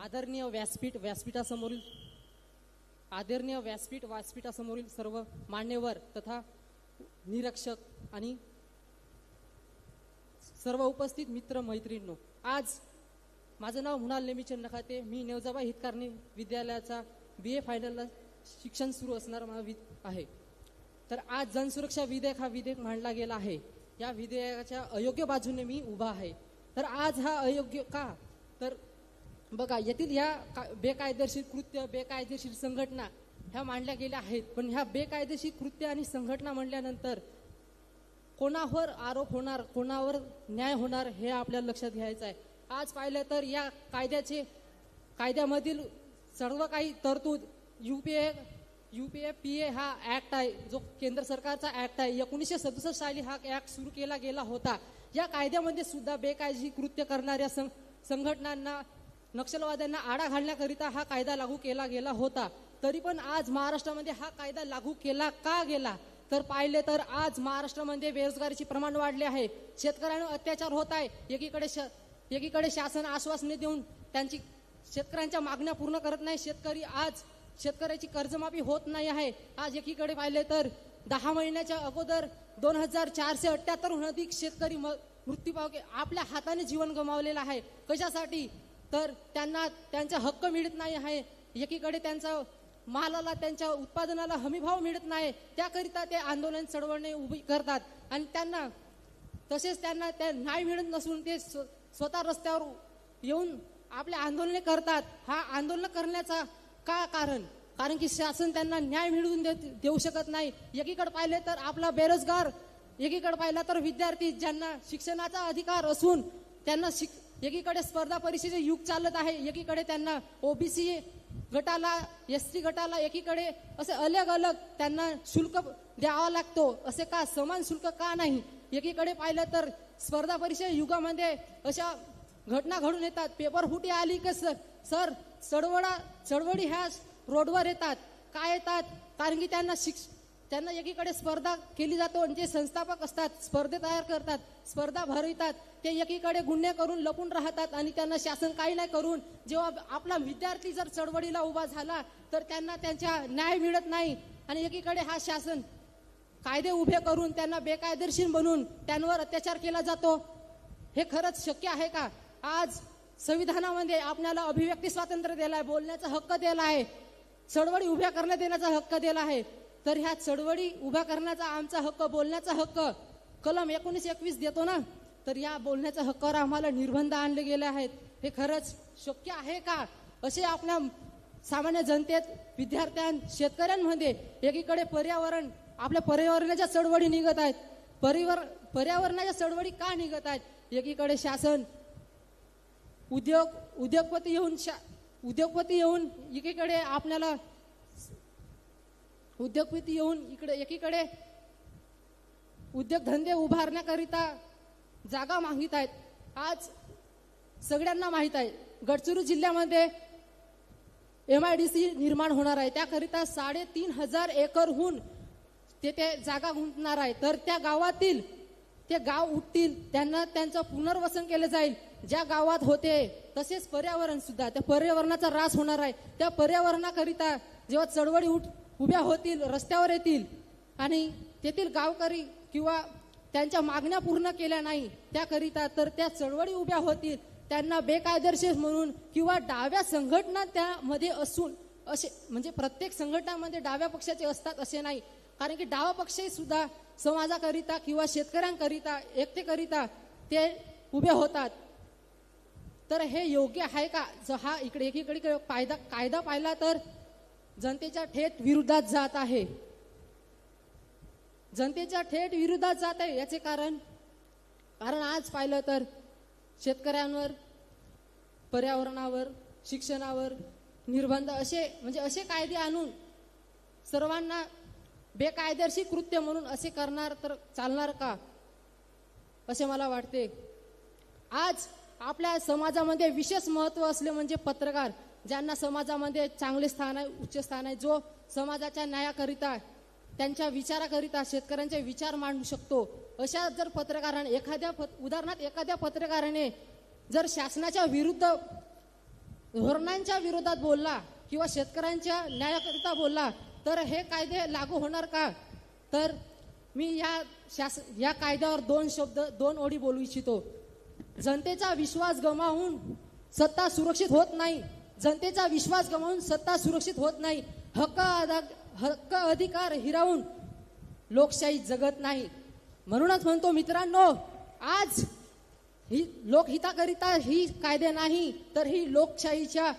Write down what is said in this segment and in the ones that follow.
आदरणीय व्यासपीठासमोरील सर्व मान्यवर तथा निरीक्षक आणि सर्व उपस्थित मित्र मैत्रिणींनो, आज माझं नाव मृणाल नेमीचंद नखाते. मी नेवजाबाई हितकारणी विद्यालयाचा BA फायनलला शिक्षण सुरू असणार आहे. तर आज जनसुरक्षा विधेयक हा विधेयक मांडला गेला आहे. या विधेयकाच्या अयोग्य बाजूने मी उभा आहे. तर आज हा अयोग्य का, तर बघा, येथील ह्या बेकायदेशीर कृत्य, बेकायदेशीर संघटना ह्या मांडल्या गेल्या आहेत. पण ह्या बेकायदेशीर कृत्य आणि संघटना म्हणल्यानंतर कोणावर आरोप होणार, कोणावर न्याय होणार हे आपल्याला लक्षात घ्यायचं आहे. आज पाहिलं तर या कायद्यामधील सर्व काही तरतूद UPA हा ऍक्ट आहे, जो केंद्र सरकारचा ऍक्ट आहे. 1967 साली हा ऍक्ट सुरू केला गेला होता. या कायद्यामध्ये सुद्धा बेकायदेशीर कृत्य करणाऱ्या संघटनांना, नक्षलवाद्यांना आळा घालण्याकरिता हा कायदा लागू केला गेला होता. तरी पण आज महाराष्ट्रामध्ये हा कायदा लागू केला का गेला, तर पाहिले तर आज महाराष्ट्रामध्ये बेरोजगारीचे प्रमाण वाढले आहे. शेतकऱ्यांवर अत्याचार होत आहे. एकीकडे शासन आश्वासने देऊन त्यांची शेतकऱ्यांच्या मागण्या पूर्ण करत नाही. शेतकऱ्याची कर्जमाफी होत नाही आहे. आज एकीकडे पाहिले तर 10 महिन्याच्या अगोदर 2478 अधिक शेतकरी मृत्यू पावले, आपल्या हाताने जीवन गमावलेलं आहे. कशासाठी, तर त्यांना त्यांचा हक्क मिळत नाही आहे. एकीकडे त्यांचा मालाला, त्यांच्या उत्पादनाला हमीभाव मिळत नाही. त्याकरिता ते आंदोलन चळवळणे उभी करतात आणि त्यांना त्या न्याय मिळत नसून ते स्वतः रस्त्यावर येऊन आपले आंदोलने करतात. हा आंदोलन करण्याचा का कारण की शासन त्यांना न्याय मिळवून देऊ शकत नाही. एकीकडे पाहिले तर आपला बेरोजगार, एकीकडे पाहिला तर विद्यार्थी ज्यांना शिक्षणाचा अधिकार असून त्यांना एकीकडे स्पर्धा परीक्षेचे युग चालत आहे. एकीकडे त्यांना OBC गटाला, ST गटाला एकीकडे असे अलग त्यांना शुल्क द्यावा लागतो. असे का, समान शुल्क का नाही? एकीकडे पाहिलं तर स्पर्धा परीक्षा युगामध्ये अशा घटना घडून येतात. पेपर फुटी आली की सर चळवळी ह्या रोडवर येतात. काय येतात, कारण की त्यांना एकीकडे स्पर्धा केली जातो आणि जे संस्थापक असतात स्पर्धे तयार करतात, स्पर्धा भरवितात, ते एकीकडे गुन्हे करून लपून राहतात आणि त्यांना शासन काही नाही करून, जेव्हा आपला विद्यार्थी जर चळवळीला उभा झाला तर त्यांना त्यांच्या न्याय मिळत नाही. आणि एकीकडे हा शासन कायदे उभे करून त्यांना बेकायदेशीर बनवून त्यांवर अत्याचार केला जातो. हे खरंच शक्य आहे का? आज संविधानामध्ये आपल्याला अभिव्यक्ती स्वातंत्र्य दिलं आहे, बोलण्याचा हक्क दिला आहे, चळवळी उभ्या करण्यात देण्याचा हक्क दिला आहे. तर ह्या चळवळी उभ्या करण्याचा आमचा हक्क, बोलण्याचा हक्क कलम 1921 देतो ना, तर या बोलण्याच्या हक्कावर आम्हाला निर्बंध आणले गेले आहेत. हे खरंच शक्य आहे का? असे आपल्या सामान्य जनतेत, विद्यार्थ्यां, शेतकऱ्यांमध्ये एकीकडे आपल्या पर्यावरणाच्या चळवळी निघत आहेत. पर्यावरणाच्या चळवळी का निघत आहेत? एकीकडे शासन उद्योगपती येऊन एकीकडे आपल्याला एकीकडे उद्योगधंदे उभारण्याकरिता जागा मागित आहेत. आज सगळ्यांना माहित आहे गडचिरोली जिल्ह्यामध्ये MIDC निर्माण होणार आहे. त्याकरिता 3,500 एकरहून तेथे जागा गुंतणार आहे. तर त्या गावातील ते गाव उठतील, त्यांना त्यांचं पुनर्वसन केलं जाईल. ज्या गावात होते तसेच पर्यावरण सुद्धा, त्या पर्यावरणाचा ऱ्हास होणार आहे. त्या पर्यावरणाकरिता जेव्हा चळवळी उभ्या होतील, रस्त्यावर येतील आणि तेथील गावकरी किंवा त्यांच्या मागण्या पूर्ण केल्या नाही त्याकरिता, तर त्या चळवळी उभ्या होतील. त्यांना बेकायदेशीर म्हणून किंवा डाव्या संघटना त्यामध्ये असून, असे म्हणजे प्रत्येक संघटनामध्ये डाव्या पक्षाचे असतात असे नाही, कारण की डावा पक्ष सुद्धा समाजाकरिता किंवा शेतकऱ्यांकरिता, एकतेकरिता ते उभे होतात. तर हे योग्य आहे का? हा एकीकडे कायदा पाहिला तर जनतेच्या थेट विरोधात जात आहे. याचे कारण आज पाहिलं तर शेतकऱ्यांवर, पर्यावरणावर, शिक्षणावर निर्बंध असे कायदे आणून सर्वांना बेकायदेशीर कृत्य म्हणून असे करणार तर चालणार का, असे मला वाटते. आज आपल्या समाजामध्ये विशेष महत्व असले म्हणजे पत्रकार, ज्यांना समाजामध्ये चांगले स्थान आहे, उच्च स्थान आहे, जो समाजाच्या न्यायाकरिता, त्यांच्या विचाराकरिता शेतकऱ्यांचे विचार मांडू शकतो. अशा जर पत्रकाराने एखाद्या पत्रकाराने जर शासनाच्या विरुद्ध धोरणांच्या विरोधात बोलला किंवा शेतकऱ्यांच्या न्यायाकरिता बोलला तर हे कायदे लागू होणार का? तर मी या कायद्यावर दोन ओळी बोलू इच्छितो. जनतेचा विश्वास गमावून सत्ता सुरक्षित होत नाही. जनतेचा विश्वास गमावून सत्ता सुरक्षित होत नाही. हक्क अधिकार हिरावून लोकशाही जगत नाही. म्हणूनच म्हणतो मित्रांनो, आज ही लोकहिताकरिता ही कायदे नाही तर ही लोकशाहीच्या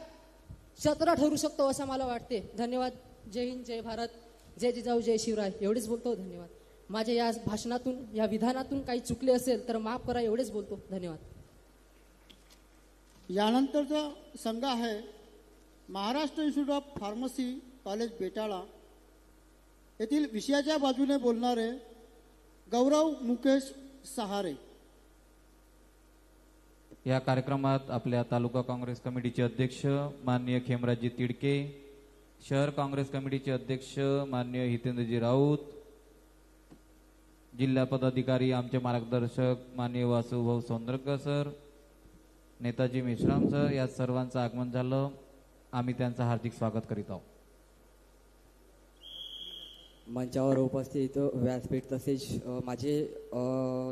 शत्रू ठरू शकतो असं मला वाटते. धन्यवाद. जय हिंद, जय भारत, जय जिजाऊ, जय शिवराय. एवढेच बोलतो. धन्यवाद. माझ्या या भाषणातून या विधानातून काही चुकले असेल तर माफ करा. एवढेच बोलतो. धन्यवाद. यानंतरचा संघ आहे Maharashtra institute of pharmacy college Betala येथील विषयाच्या बाजूने बोलणारे गौरव मुकेश सहारे. या कार्यक्रमात आपल्या तालुका काँग्रेस कमिटीचे अध्यक्ष माननीय खेमराजी तिडके, शहर काँग्रेस कमिटीचे अध्यक्ष माननीय हितेंद्रजी राऊत, जिल्हा पदाधिकारी आमचे मार्गदर्शक माननीय वासुभाऊ सौंदरकर सर, नेताजी मेश्राम सर, या सर्वांचं आगमन झालं. आम्ही त्यांचं हार्दिक स्वागत करीत आहोत. मंचावर उपस्थित व्यासपीठ तसेच माझे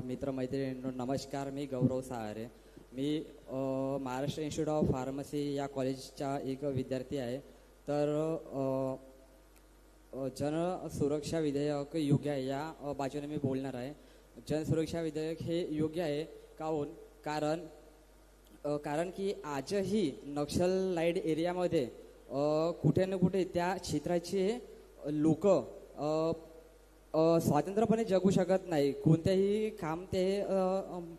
मित्रमैत्रिणींनो नमस्कार. मी गौरव सहारे. मी महाराष्ट्र इन्स्टिट्यूट ऑफ फार्मसी या कॉलेजचा एक विद्यार्थी आहे. तर जनसुरक्षा विधेयक योग्य आहे या बाजूने मी बोलणार आहे. जनसुरक्षा विधेयक हे योग्य आहे. काहून? कारण की आजही नक्षलाइट एरियामध्ये कुठे ना कुठे त्या क्षेत्राचे लोक स्वतंत्रपणे जगू शकत नाही. कोणतेही काम ते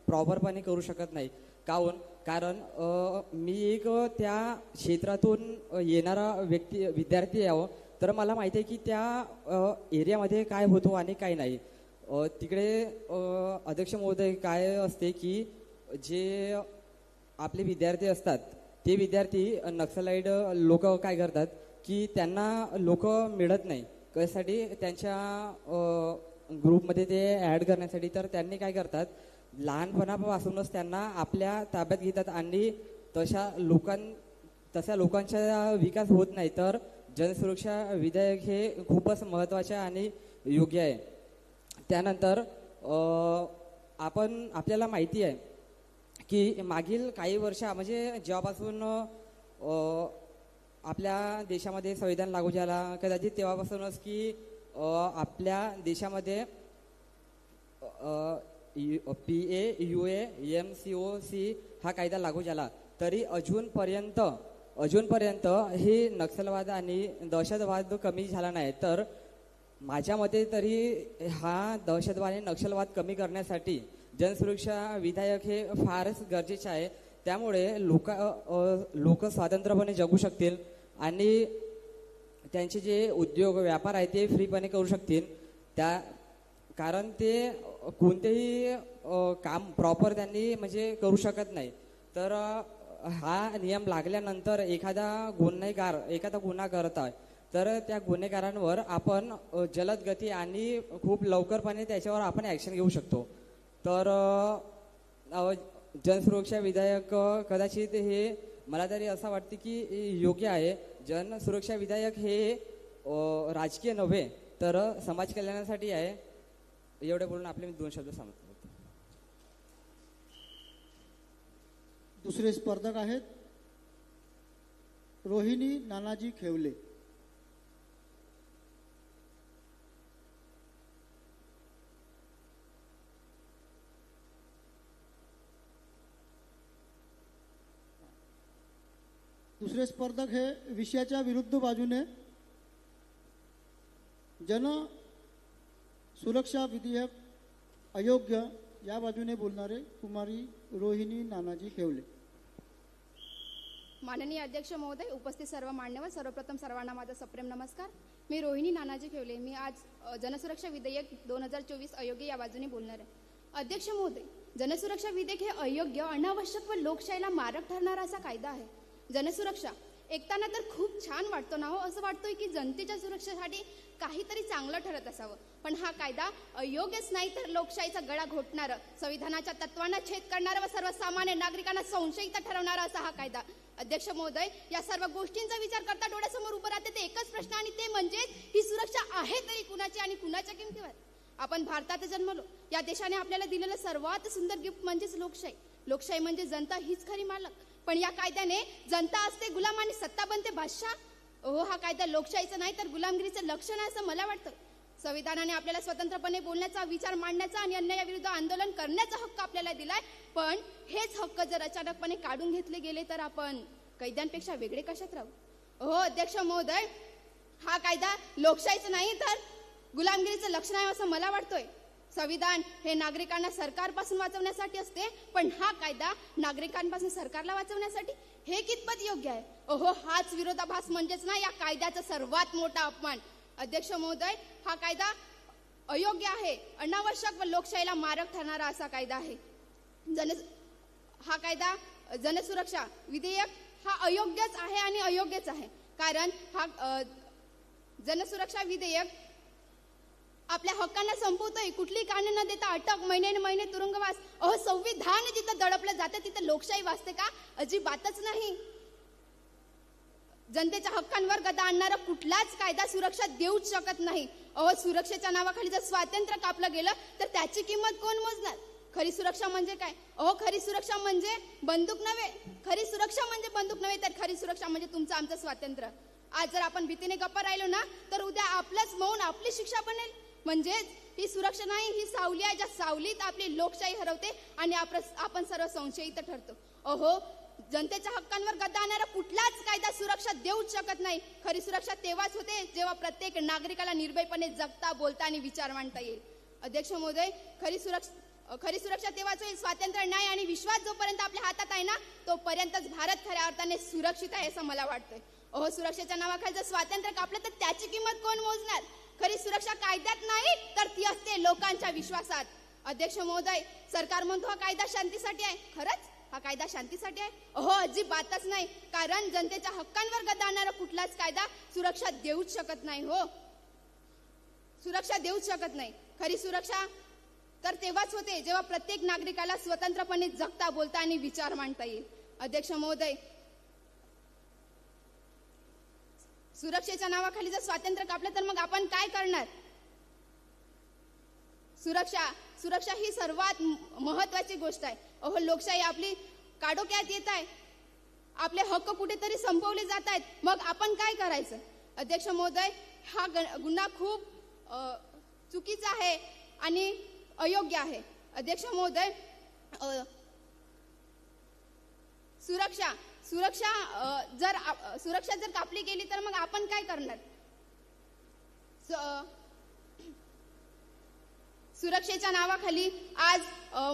प्रॉपरपणे करू शकत नाही. कारण मी एक त्या क्षेत्रातून येणारा विद्यार्थी आहे. तर मला माहिती आहे की त्या एरियामध्ये काय होतो आणि काय नाही. तिकडे अध्यक्ष महोदय काय असते की जे आपले विद्यार्थी असतात ते विद्यार्थी नक्सलाइट लोक काय करतात की त्यांना लोक मिळत नाही कशासाठी त्यांच्या ग्रुपमध्ये ते ॲड करण्यासाठी. तर त्यांनी काय करतात लहानपणापासूनच त्यांना आपल्या ताब्यात घेतात आणि तशा लोकांचा विकास होत नाही. तर जनसुरक्षा विधेयक हे खूपच महत्त्वाचे आणि योग्य आहे. त्यानंतर आपल्याला माहिती आहे की मागील काही वर्ष म्हणजे जेव्हापासून आपल्या देशामध्ये संविधान लागू झाला कदाचित तेव्हापासूनच की आपल्या देशामध्ये PA, UA, MCOC हा कायदा लागू झाला. तरी अजूनपर्यंत हे नक्षलवाद आणि दहशतवाद कमी झाला नाही. तर माझ्या मते तरी हा दहशतवाद आणि नक्षलवाद कमी करण्यासाठी जनसुरक्षा विधेयक हे फारच गरजेचे आहे. त्यामुळे लोक स्वतंत्रपणे जगू शकतील आणि त्यांचे जे उद्योग व्यापार आहे ते फ्रीपणे करू शकतील. कारण ते कोणतेही काम प्रॉपर त्यांनी म्हणजे करू शकत नाही. तर हा नियम लागल्यानंतर एखादा गुन्हा करत आहे तर त्या गुन्हेगारांवर आपण जलद गती आणि खूप लवकरपणे त्याच्यावर आपण ॲक्शन घेऊ शकतो. तर जनसुरक्षा विधेयक कदाचित हे मला तरी असं वाटते की योग्य आहे. जनसुरक्षा विधेयक हे राजकीय नव्हे तर समाज कल्याणासाठी आहे. एवढे बोलून आपले मी 2 शब्द सांगतो. दुसरे स्पर्धक आहेत रोहिणी नानाजी खेवले. दुसरे स्पर्धक हे विषयाच्या विरुद्ध बाजूने जन सुरक्षा विधेयक अयोग्य या बाजूने बोलणारे कुमारी रोहिणी नानाजी खेवले. माननीय अध्यक्ष महोदय, उपस्थित सर्व मान्यवर, सर्वप्रथम सर्वांना माझा सप्रेम नमस्कार. मी रोहिणी नानाजी खेवले. मी आज जनसुरक्षा विधेयक 2024 अयोग्य या बाजूने बोलणार आहे. अध्यक्ष महोदय, जनसुरक्षा विधेयक हे अयोग्य, अनावश्यक व लोकशाहीला मारक ठरणारा असा कायदा आहे. जनसुरक्षा ऐकताना तर खूप छान वाटतो ना हो. असं वाटतोय की जनतेच्या सुरक्षेसाठी काहीतरी चांगलं ठरत असावं, पण हा कायदा अयोग्यच नाही तर लोकशाहीचा गळा घोटणारं, संविधानाच्या तत्वांना छेद करणारं व सर्वसामान्य नागरिकांना संशयित ठरवणारा असा हा कायदा. अध्यक्ष महोदय, या सर्व गोष्टींचा विचार करता डोळ्यासमोर उभं राहते ते एकच प्रश्न, आणि ते म्हणजे ही सुरक्षा आहे तरी कुणाची आणि कुणाच्या किमतीवर? आपण भारतात जन्मलो. या देशाने आपल्याला दिलेलं सर्वात सुंदर गिफ्ट म्हणजेच लोकशाही. लोकशाही म्हणजे जनता हीच खरी मालक. पण या कायद्याने जनता असते गुलाम आणि सत्ता बनते बादशाह. हो, हा कायदा लोकशाहीचं नाही तर गुलामगिरीचं लक्षण आहे असं मला वाटतं. संविधानाने आपल्याला स्वतंत्रपणे बोलण्याचा, विचार मांडण्याचा आणि अन्यायाविरुद्ध आंदोलन करण्याचा हक्क आपल्याला दिलाय. पण हेच हक्क जर अचानकपणे काढून घेतले गेले तर आपण कैद्यांपेक्षा वेगळे कशात राहू? हो अध्यक्ष महोदय, हा कायदा लोकशाहीचं नाही तर गुलामगिरीचं लक्षण आहे असं मला वाटतोय. संविधान हे नागरिकांना सरकारपासून वाचवण्यासाठी असते, पण हा कायदा नागरिकांपासून सरकारला वाचवण्यासाठी. हे कितपत योग्य आहे? ओहो, हाच विरोधाभास म्हणजेच ना या कायद्याचा सर्वात मोठा अपमान. अध्यक्ष महोदय, हा कायदा अयोग्य आहे, अनावश्यक व लोकशाहीला मारक ठरणारा असा कायदा आहे. हा कायदा जनसुरक्षा विधेयक हा अयोग्यच आहे आणि अयोग्यच आहे. कारण हा जनसुरक्षा विधेयक आपल्या हक्कांना संपवतोय. कुठली कारणे न देता अटक, महिने तुरुंगवास. संविधान जिथं दडपलं जातं तिथं लोकशाही वाचते का? अजिबातच नाही. जनतेच्या हक्कांवर गदा आणणारा कुठलाच कायदा सुरक्षा देऊच शकत नाही. सुरक्षेच्या नावाखाली जर स्वातंत्र्य कापलं गेलं तर त्याची किंमत कोण मोजणार? खरी सुरक्षा म्हणजे काय? खरी सुरक्षा म्हणजे बंदूक नव्हे. खरी सुरक्षा म्हणजे बंदूक नव्हे तर खरी सुरक्षा म्हणजे तुमचं आमचं स्वातंत्र्य. आज जर आपण भीतीने गप्पा राहिलो ना तर उद्या आपलंच मौन आपली शिक्षा बनेल. म्हणजेच ही सुरक्षा नाही, ही सावली आहे, ज्या सावलीत आपली लोकशाही हरवते आणि आपण सर्व संशयित ठरतो. जनतेच्या हक्कांवर गदा आणणारा कुठलाच कायदा सुरक्षा देऊच शकत नाही. खरी सुरक्षा तेव्हाच होते जेव्हा प्रत्येक नागरिकाला निर्भयपणे जगता, बोलता आणि विचार मांडता येईल. अध्यक्ष महोदय, खरी सुरक्षा तेव्हाच होईल. स्वातंत्र्य, न्याय आणि विश्वास जोपर्यंत आपल्या हातात आहे ना तोपर्यंतच भारत खऱ्या अर्थाने सुरक्षित आहे असं मला वाटतंय. सुरक्षेच्या नावाखाली जर स्वातंत्र्य कापलं तर त्याची किंमत कोण मोजणार? खरी सुरक्षा कायद्यात नाही तर ती असते लोकांच्या विश्वासात. अध्यक्ष महोदय, सरकार म्हणतो हा कायदा शांतीसाठी आहे. खरंच हा कायदा शांतीसाठी आहे? अजिबातच नाही. कारण जनतेच्या हक्कांवर गदा आणणारा कुठलाच कायदा सुरक्षा देऊच शकत नाही. सुरक्षा देऊच शकत नाही. खरी सुरक्षा तर तेव्हाच होते जेव्हा प्रत्येक नागरिकाला स्वतंत्रपणे जगता, बोलता आणि विचार मांडता येईल. अध्यक्ष महोदय, सुरक्षेच्या नावाखाली जर स्वातंत्र्य कापलं तर मग आपण काय करणार? सुरक्षा ही सर्वात महत्वाची गोष्ट आहे. लोकशाही आपली काडोक्यात येत आहे. आपले हक्क कुठेतरी संपवले जात आहेत. मग आपण काय करायचं? अध्यक्ष महोदय, हा गुन्हा खूप चुकीचा आहे आणि अयोग्य आहे. अध्यक्ष महोदय, सुरक्षा जर कापली गेली तर मग आपण काय करणार? सुरक्षेच्या नावाखाली आज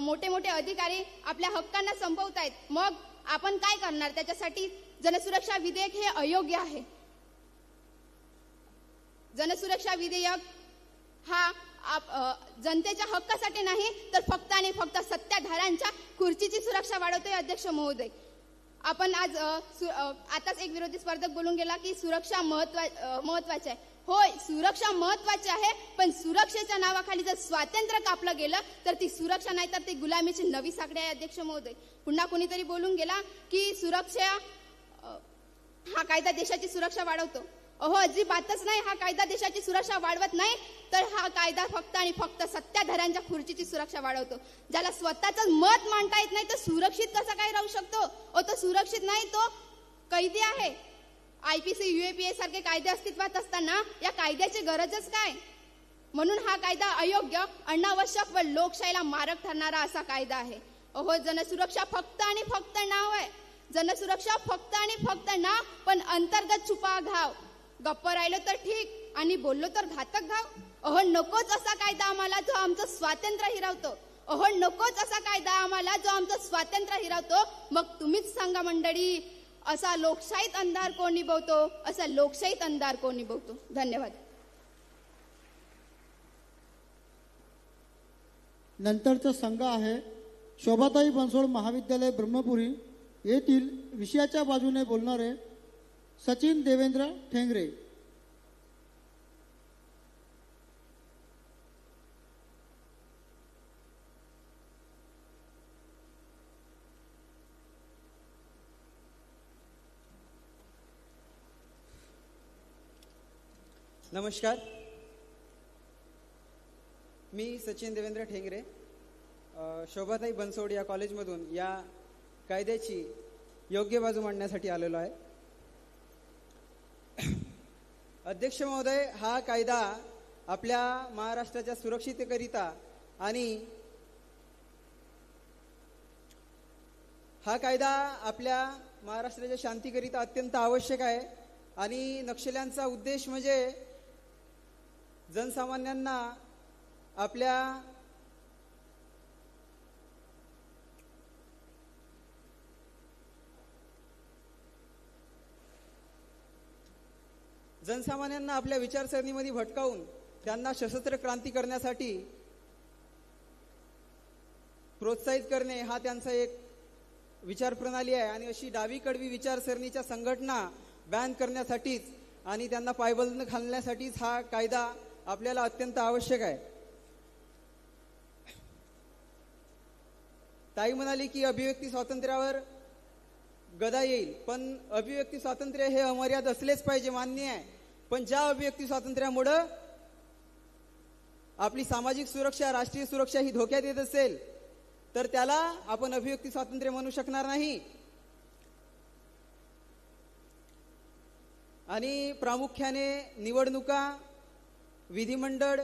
मोठे मोठे अधिकारी आपल्या हक्कांना संपवतायत. मग आपण काय करणार? त्याच्यासाठी जनसुरक्षा विधेयक हे अयोग्य आहे. जनसुरक्षा विधेयक हा जनतेच्या हक्कासाठी नाही तर फक्त आणि फक्त सत्ताधाऱ्यांच्या खुर्चीची सुरक्षा वाढवतोय. अध्यक्ष महोदय, आपण आताच एक विरोधी स्पर्धक बोलून गेला की सुरक्षा महत्वाची आहे. होय, सुरक्षा महत्वाची आहे, पण सुरक्षेच्या नावाखाली जर स्वातंत्र्य कापलं गेलं तर ती सुरक्षा नाही तर ती गुलामीची नवी साखळी आहे. अध्यक्ष महोदय, पुन्हा कोणीतरी बोलून गेला की सुरक्षा हा कायदा देशाची सुरक्षा वाढवतो. अजिबातच नाही. हा कायदा देशाची सुरक्षा वाढवत नाही तर हा कायदा फक्त आणि फक्त सत्ताधाऱ्यांच्या खुर्चीची सुरक्षा वाढवतो. ज्याला स्वतःच मत मांडता येत नाही तर सुरक्षित कसा काय राहू शकतो? तो सुरक्षित नाही, तो कैदी आहे. IPC, UAPA सारखे कायदे अस्तित्वात असताना या कायद्याची गरजच काय? म्हणून हा कायदा अयोग्य, अनावश्यक व लोकशाहीला मारक ठरणारा असा कायदा आहे. जनसुरक्षा फक्त आणि फक्त नाव आहे. जनसुरक्षा फक्त आणि फक्त नाव, पण अंतर्गत छुपा घाव. गप्प राहिलो तर ठीक आणि बोललो तर घातक घाव. नकोच असा कायदा आम्हाला जो आमचं स्वातंत्र्य हिरावतो. नकोच असा कायदा आम्हाला जो आमचं स्वातंत्र्य हिरावतो. मग तुम्हीच सांगा मंडळी, असा लोकशाहीत अंधार कोण निभवतो? असा लोकशाहीत अंधार कोण निभवतो? धन्यवाद. नंतरचा संघ आहे शोभाताई बनसोड महाविद्यालय ब्रह्मपुरी येथील विषयाच्या बाजूने बोलणारे सचिन देवेंद्र ठेंगरे. नमस्कार. मी सचिन देवेंद्र ठेंगरे शोभाताई बनसोड या कॉलेजमधून या कायद्याची योग्य बाजू मांडण्यासाठी आलेलो आहे. अध्यक्ष महोदय, हा कायदा आपल्या महाराष्ट्राच्या सुरक्षिततेकरिता आणि हा कायदा आपल्या महाराष्ट्राच्या शांतीकरिता अत्यंत आवश्यक आहे. आणि नक्षल्यांचा उद्देश म्हणजे जनसामान्यांना आपल्या विचारसरणीमध्ये भटकावून त्यांना सशस्त्र क्रांती करण्यासाठी प्रोत्साहित करणे हा त्यांचा एक विचार प्रणाली आहे. आणि अशी डावीकडवी विचारसरणीच्या संघटना बॅन करण्यासाठीच आणि त्यांना पायबंद घालण्यासाठीच हा कायदा आपल्याला अत्यंत आवश्यक आहे. ताई म्हणाली की अभिव्यक्ती स्वातंत्र्यावर गदा येईल, पण अभिव्यक्ती स्वातंत्र्य हे अमर्याद असलेच पाहिजे, मान्य आहे. पण ज्या अभिव्यक्ती स्वातंत्र्यामुळं आपली सामाजिक सुरक्षा, राष्ट्रीय सुरक्षा ही धोक्यात येत असेल तर त्याला आपण अभिव्यक्ती स्वातंत्र्य म्हणू शकणार नाही. आणि प्रामुख्याने निवडणुका, विधिमंडळ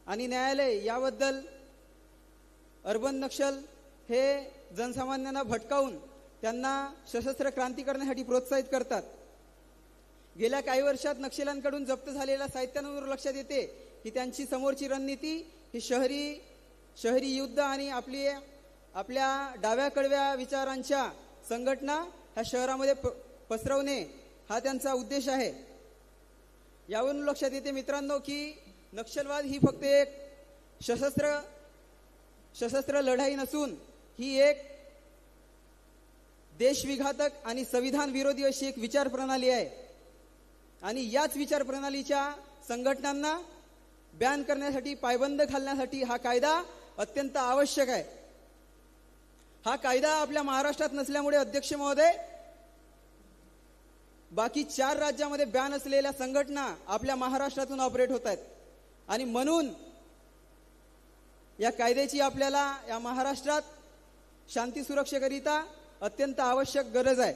आणि न्यायालय याबद्दल अर्बन नक्षल हे जनसामान्यांना भटकावून त्यांना सशस्त्र क्रांती करण्यासाठी प्रोत्साहित करतात. गेल्या काही वर्षात नक्षल्यांकडून जप्त झालेल्या साहित्यांवर लक्षात येते की त्यांची समोरची रणनीती ही शहरी युद्ध आणि आपल्या डाव्या कडव्या विचारांच्या संघटना ह्या शहरामध्ये पसरवणे हा त्यांचा उद्देश आहे. यावरून लक्षात येते मित्रांनो की नक्षलवाद ही फक्त एक सशस्त्र लढाई नसून ही एक देशविघातक आणि संविधान विरोधी अशी एक विचार प्रणाली आहे. आणि याच विचार प्रणालीच्या संघटनांना बॅन करण्यासाठी, पायबंद घालण्यासाठी हा कायदा अत्यंत आवश्यक आहे. हा कायदा आपल्या महाराष्ट्रात नसल्यामुळे अध्यक्ष महोदय बाकी 4 राज्यामध्ये बॅन असलेल्या संघटना आपल्या महाराष्ट्रातून ऑपरेट होत आहेत. आणि म्हणून या कायद्याची आपल्याला या महाराष्ट्रात शांती सुरक्षेकरिता अत्यंत आवश्यक गरज आहे.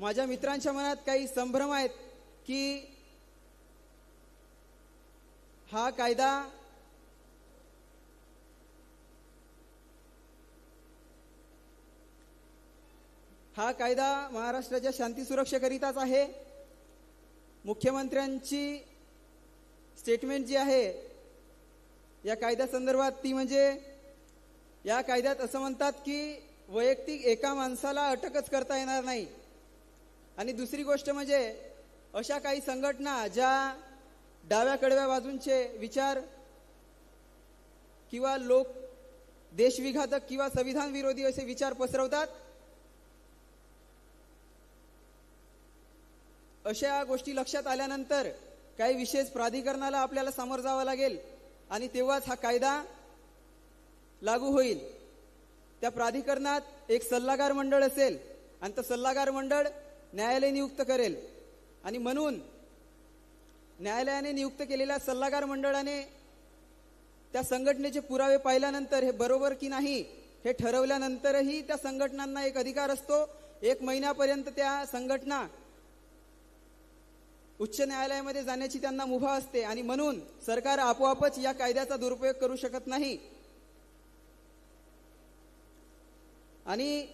माझ्या मित्रांच्या मनात काही संभ्रम आहेत की हा कायदा महाराष्ट्राच्या शांती सुरक्षेकरिताच आहे. मुख्यमंत्र्यांची स्टेटमेंट जी आहे या कायद्यासंदर्भात ती म्हणजे या कायद्यात असं म्हणतात की वैयक्तिक एका माणसाला अटकच करता येणार नाही. आणि दुसरी गोष्ट म्हणजे अशा काही संघटना ज्या डाव्या कडव्या बाजूंचे विचार किंवा लोक देशविघातक किंवा संविधान विरोधी असे विचार पसरवतात, अशा गोष्टी लक्षात आल्यानंतर काही विशेष प्राधिकरणाला आपल्याला सामोरं जावं लागेल आणि तेव्हाच हा कायदा लागू होईल. त्या प्राधिकरणात एक सल्लागार मंडळ असेल आणि तो सल्लागार मंडळ न्यायालय नियुक्त करेल. आणि म्हणून न्यायालयाने नियुक्त केलेल्या सल्लागार मंडळाने त्या संघटनेचे पुरावे पाहिल्यानंतर हे बरोबर की नाही हे ठरवल्यानंतरही त्या संघटनांना एक अधिकार असतो. 1 महिन्यापर्यंत त्या संघटना उच्च न्यायालयामध्ये जाण्याची त्यांना मुभा असते. आणि म्हणून सरकार आपोआपच या कायद्याचा दुरुपयोग करू शकत नाही. आणि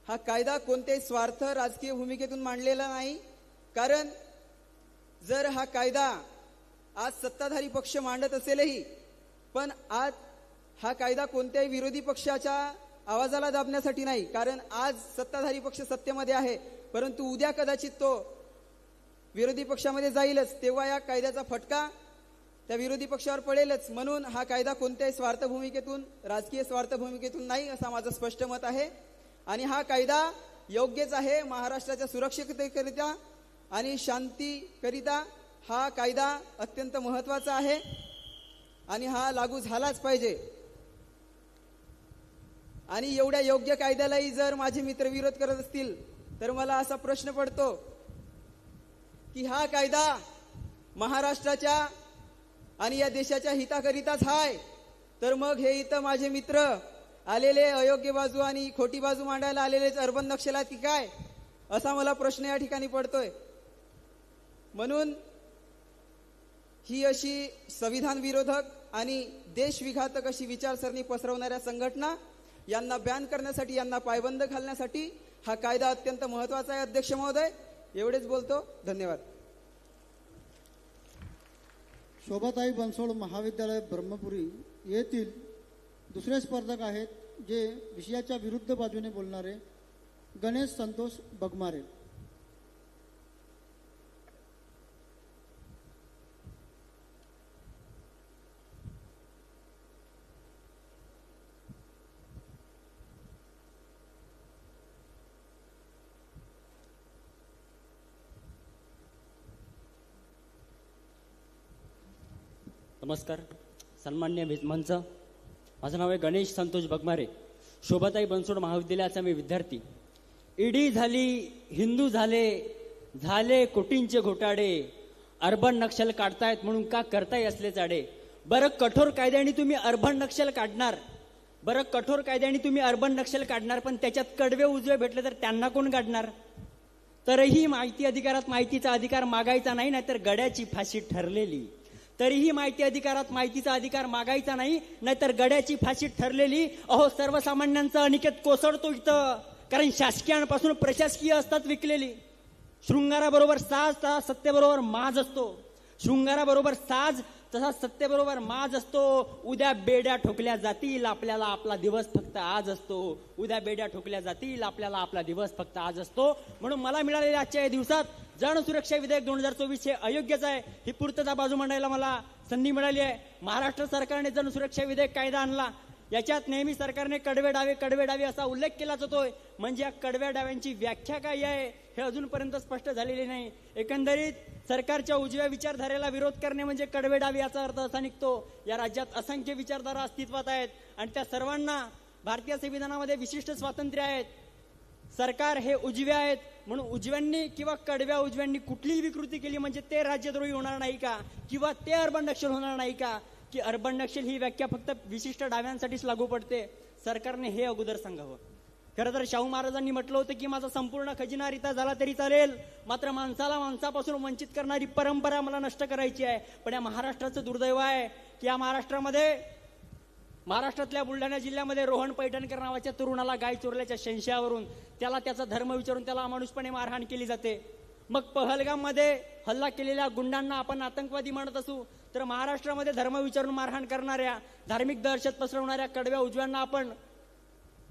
हा कायदा कोणत्याही स्वार्थ राजकीय भूमिकेतून मांडलेला नाही. कारण जर हा कायदा आज सत्ताधारी पक्ष मांडत असेलही, पण आज हा कायदा कोणत्याही विरोधी पक्षाच्या आवाजाला दाबण्यासाठी नाही. कारण आज सत्ताधारी पक्ष सत्तेमध्ये आहे, परंतु उद्या कदाचित तो विरोधी पक्षामध्ये जाईलच, तेव्हा या कायद्याचा फटका त्या विरोधी पक्षावर पडेलच. म्हणून हा कायदा कोणत्याही स्वार्थ भूमिकेतून, राजकीय स्वार्थ भूमिकेतून नाही असं माझं स्पष्ट मत आहे. आणि हा कायदा योग्यच आहे. महाराष्ट्राच्या सुरक्षिततेकरिता आणि शांतीकरिता हा कायदा अत्यंत महत्त्वाचा आहे आणि हा लागू झालाच पाहिजे. आणि एवढ्या योग्य कायद्यालाही जर माझे मित्र विरोध करत असतील तर मला असा प्रश्न पडतो की हा कायदा महाराष्ट्राच्या आणि या देशाच्या हिताकरिताच हाय, तर मग हे इथं माझे मित्र आलेले अयोग्य बाजू आणि खोटी बाजू मांडायला आलेलेच अर्बन नक्षलात की काय, असा मला प्रश्न या ठिकाणी पडतोय. म्हणून ही अशी संविधान विरोधक आणि देशविघातक अशी विचारसरणी पसरवणाऱ्या संघटना यांना बॅन करण्यासाठी, यांना पायबंद घालण्यासाठी हा कायदा अत्यंत महत्वाचा आहे. अध्यक्ष महोदय, एवढेच बोलतो. धन्यवाद. शोभाताई बनसोड महाविद्यालय ब्रह्मपुरी येथील दुसरे स्पर्धक आहेत जे विषयाच्या विरुद्ध बाजूने बोलणारे गणेश संतोष बगमारे. नमस्कार. सन्मान्य मंच, माझं नाव आहे गणेश संतोष बगमारे. शोभाताई बनसोड महाविद्यालयाचा मी विद्यार्थी. ईडी झाली, हिंदू झाले कोटींचे घोटाळे, अर्बन नक्षल काढतायत म्हणून का करताय असले चाडे. बरं कठोर कायद्याने तुम्ही अर्बन नक्षल काढणार, पण त्याच्यात कडवे उजवे भेटले तर त्यांना कोण काढणार. तरीही माहिती अधिकारात माहितीचा अधिकार मागायचा नाही, नाहीतर गड्याची फाशी ठरलेली. तरीही माहिती अधिकारात माहितीचा अधिकार मागायचा नाही, नाहीतर गड्याची फाशी ठरलेली. अहो, सर्वसामान्यांचा अनिकेत कोसळतो इथं, कारण शासकीयांपासून प्रशासकीय असतात विकलेली. शृंगाराबरोबर साज तसा सत्तेबरोबर माज असतो. शृंगाराबरोबर साज तसा सत्तेबरोबर माज असतो. उद्या बेड्या ठोकल्या जातील, आपल्याला आपला दिवस फक्त आज असतो. उद्या बेड्या ठोकल्या जातील, आपल्याला आपला दिवस फक्त आज असतो. म्हणून मला मिळालेल्या आजच्या या दिवसात जनसुरक्षा विधेयक 2024 हे अयोग्यच आहे, ही पूर्तता बाजू मांडायला मला संधी मिळाली आहे. महाराष्ट्र सरकारने जनसुरक्षा विधेयक कायदा आणला, याच्यात नेहमी सरकारने कडवे डावे असा उल्लेख केला जातोय. म्हणजे या कडव्या डाव्यांची व्याख्या काय आहे हे अजूनपर्यंत स्पष्ट झालेली नाही. एकंदरीत सरकारच्या उजव्या विचारधारेला विरोध करणे म्हणजे कडवे डावे याचा अर्थ असा निघतो. या राज्यात असंख्य विचारधारा अस्तित्वात आहेत आणि त्या सर्वांना भारतीय संविधानामध्ये विशिष्ट स्वातंत्र्य आहेत. सरकार हे उजवे आहेत म्हणून उजव्यांनी किंवा कडव्या उजव्यांनी कुठलीही विकृती केली म्हणजे ते राज्यद्रोही होणार नाही का, किंवा ते अर्बन नक्षल होणार नाही का, की अर्बन नक्षल ही व्याख्या फक्त विशिष्ट डाव्यांसाठीच लागू पडते. सरकारने हे अगोदर सांगावं. खरं तर शाहू महाराजांनी म्हटलं होतं की माझा संपूर्ण खजिना रिता झाला तरी चालेल, मात्र माणसाला माणसापासून वंचित करणारी परंपरा मला नष्ट करायची आहे. पण या महाराष्ट्राचं दुर्दैव आहे की या महाराष्ट्रातल्या बुलढाणा जिल्ह्यामध्ये रोहन पैठणकर नावाच्या तरुणाला गाय चोरल्याच्या संशयावरून त्याला त्याचा धर्म विचारून त्याला अमानुषपणे मारहाण केली जाते. मग पहलगाममध्ये हल्ला केलेल्या गुंडांना आपण आतंकवादी म्हणत असू, तर महाराष्ट्रामध्ये धर्म विचारून मारहाण करणाऱ्या, धार्मिक दहशत पसरवणाऱ्या कडव्या उजव्यांना आपण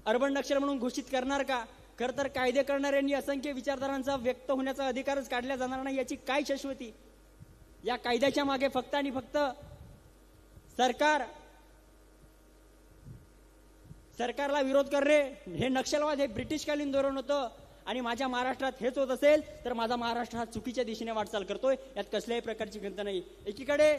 अर्बन नक्षल म्हणून घोषित करणार का. खरं तर कायदे करणाऱ्यांनी असंख्य विचारधारांचा व्यक्त होण्याचा अधिकारच काढला जाणार नाही, याची काय शाश्वती. या कायद्याच्या मागे फक्त आणि फक्त सरकारला विरोध करणे हे नक्षलवाद हे ब्रिटिशकालीन धोरण होतं. आणि माझ्या महाराष्ट्रात हेच होत असेल तर माझा महाराष्ट्र हा चुकीच्या दिशेने वाटचाल करतोय, यात कसल्याही प्रकारची खंत नाही. एकीकडे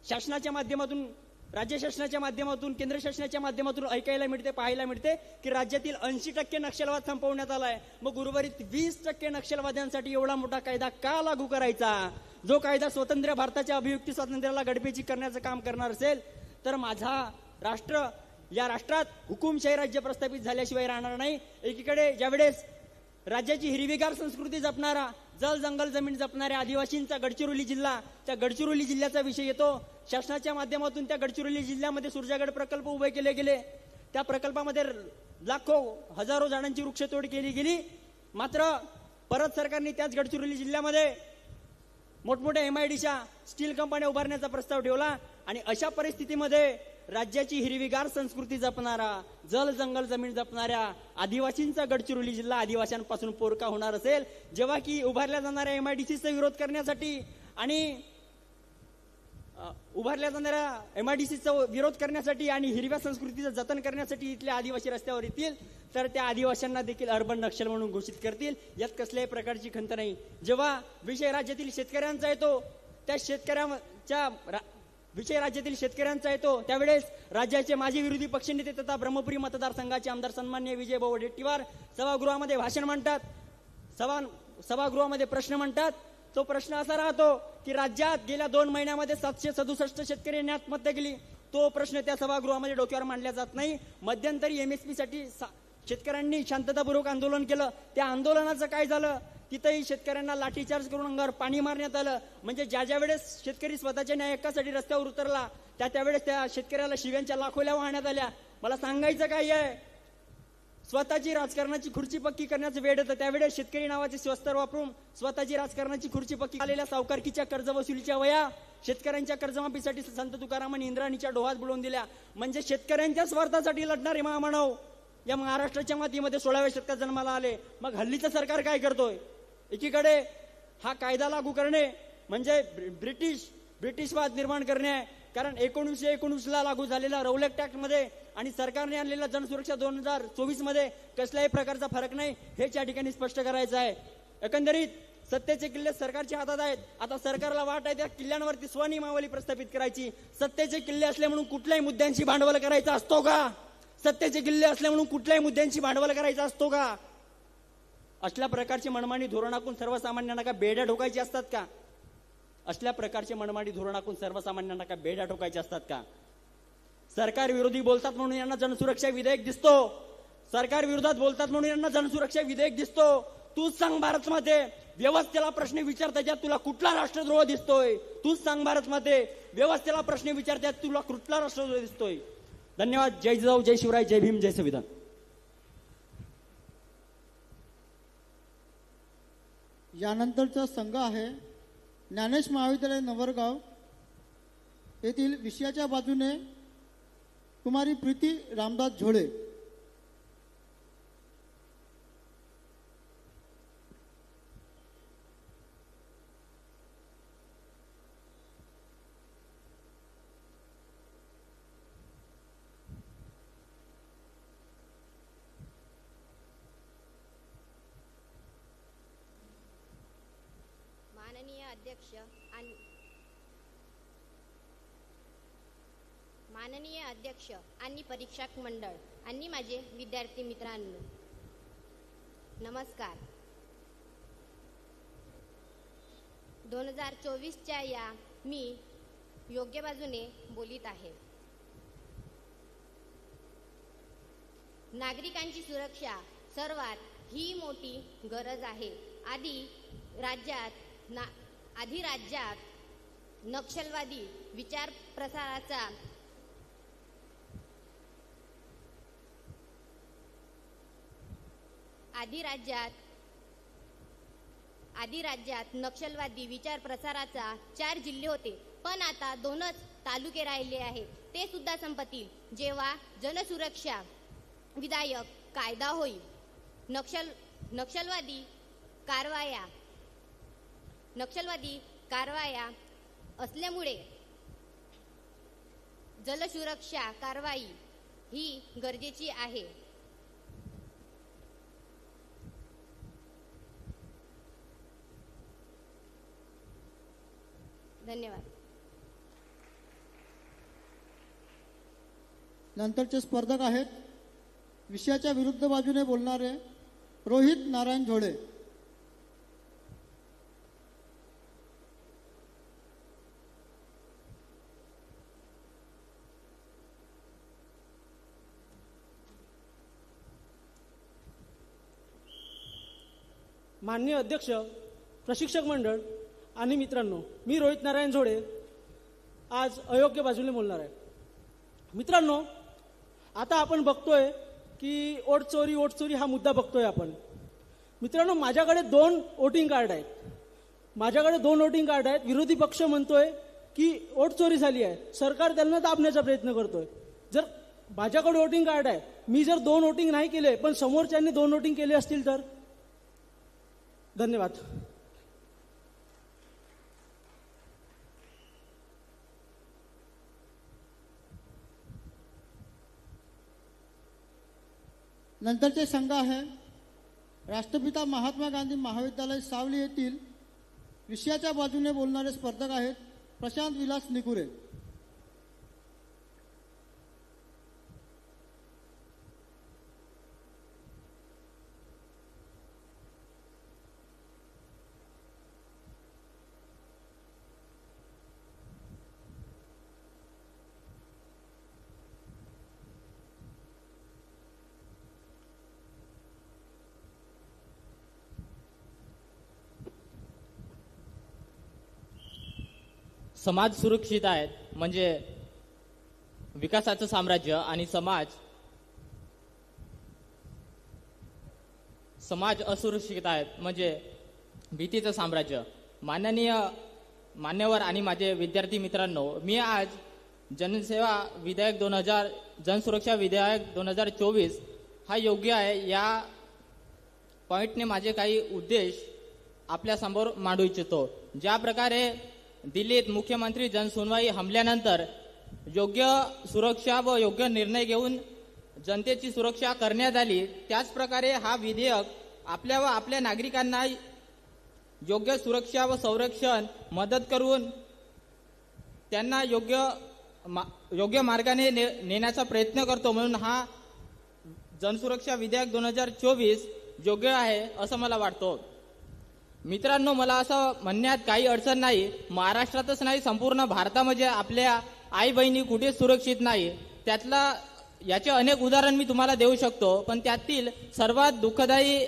शासनाच्या माध्यमातून, राज्य शासनाच्या माध्यमातून, केंद्र शासनाच्या माध्यमातून ऐकायला मिळते, पाहायला मिळते की राज्यातील 80% नक्षलवाद संपवण्यात आलाय. मग उर्वरित 20% नक्षलवाद्यांसाठी एवढा मोठा कायदा का लागू करायचा, जो कायदा स्वतंत्र भारताच्या अभिव्यक्ती स्वातंत्र्याला गडबेजी करण्याचं काम करणार असेल. तर माझा राष्ट्र, या राष्ट्रात हुकुमशाही राज्य प्रस्थापित झाल्याशिवाय राहणार नाही. एकीकडे ज्यावेळेस राज्याची हिरवीगार संस्कृती जपणारा, जल जंगल जमीन जपणाऱ्या आदिवासींचा गडचिरोली जिल्हा, त्या गडचिरोली जिल्ह्याचा विषय येतो. शासनाच्या माध्यमातून त्या गडचिरोली जिल्ह्यामध्ये सूर्जागड प्रकल्प उभे केले गेले. त्या प्रकल्पामध्ये लाखो हजारो झाडांची वृक्षतोड केली गेली. मात्र परत सरकारने त्याच गडचिरोली जिल्ह्यामध्ये मोठमोठ्या MIDCच्या स्टील कंपन्या उभारण्याचा प्रस्ताव ठेवला. आणि अशा परिस्थितीमध्ये राज्याची हिरवीगार संस्कृती जपणारा, जल जंगल जमीन जपणाऱ्या आदिवासींचा गडचिरोली जिल्हा आदिवासींपासून पोरका होणार असेल, जेव्हा की उभारल्या जाणाऱ्या MIDCचा विरोध करण्यासाठी आणि विरोध करण्यासाठी आणि हिरव्या संस्कृतीचं जतन करण्यासाठी इथले आदिवासी रस्त्यावर येतील, तर त्या आदिवासींना देखील अर्बन नक्षल म्हणून घोषित करतील, यात कसल्याही प्रकारची खंत नाही. जेव्हा विषय राज्यातील शेतकऱ्यांचा येतो, त्या शेतकऱ्यांच्या विषय राज्यातील शेतकऱ्यांचा येतो त्यावेळेस राज्याचे माजी विरोधी पक्षनेते तथा ब्रह्मपुरी मतदारसंघाचे आमदार सन्माननीय विजय भाऊ वडेट्टीवार सभागृहामध्ये भाषण मांडतात, सभागृहामध्ये प्रश्न म्हणतात. तो प्रश्न असा राहतो की राज्यात गेल्या 2 महिन्यामध्ये 767 शेतकऱ्यांनी आत्महत्या केली. तो प्रश्न त्या सभागृहामध्ये डोक्यावर मांडला जात नाही. मध्यंतरी MSP साठी शेतकऱ्यांनी शांततापूर्वक आंदोलन केलं. त्या आंदोलनाचं काय झालं? तिथेही शेतकऱ्यांना लाठीचार्ज करून अंगावर पाणी मारण्यात आलं. म्हणजे ज्या वेळेस शेतकरी स्वतःच्या न्याय हक्कासाठी रस्त्यावर उतरला त्यावेळेस त्या शेतकऱ्याला शिव्यांच्या लाखोल्या वाहण्यात आल्या. मला सांगायचं काय आहे, स्वतःची राजकारणाची खुर्ची पक्की करण्याचं वेळ येतं त्यावेळेस शेतकरी नावाचे स्वस्तर वापरून स्वतःची राजकारणाची खुर्ची पक्की आलेल्या सावकारकीच्या कर्ज वसुलीच्या वया शेतकऱ्यांच्या कर्जमाफीसाठी संत तुकारामांनी इंद्राणीच्या डोहात बुडवून दिल्या. म्हणजे शेतकऱ्यांच्या स्वार्थासाठी लढणारे महामानव या महाराष्ट्राच्या मातीमध्ये 16व्या शतकात जन्माला आले. मग हल्लीचं सरकार काय करतोय? एकीकडे हा कायदा लागू करणे म्हणजे ब्रिटिशवाद निर्माण करणे आहे. कारण 1919 ला लागू झालेला रौलट ऍक्ट मध्ये आणि सरकारने आणलेला जनसुरक्षा 2024 मध्ये कसल्याही प्रकारचा फरक नाही हेच या ठिकाणी स्पष्ट करायचं आहे. एकंदरीत सत्तेचे किल्ले सरकारच्या हातात आहेत. आता सरकारला वाट आहे त्या किल्ल्यांवरती स्वनियमावली प्रस्थापित करायची. सत्तेचे किल्ले असले म्हणून कुठल्याही मुद्द्यांची भांडवल करायचा असतो का? सत्तेचे किल्ले असले म्हणून कुठल्याही मुद्द्यांची भांडवल करायचा असतो का? असल्या प्रकारची मनमानी धोरणाकून सर्वसामान्यांना का बेड्या ठोकायची असतात का? असल्या प्रकारचे मनमानी धोरणाकून सर्वसामान्यांना का बेड्या ठोकायचे असतात का? सरकार विरोधी बोलतात म्हणून यांना जनसुरक्षा विधेयक दिसतो. सरकार विरोधात बोलतात म्हणून यांना जनसुरक्षा विधेयक दिसतो. तूच सांग भारतमध्ये व्यवस्थेला प्रश्न विचारताच्यात तुला कुठला राष्ट्रद्रोह दिसतोय? तूच सांग भारतमध्ये व्यवस्थेला प्रश्न विचारतात तुला कुठला राष्ट्रद्रोह दिसतोय? धन्यवाद. जय जिजाऊ, जय शिवराय, जय भीम, जय संविधान. यानंतरचा संघ आहे ज्ञानेश महाविद्यालय नवरगाव येथील विषयाच्या बाजूने कुमारी प्रीती रामदास झोळे. माननीय अध्यक्ष आणि परीक्षक मंडळ आणि माझे विद्यार्थी मित्रांनो, नमस्कार. 2024च्या या मी योग्य बाजूने बोलीत आहे. नागरिकांची सुरक्षा सर्वात ही मोठी गरज आहे. आधी राज्यात नक्षलवादी विचार प्रसाराचा आधी राज्यात नक्षलवादी विचार प्रसाराचा 4 जिल्हे होते, पण आता 2च तालुके राहिले आहेत. ते सुद्धा संपतील जेव्हा जनसुरक्षा विधायक कायदा होईल. नक्षलवादी कारवाया असल्यामुळे जलसुरक्षा कारवाई ही गरजेची आहे. धन्यवाद. नंतरचे स्पर्धक आहेत विषयाच्या विरुद्ध बाजूने बोलणारे रोहित नारायण झोळे. माननीय अध्यक्ष, प्रशिक्षक मंडळ आणि मित्रांनो, मी रोहित नारायण झोळे आज अयोग्य बाजूने बोलणार आहे. मित्रांनो, आता आपण बघतोय की वोट चोरी हा मुद्दा बघतोय आपण. मित्रांनो, माझ्याकडे 2 वोटिंग कार्ड आहेत. विरोधी पक्ष म्हणतोय की वोट चोरी झाली आहे, सरकार त्यांना दाबण्याचा प्रयत्न करतोय. जर माझ्याकडे वोटिंग कार्ड आहे, मी जर 2 वोटिंग नाही केले पण समोरच्यांनी 2 वोटिंग केले असतील तर? धन्यवाद. नंतरचे संघ आहे राष्ट्रपिता महात्मा गांधी महाविद्यालय सावली येथील विषयाच्या बाजूने बोलणारे स्पर्धक आहेत प्रशांत विलास निकुरे. समाज सुरक्षित आहेत म्हणजे विकासाचं साम्राज्य आणि समाज असुरक्षित आहेत म्हणजे भीतीचं साम्राज्य. मान्यवर आणि माझे विद्यार्थी मित्रांनो, मी आज जनसुरक्षा विधेयक 2024 हा योग्य आहे या पॉइंटने माझे काही उद्देश आपल्यासमोर मांडू इच्छितो. ज्या प्रकारे दिल्लीत मुख्यमंत्री जनसुनवाई हमल्यानंतर योग्य सुरक्षा व योग्य निर्णय घेऊन जनतेची सुरक्षा करण्यात आली, त्याच प्रकारे हा विधेयक आपल्या व आपल्या नागरिकांना योग्य सुरक्षा व संरक्षण मदत करून त्यांना योग्य मार्गाने नेण्याचा प्रयत्न करतो. म्हणून हा जनसुरक्षा विधेयक 2024 योग्य आहे असं मला वाटतं. मित्रांनो, मला असं म्हणण्यात काही अडचण नाही. महाराष्ट्रातच नाही, संपूर्ण भारतामध्ये आपल्या आई बहिणी कुठे सुरक्षित नाही. याचे अनेक उदाहरण मी तुम्हाला देऊ शकतो, पण त्यातील सर्वात दुःखदायी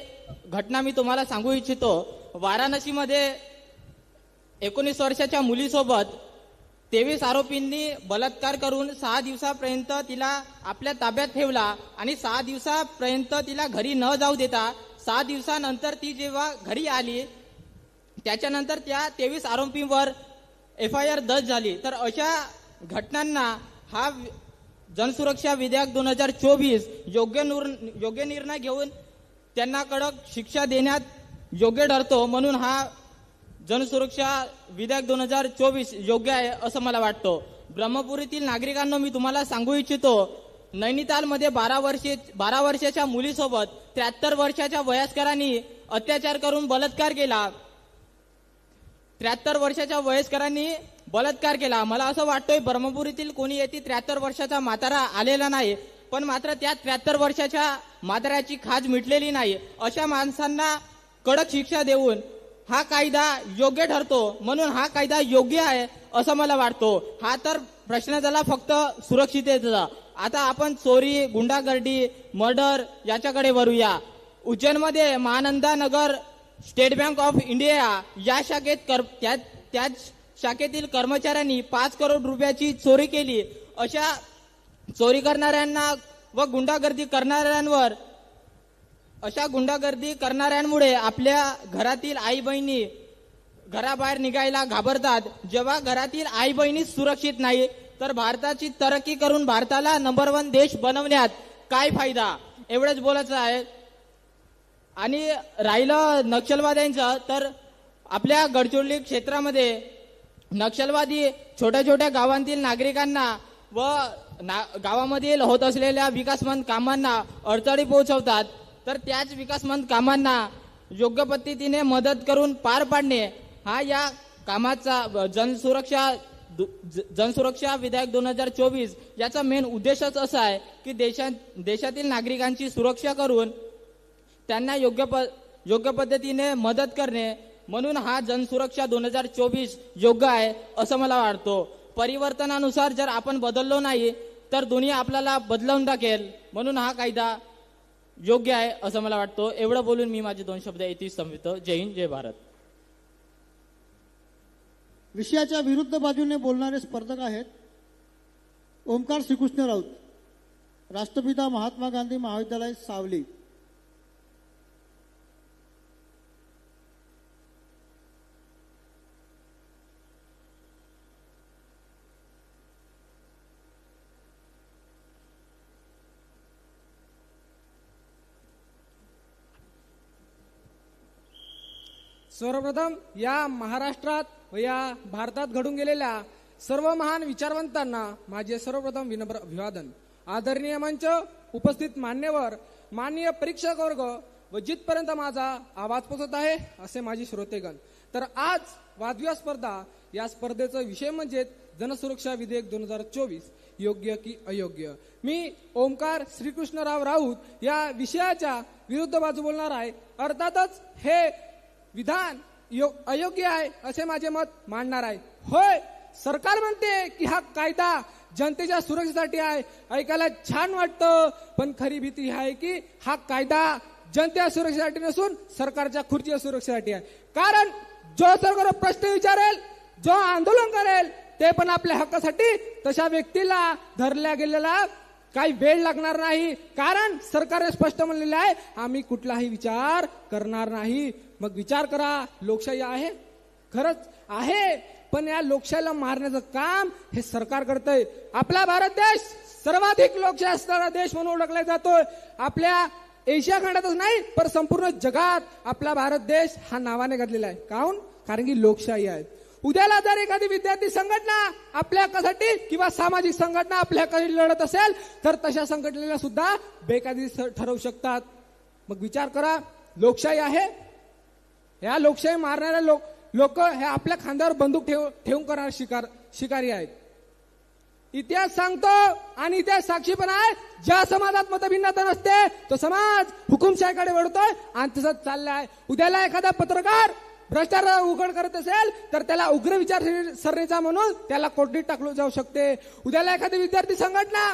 घटना मी तुम्हाला सांगू इच्छितो. वाराणसीमध्ये 19 वर्षाच्या मुलीसोबत 23 आरोपींनी बलात्कार करून 6 दिवसापर्यंत तिला आपल्या ताब्यात ठेवला आणि 6 दिवसापर्यंत तिला घरी न जाऊ देता 6 दिवसानंतर ती जेव्हा घरी आली त्याच्यानंतर त्या 23 आरोपींवर FIR दर्ज झाली. तर अशा घटनांना हा जनसुरक्षा विधेयक 2024 योग्य निर्णय घेऊन त्यांना कडक शिक्षा देण्यात योग्य ठरतो. म्हणून हा जनसुरक्षा विधेयक 2024 योग्य आहे असं मला वाटतं. ब्रह्मपुरीतील नागरिकांना मी तुम्हाला सांगू इच्छितो, नैनितालमध्ये 12 वर्षाच्या मुलीसोबत 73 वर्षाच्या वयस्करांनी अत्याचार करून बलात्कार केला. 73 वर्षाच्या वयस्करांनी बलात्कार केला. मला असं वाटतंय ब्रह्मपुरीतील कोणी येथे 73 वर्षाचा म्हातारा आलेला नाही, पण मात्र त्या 73 वर्षाच्या म्हाताऱ्याची खाज मिटलेली नाही. अशा माणसांना कडक शिक्षा देऊन हा कायदा योग्य ठरतो. म्हणून हा कायदा योग्य आहे असं मला वाटतो. हा तर प्रश्न झाला फक्त सुरक्षिततेचा. आता आपण चोरी, गुंडागर्दी, मर्डर याच्याकडे वळूया. उज्जैनमध्ये महानंदा नगर स्टेट बँक ऑफ इंडिया या त्याच शाखेतील कर्मचाऱ्यांनी 5 करोड रुपयाची चोरी केली. अशा चोरी करणाऱ्यांना व गुंडागर्दी करणाऱ्यांमुळे आपल्या घरातील आई बहिणी घराबाहेर निघायला घाबरतात. जेव्हा घरातील आई बहिणी सुरक्षित नाही तर भारताची तरक्की करून भारताला नंबर 1 देश बनवण्यात काय फायदा, एवढंच बोलायचं आहे. आणि राहिलं नक्षलवाद्यांचं, तर आपल्या गडचिरोली क्षेत्रामध्ये नक्षलवादी छोट्या छोट्या गावांतील नागरिकांना व गावामधील होत असलेल्या विकासमंद कामांना अडचणी पोहोचवतात. तर त्याच विकासमंद कामांना योग्य पद्धतीने मदत करून पार पाडणे हा या कामाचा जनसुरक्षा विधेयक 2024 याचा मेन उद्देशच असा आहे की देशातील नागरिकांची सुरक्षा करून त्यांना योग्य पद्धतीने मदत करणे. म्हणून हा जनसुरक्षा 2024 योग्य आहे असं मला वाटतं. परिवर्तनानुसार जर आपण बदललो नाही तर दुनिया आपल्याला बदलवून टाकेल. म्हणून हा कायदा योग्य आहे असं मला वाटतं. एवढं बोलून मी माझे 2 शब्द इथे संपवितो. जय हिंद, जय भारत. विषयाच्या विरुद्ध बाजूने बोलणारे स्पर्धक आहेत ओमकार श्रीकृष्ण राऊत, राष्ट्रपिता महात्मा गांधी महाविद्यालय सावली. सर्वप्रथम या महाराष्ट्रात व या भारतात घडून गेलेल्या सर्व महान विचारवंतांना माझे सर्वप्रथम विनम्र अभिवादन. आदरणीय मंच, उपस्थित मान्यवर, माननीय परीक्षक वर्ग व जिथपर्यंत माझा आवाज पोहोचत आहे असे माझे श्रोतेगण. तर आज वादविवाद स्पर्धा, या स्पर्धेचा विषय म्हणजे जनसुरक्षा विधेयक 2024 योग्य की अयोग्य. मी ओमकार श्रीकृष्णराव राऊत या विषयाच्या विरुद्ध बाजू बोलणार आहे. अर्थातच हे विधान अयोग्य आहे असे माझे मत मांडणार आहे. होय, सरकार म्हणते की हा कायदा जनतेच्या सुरक्षेसाठी आहे. ऐकायला छान वाटतं, पण खरी भीती ही आहे की हा कायदा जनतेच्या सुरक्षेसाठी नसून सरकारच्या खुर्चीच्या सुरक्षेसाठी आहे. कारण जो सरकार प्रश्न विचारेल, जो आंदोलन करेल ते पण आपल्या हक्कासाठी, तशा व्यक्तीला धरल्या गेलेला काही वेळ लागणार नाही, कारण सरकारने स्पष्ट म्हणलेलं आहे आम्ही कुठलाही विचार करणार नाही. मग विचार करा, लोकशाही आहे? खरंच आहे, पण या लोकशाहीला मारण्याचं काम हे सरकार करतंय. आपला भारत देश सर्वाधिक लोकशाही असणारा देश म्हणून ओळखला जातोय. आपल्या एशिया खंडातच नाही पण संपूर्ण जगात आपला भारत देश हा नावाने गाजलेला आहे. काहून? कारण की लोकशाही आहे. उद्याला जर एखादी विद्यार्थी संघटना आपल्या हक्कासाठी किंवा सामाजिक संघटना आपल्या हक्कासाठी लढत असेल तर तशा संघटनेला सुद्धा बेकायदेशीर ठरवू शकतात. मग विचार करा, लोकशाही आहे? या लोकशाही मारणाऱ्या लोक हे आपल्या खांद्यावर बंदूक ठेवून करणारे शिकारी आहेत. इतिहास सांगतो आणि इतिहास साक्षी पण आहे, ज्या समाजात मतभिन्नता नसते तो समाज हुकुमशाहीकडे वळतोय आणि तसंच चाललाय. उद्याला एखादा पत्रकार भ्रष्टाचार उघड करत असेल तर त्याला उग्र विचारसरणीचा म्हणून त्याला कोठडीत टाकलं जाऊ शकते. उद्याला एखादी विद्यार्थी संघटना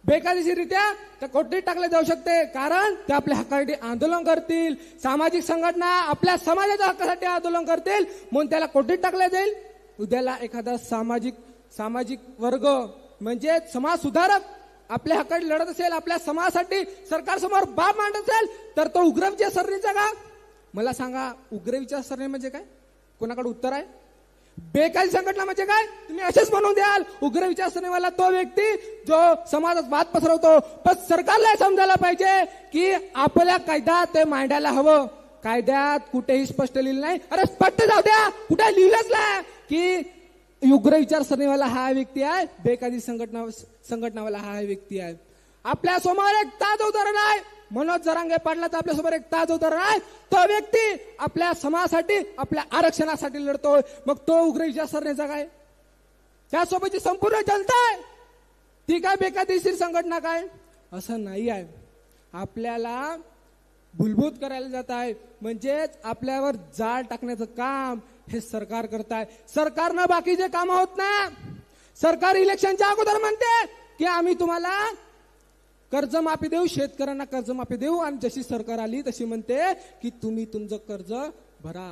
बेकायदेशीररित्या त्या कोठडीत टाकले जाऊ शकते, कारण ते आपल्या हक्कासाठी आंदोलन करतील. सामाजिक संघटना आपल्या समाजाच्या हक्कासाठी आंदोलन करतील म्हणून त्याला कोठडीत टाकले जाईल. उद्याला एखादा सामाजिक वर्ग म्हणजे समाज सुधारक आपल्या हक्कासाठी लढत असेल, आपल्या समाजासाठी सरकारसमोर बाब मांडत असेल तर तो उग्र विचारसरणीचा का? मला सांगा, उग्र विचारसरणी म्हणजे काय? कोणाकडे उत्तर आहे? बेकायदेशीर संघटना म्हणजे काय? तुम्ही असेच म्हणून द्याल, उग्र विचारसरणीवाला तो व्यक्ती जो समाजात वाद पसरवतो. पण सरकारला समजायला पाहिजे की आपल्या कायद्यात ते मांडायला हवं. कायद्यात कुठेही स्पष्ट लिहिलं नाही. अरे स्पष्ट जाऊ द्या, कुठे लिहिलंच नाही की उग्र विचारसरणीवाला हा व्यक्ती आहे, बेकायदेशीर संघटनावाला हा व्यक्ती आहे. आपल्या समोर एक ताजं उदाहरण आहे, मनोज जरांगे पाटलाचं आपल्यासमोर एक ताजं उदाहरण आहे. तो व्यक्ती आपल्या समाजासाठी, आपल्या आरक्षणासाठी लढतोय. मग तो उग्र विचारसरणीचा काय? त्यासोबतची संपूर्ण जनता आहे ती काय बेकायदेशीर संघटना काय? असं नाही आहे. आपल्याला भूलभूत करायला जात आहे, म्हणजेच आपल्यावर जाळ टाकण्याचं काम हे सरकार करत आहे. सरकारनं बाकीचे काम होत नाही. सरकार इलेक्शनच्या अगोदर म्हणते की आम्ही तुम्हाला कर्जमाफी देऊ, शेतकऱ्यांना कर्जमाफी देऊ, आणि जशी सरकार आली तशी म्हणते की तुम्ही तुमचं कर्ज भरा.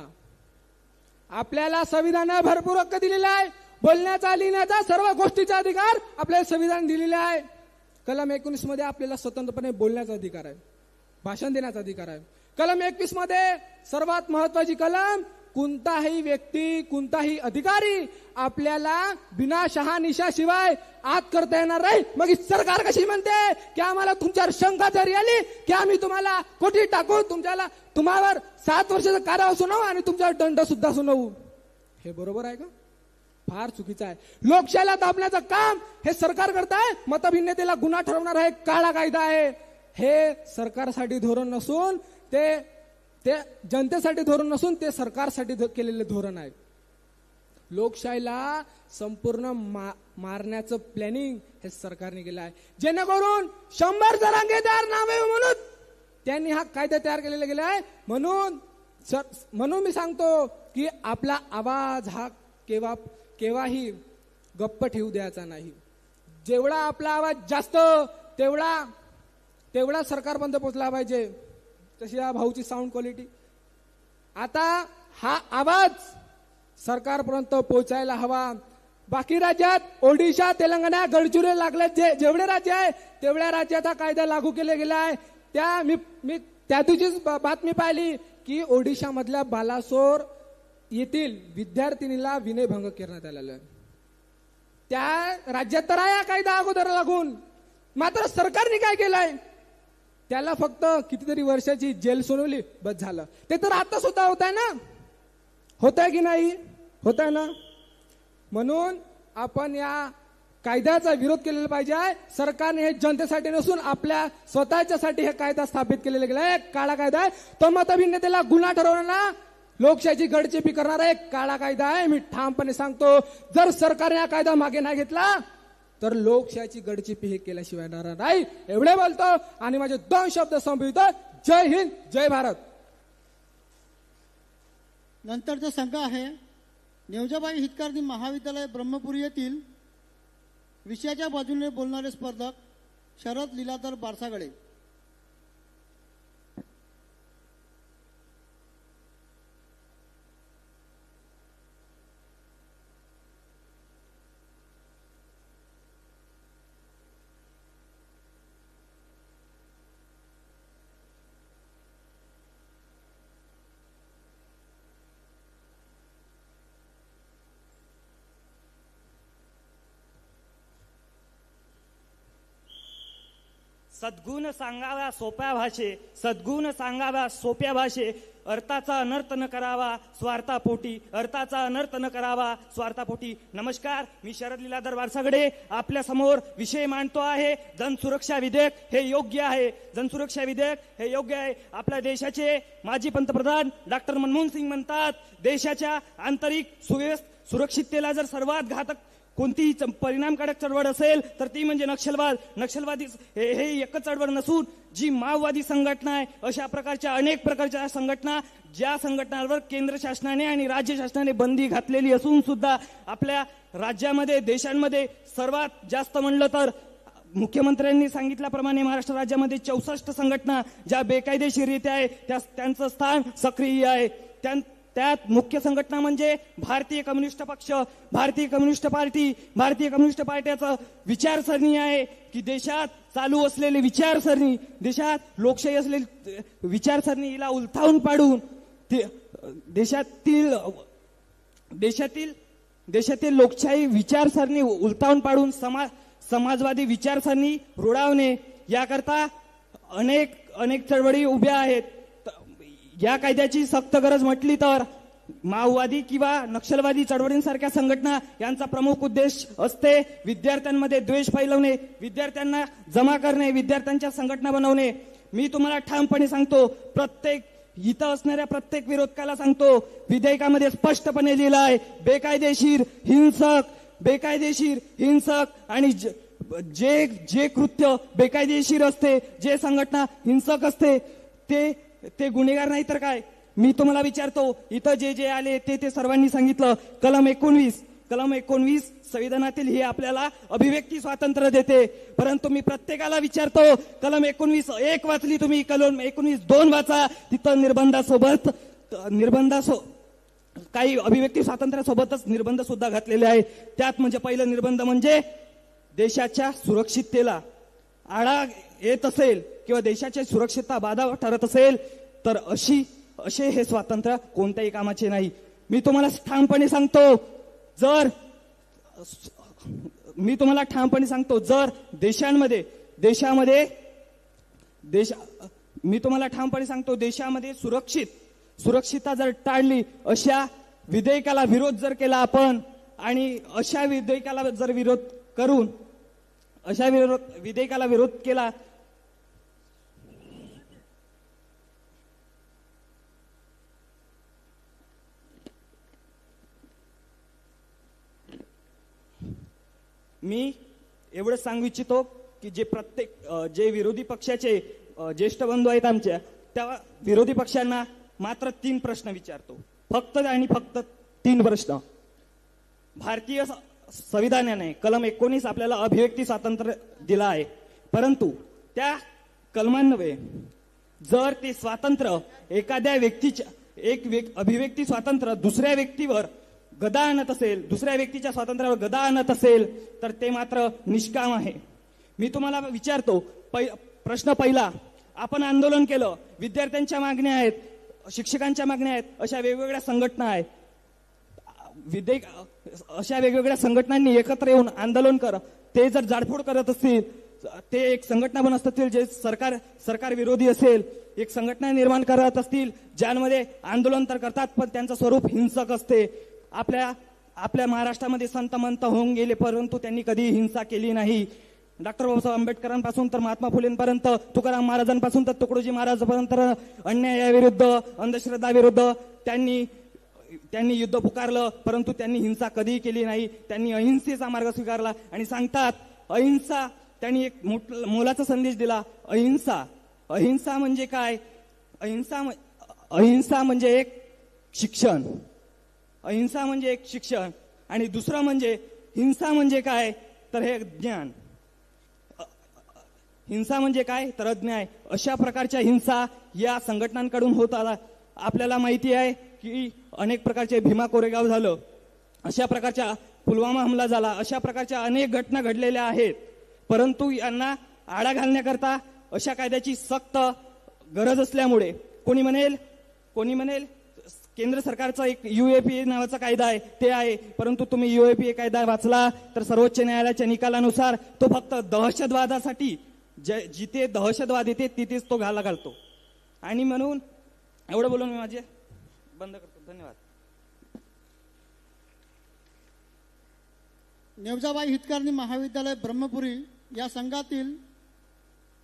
आपल्याला संविधानाने भरपूर हक्क दिलेला आहे, बोलण्याचा, लिहिण्याचा, सर्व गोष्टीचा अधिकार आपल्याला संविधान दिलेला आहे. कलम 19 मध्ये आपल्याला स्वतंत्रपणे बोलण्याचा अधिकार आहे, भाषण देण्याचा अधिकार आहे. कलम 21 मध्ये सर्वात महत्वाची कलम, कोणताही व्यक्ती, कोणताही अधिकारी आपल्याला बिना शहानिशाशिवाय आत करता येणार नाही. मग ही सरकार कशी म्हणते की आम्हाला तुमच्यावर शंका जरी आली की आम्ही तुम्हाला कोठडीत टाकू, तुम्हावर 7 वर्षाचा कारावास सुनावू आणि तुमच्यावर दंड सुद्धा सुनावू? हे बरोबर आहे का? फार चुकीचं आहे. लोकशाहीला दाबण्याचं काम हे सरकार करत आहे. मतभिन्नतेला गुन्हा ठरवणारा एक काळा कायदा आहे. हे सरकारसाठी धोरण नसून ते जनतेसाठी धोरण नसून ते सरकारसाठी केलेले धोरण आहे. लोकशाहीला संपूर्ण मारण्याचं प्लॅनिंग हे सरकारने केलं आहे, जेणेकरून 100 जरांगेदार नावे म्हणून त्यांनी हा कायदा तयार केलेला गेला आहे. म्हणून मी सांगतो की आपला आवाज हा केव्हाही गप्प ठेवू द्यायचा नाही. जेवढा आपला आवाज जास्त तेवढा सरकारपर्यंत पोहोचला पाहिजे. तशी या भाऊची साऊंड क्वालिटी. आता हा आवाज सरकारपर्यंत पोहोचायला हवा. बाकी राज्यात ओडिशा, तेलंगणा, गडचिरोली लागले जेवढे राज्य आहे तेवढ्या राज्यात हा कायदा लागू केला गेला आहे. मी त्या दिवशीच बातमी पाहिली की ओडिशा मधल्या बालासोर येथील विद्यार्थिनीला विनयभंग करण्यात आलेला आहे. त्या राज्यात तर आहे हा कायदा अगोदर लागून, मात्र सरकारने काय केलंय, त्याला फक्त कितीतरी वर्षाची जेल सुनावली, बस झालं. ते तर आता सुद्धा होत आहे ना, होत आहे की नाही? होत आहे ना. म्हणून आपण या कायद्याचा विरोध केलेला पाहिजे. सरकारने हे जनतेसाठी नसून आपल्या स्वतःच्यासाठी हे कायदा स्थापित केलेला गेला आहे. काळा कायदा आहे तो मतभिन्नतेला गुन्हा ठरवणारा, लोकशाहीची गडचेपी करणारा एक काळा कायदा आहे. मी ठामपणे सांगतो, जर सरकारने हा कायदा मागे नाही घेतला तर लोकशाहीची गडचेपी हे केल्याशिवाय नाही. एवढे बोलतो आणि माझे 2 शब्द संपवितो. जय हिंद, जय भारत. नंतरचा संघ आहे नेवजाबाई हितकारणी महाविद्यालय ब्रह्मपुरी येथील विषयाच्या बाजूने बोलणारे स्पर्धक शरद लीलाधर बारसागडे. सद्गुण सांगावा सोप्या भाषे, सद्गुण सांगावा सोप्या भाषे, अर्थाचा अनर्थ न करावा स्वार्थापोटी, अर्थाचा अनर्थ न करावा स्वार्थापोटी. नमस्कार, मी शरद लीलाधर वारसागडे आपल्या समोर विषय मांडतो आहे. जनसुरक्षा विधेयक हे योग्य आहे, जनसुरक्षा विधेयक हे योग्य आहे. आपल्या देशाचे माजी पंतप्रधान डॉक्टर मनमोहन सिंग म्हणतात, देशाच्या आंतरिक सुरक्षिततेला जर सर्वात घातक कोणतीही परिणामकारक चळवळ असेल तर ती म्हणजे नक्षलवाद. नक्षलवादी हे एकच चळवळ नसून जी माओवादी संघटना आहे, अशा प्रकारच्या अनेक प्रकारच्या संघटना, ज्या संघटनांवर केंद्र शासनाने आणि राज्य शासनाने बंदी घातलेली असून सुद्धा आपल्या राज्यामध्ये, देशांमध्ये सर्वात जास्त म्हणलं तर मुख्यमंत्र्यांनी सांगितल्याप्रमाणे महाराष्ट्र राज्यामध्ये 64 संघटना ज्या बेकायदेशीररित्या आहे त्यांचं स्थान सक्रिय आहे. त्यात मुख्य संघटना म्हणजे भारतीय कम्युनिस्ट पक्ष, भारतीय कम्युनिस्ट पार्टी. भारतीय कम्युनिस्ट पार्टीचं विचारसरणी आहे की देशात चालू असलेली विचारसरणी, देशात लोकशाही असलेली विचारसरणीला उलथावून पाडून देशातील लोकशाही विचारसरणी उलथावून पाडून समाजवादी विचारसरणी रुळावणे याकरता अनेक चळवळी उभ्या आहेत. या कायद्याची सक्त गरज म्हटली तर माओवादी किंवा नक्षलवादी चळवळींसारख्या संघटना यांचा प्रमुख उद्देश असते विद्यार्थ्यांमध्ये द्वेष फैलवणे, विद्यार्थ्यांना जमा करणे, विद्यार्थ्यांच्या संघटना बनवणे. मी तुम्हाला ठामपणे सांगतो, इथं असणाऱ्या प्रत्येक विरोधकाला सांगतो, विधेयकामध्ये स्पष्टपणे लिहिलं आहे बेकायदेशीर हिंसक आणि जे कृत्य बेकायदेशीर असते, जे संघटना हिंसक असते ते गुन्हेगार नाही तर काय. मी तुम्हाला विचारतो, इथं जे आले ते सर्वांनी सांगितलं. कलम 19 संविधानातील ही आपल्याला अभिव्यक्ती स्वातंत्र्य देते, परंतु मी प्रत्येकाला विचारतो, कलम 19(1) वाचली तुम्ही, कलम 19(2) वाचा. तिथं काही अभिव्यक्ती स्वातंत्र्यासोबतच निर्बंध सुद्धा घातलेले आहेत. त्यात म्हणजे पहिलं निर्बंध म्हणजे देशाच्या सुरक्षिततेला आळा येत असेल किंवा देशाची सुरक्षितता बाधा ठरत असेल तर असे हे स्वातंत्र्य कोणत्याही कामाचे नाही. मी तुम्हाला ठामपणे सांगतो, जर देशामध्ये सुरक्षितता जर टाळली, अशा विधेयकाला विरोध जर केला आपण आणि अशा विधेयकाला जर विधेयकाला विरोध केला मी एवढंच सांगू इच्छितो की जे विरोधी पक्षाचे ज्येष्ठ बंधू आहेत आमच्या, त्या विरोधी पक्षांना मात्र 3 प्रश्न विचारतो, फक्त 3 प्रश्न. भारतीय संविधानाने कलम 19 आपल्याला अभिव्यक्ती स्वातंत्र्य दिला आहे, परंतु त्या कलमान्वये जर ते स्वातंत्र्य एखाद्या व्यक्तीच्या अभिव्यक्ती स्वातंत्र्य दुसऱ्या व्यक्तीवर गदा आणत असेल, दुसऱ्या व्यक्तीच्या स्वातंत्र्यावर गदा आणत असेल तर ते मात्र निष्काम आहे. मी तुम्हाला विचारतो, प्रश्न पहिला, आपण आंदोलन केलं, विद्यार्थ्यांच्या मागण्या आहेत, शिक्षकांच्या मागण्या आहेत, अशा वेगवेगळ्या संघटना आहेत. अशा वेगवेगळ्या संघटनांनी एकत्र येऊन आंदोलन ते जर जाडफोड करत असतील, ते एक संघटना बनत असतील जे सरकार विरोधी असेल, एक संघटना निर्माण करत असतील ज्यांमध्ये आंदोलन तर करतात पण त्यांचं स्वरूप हिंसक असते. आपल्या महाराष्ट्रामध्ये संत मंत होऊन गेले, परंतु त्यांनी कधी हिंसा केली नाही. डॉक्टर बाबासाहेब आंबेडकरांपासून तर महात्मा फुलेंपर्यंत, तुकाराम महाराजांपासून तर तुकडोजी महाराजांपर्यंत अन्यायाविरुद्ध, अंधश्रद्धाविरुद्ध त्यांनी युद्ध पुकारलं, परंतु त्यांनी हिंसा कधीही केली नाही. त्यांनी अहिंसेचा मार्ग स्वीकारला आणि सांगतात अहिंसा, त्यांनी एक मोलाचा संदेश दिला. अहिंसा म्हणजे काय? अहिंसा म्हणजे एक शिक्षण. अहिंसा म्हणजे एक शिक्षण आणि दुसरं म्हणजे हिंसा म्हणजे काय तर हे ज्ञान. हिंसा म्हणजे काय तर अज्ञान. अशा प्रकारच्या हिंसा या संघटनांकडून होत आला. आपल्याला माहिती आहे की अनेक प्रकारचे भीमा कोरेगाव झालं, अशा प्रकारच्या पुलवामा हमला झाला, अशा प्रकारच्या अनेक घटना घडलेल्या आहेत, परंतु यांना आळा घालण्याकरता अशा कायद्याची सक्त गरज असल्यामुळे कोणी म्हणेल केंद्र सरकारचा एक UAPA नावाचा कायदा आहे ते आहे, परंतु तुम्ही UAPA कायदा वाचला तर सर्वोच्च न्यायालयाच्या निकालानुसार तो फक्त जिथे दहशतवाद येते तिथेच तो घाला घालतो. आणि म्हणून एवढं बोलून मी माझे बंद करतो. धन्यवाद. नेवजाबाई हितकारणी महाविद्यालय ब्रह्मपुरी या संघातील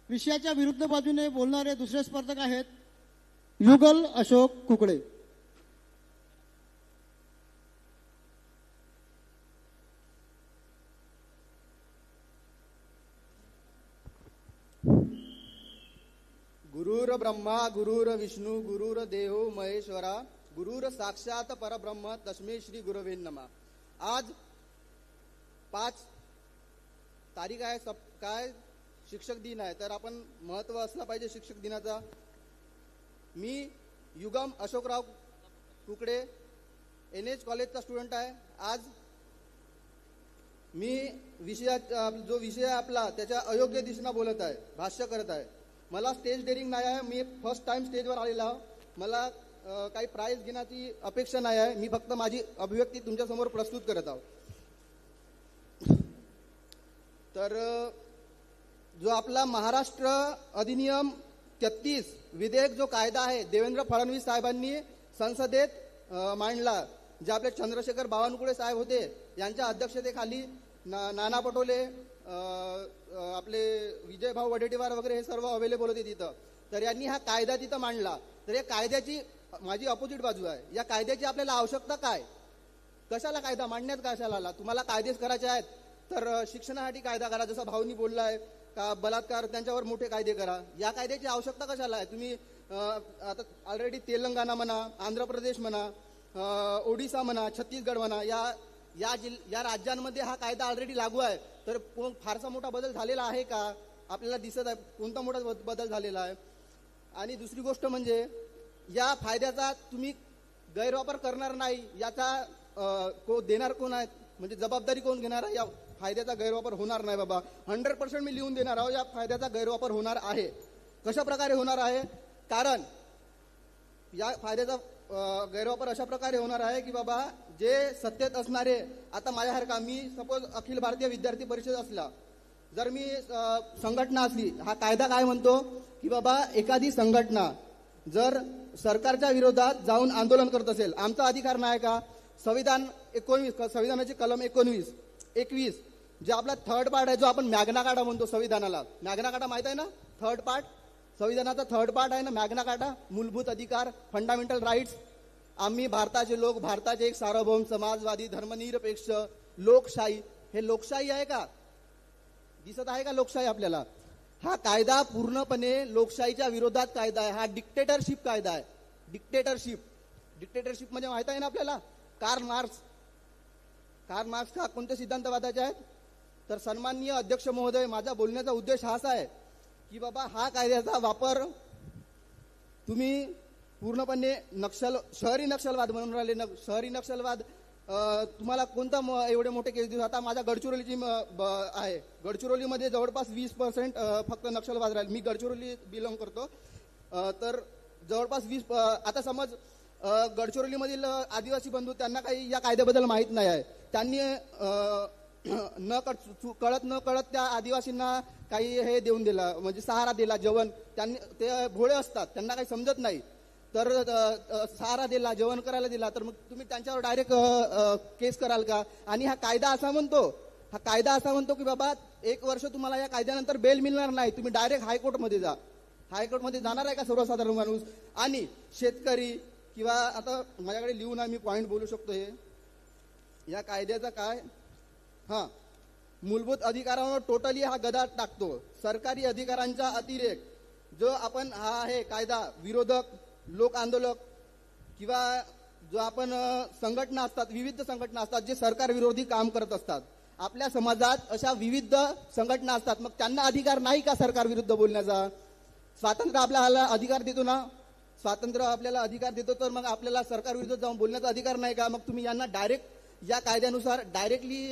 विषयाच्या विरुद्ध बाजूने बोलणारे दुसरे स्पर्धक आहेत युगल अशोक कुकडे. गुरुर ब्रह्मा गुरुर विष्णू गुरुर देवो महेश्वरा गुरुर साक्षात परब्रह्म तस्मै श्री गुरवे नमः. आज 5 तारीख आहे. काय शिक्षक दिन आहे, तर आपण महत्व असलं पाहिजे शिक्षक दिनाचा. मी युगम अशोकराव कुकडे NH कॉलेजचा स्टुडंट आहे. आज मी जो विषय आहे आपला त्याच्या अयोग्य दिशेनं बोलत आहे, भाष्य करत आहे. मला स्टेज डेअरिंग नाही आहे. मी फर्स्ट टाइम स्टेजवर आलेला आहे. मला काही प्राइज घेण्याची अपेक्षा नाही आहे. मी फक्त माझी अभिव्यक्ती तुमच्यासमोर प्रस्तुत करत आहोत. तर जो आपला महाराष्ट्र अधिनियम 33 विधेयक जो कायदा आहे देवेंद्र फडणवीस साहेबांनी संसदेत मांडला, जे आपले चंद्रशेखर बावनकुळे साहेब होते यांच्या अध्यक्षतेखाली नाना पटोले, आपले विजयभाऊ वडेट्टीवार वगैरे हे सर्व अवेलेबल होते तिथं. तर यांनी हा कायदा तिथं मांडला. तर या कायद्याची माझी अपोजिट बाजू आहे. या कायद्याची आपल्याला आवश्यकता काय, कशाला कायदा मांडण्यात कशाला आला? तुम्हाला कायदेच करायचे आहेत तर शिक्षणासाठी कायदा करा, जसं भाऊनी बोलला आहे का बलात्कार त्यांच्यावर मोठे कायदे करा. या कायद्याची आवश्यकता कशाला आहे? तुम्ही आता ऑलरेडी तेलंगणा म्हणा, आंध्र प्रदेश म्हणा, ओडिसा म्हणा, छत्तीसगड म्हणा, या राज्यांमध्ये हा कायदा ऑलरेडी लागू आहे. तर फारसा मोठा बदल झालेला आहे का? आपल्याला दिसत आहे कोणता मोठा बदल झालेला आहे. आणि दुसरी गोष्ट म्हणजे या फायद्याचा तुम्ही गैरवापर करणार नाही, याचा देणार कोण आहेत, म्हणजे जबाबदारी कोण घेणार आहे? या फायद्याचा गैरवापर होणार नाही बाबा. 100% मी लिहून देणार आहोत, या फायद्याचा गैरवापर होणार आहे. कशा प्रकारे होणार आहे? कारण या फायद्याचा गैरवापर अशा प्रकारे होणार आहे की बाबा जे सत्तेत असणारे, आता माझ्यासारखा मी सपोज अखिल भारतीय विद्यार्थी परिषद असला, जर मी संघटना असली, हा कायदा काय म्हणतो की बाबा एखादी संघटना जर सरकारच्या विरोधात जाऊन आंदोलन करत असेल, आमचा अधिकार नाही का? संविधानाची कलम 21 जे आपला थर्ड पार्ट आहे, जो आपण मॅग्ना कार्टा म्हणतो संविधानाला. मॅग्ना कार्टा माहित आहे ना? थर्ड पार्ट संविधानाचा थर्ड पार्ट आहे ना मॅग्ना कार्टा, मूलभूत अधिकार, फंडामेंटल राईट्स. आम्ही भारताचे लोक, भारताचे एक सार्वभौम समाजवादी धर्मनिरपेक्ष लोकशाही. हे लोकशाही आहे का? दिसत आहे का लोकशाही आपल्याला? हा कायदा पूर्णपणे लोकशाहीच्या विरोधात कायदा आहे. हा डिक्टेटरशिप कायदा आहे. डिक्टेटरशिप म्हणजे माहित आहे ना आपल्याला? कार्ल मार्क्स हा कोणत्या सिद्धांतवादाचे आहेत? तर सन्माननीय अध्यक्ष महोदय, माझा बोलण्याचा उद्देश हाच आहे की बाबा हा कायद्याचा वापर तुम्ही पूर्णपणे शहरी नक्षलवाद म्हणून राहिले. शहरी नक्षलवाद तुम्हाला कोणता एवढे मोठे केस दिवस? आता माझ्या गडचिरोलीची आहे. गडचिरोलीमध्ये जवळपास 20% फक्त नक्षलवाद राहील. मी गडचिरोली बिलॉंग करतो. तर जवळपास 20. आता समज गडचिरोलीमधील आदिवासी बंधू, त्यांना काही या कायद्याबद्दल माहीत नाही आहे. त्यांनी कळत न कळत त्या आदिवासींना काही हे देऊन दिला, म्हणजे सहारा दिला, जेवण. त्यांनी ते भोळे असतात, त्यांना काही समजत नाही. तर सहारा दिला, जेवण करायला दिला, तर मग तुम्ही त्यांच्यावर डायरेक्ट केस कराल का? आणि हा कायदा असा म्हणतो की बाबा 1 वर्ष तुम्हाला या कायद्यानंतर बेल मिळणार नाही, तुम्ही डायरेक्ट हायकोर्टमध्ये जा. हायकोर्टमध्ये जाणार आहे का सर्वसाधारण माणूस? आणि शेतकरी किंवा आता माझ्याकडे लिहून आहे, मी पॉईंट बोलू शकतो. हे या कायद्याचा काय, मूलभूत अधिकारांवर टोटली हा गदा टाकतो. सरकारी अधिकारांचा अतिरेक जो आपण हा आहे कायदा, विरोधक, लोक आंदोलक किंवा जो आपण संघटना असतात, विविध संघटना असतात जे सरकार विरोधी काम करत असतात. आपल्या समाजात अशा विविध संघटना असतात, मग त्यांना अधिकार नाही का सरकार विरुद्ध बोलण्याचा? स्वातंत्र्य आपल्याला अधिकार देतो ना, तर मग आपल्याला सरकार विरुद्ध जाऊन बोलण्याचा अधिकार नाही का? मग तुम्ही यांना डायरेक्ट या कायद्यानुसार डायरेक्टली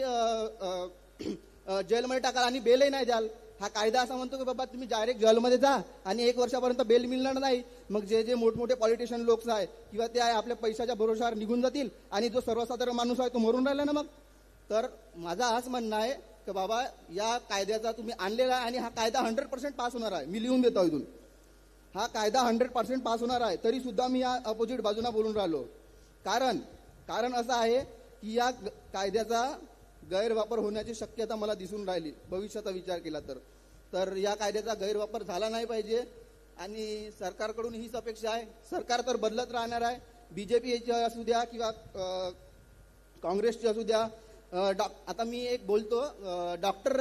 जेलमध्ये टाकाल आणि बेलही नाही द्याल. हा कायदा असा म्हणतो की बाबा तुम्ही डायरेक्ट जेलमध्ये जा आणि 1 वर्षापर्यंत बेल मिळणार नाही. मग जे मोठमोठे पॉलिटिशियन लोक आहे किंवा ते आहे आपल्या पैशाच्या भरोशावर निघून जातील आणि जो सर्वसाधारण माणूस आहे तो मरून राहिला ना. मग तर माझा हाच म्हणणं आहे की बाबा या कायद्याचा तुम्ही आणलेला आहे आणि हा कायदा 100% पास होणार आहे. मी लिहून देतो इथून, हा कायदा 100% पास होणार आहे, तरी सुद्धा मी या अपोजिट बाजूला बोलून राहिलो. कारण असं आहे की या कायद्याचा गैरवापर होण्याची शक्यता मला दिसून राहिली भविष्याचा विचार केला तर या कायद्याचा गैरवापर झाला नाही पाहिजे. आणि सरकारकडून हीच अपेक्षा आहे. सरकार तर बदलत राहणार आहे, बीजेपीची असू द्या किंवा काँग्रेसची असू द्या. आता मी एक बोलतो, डॉक्टर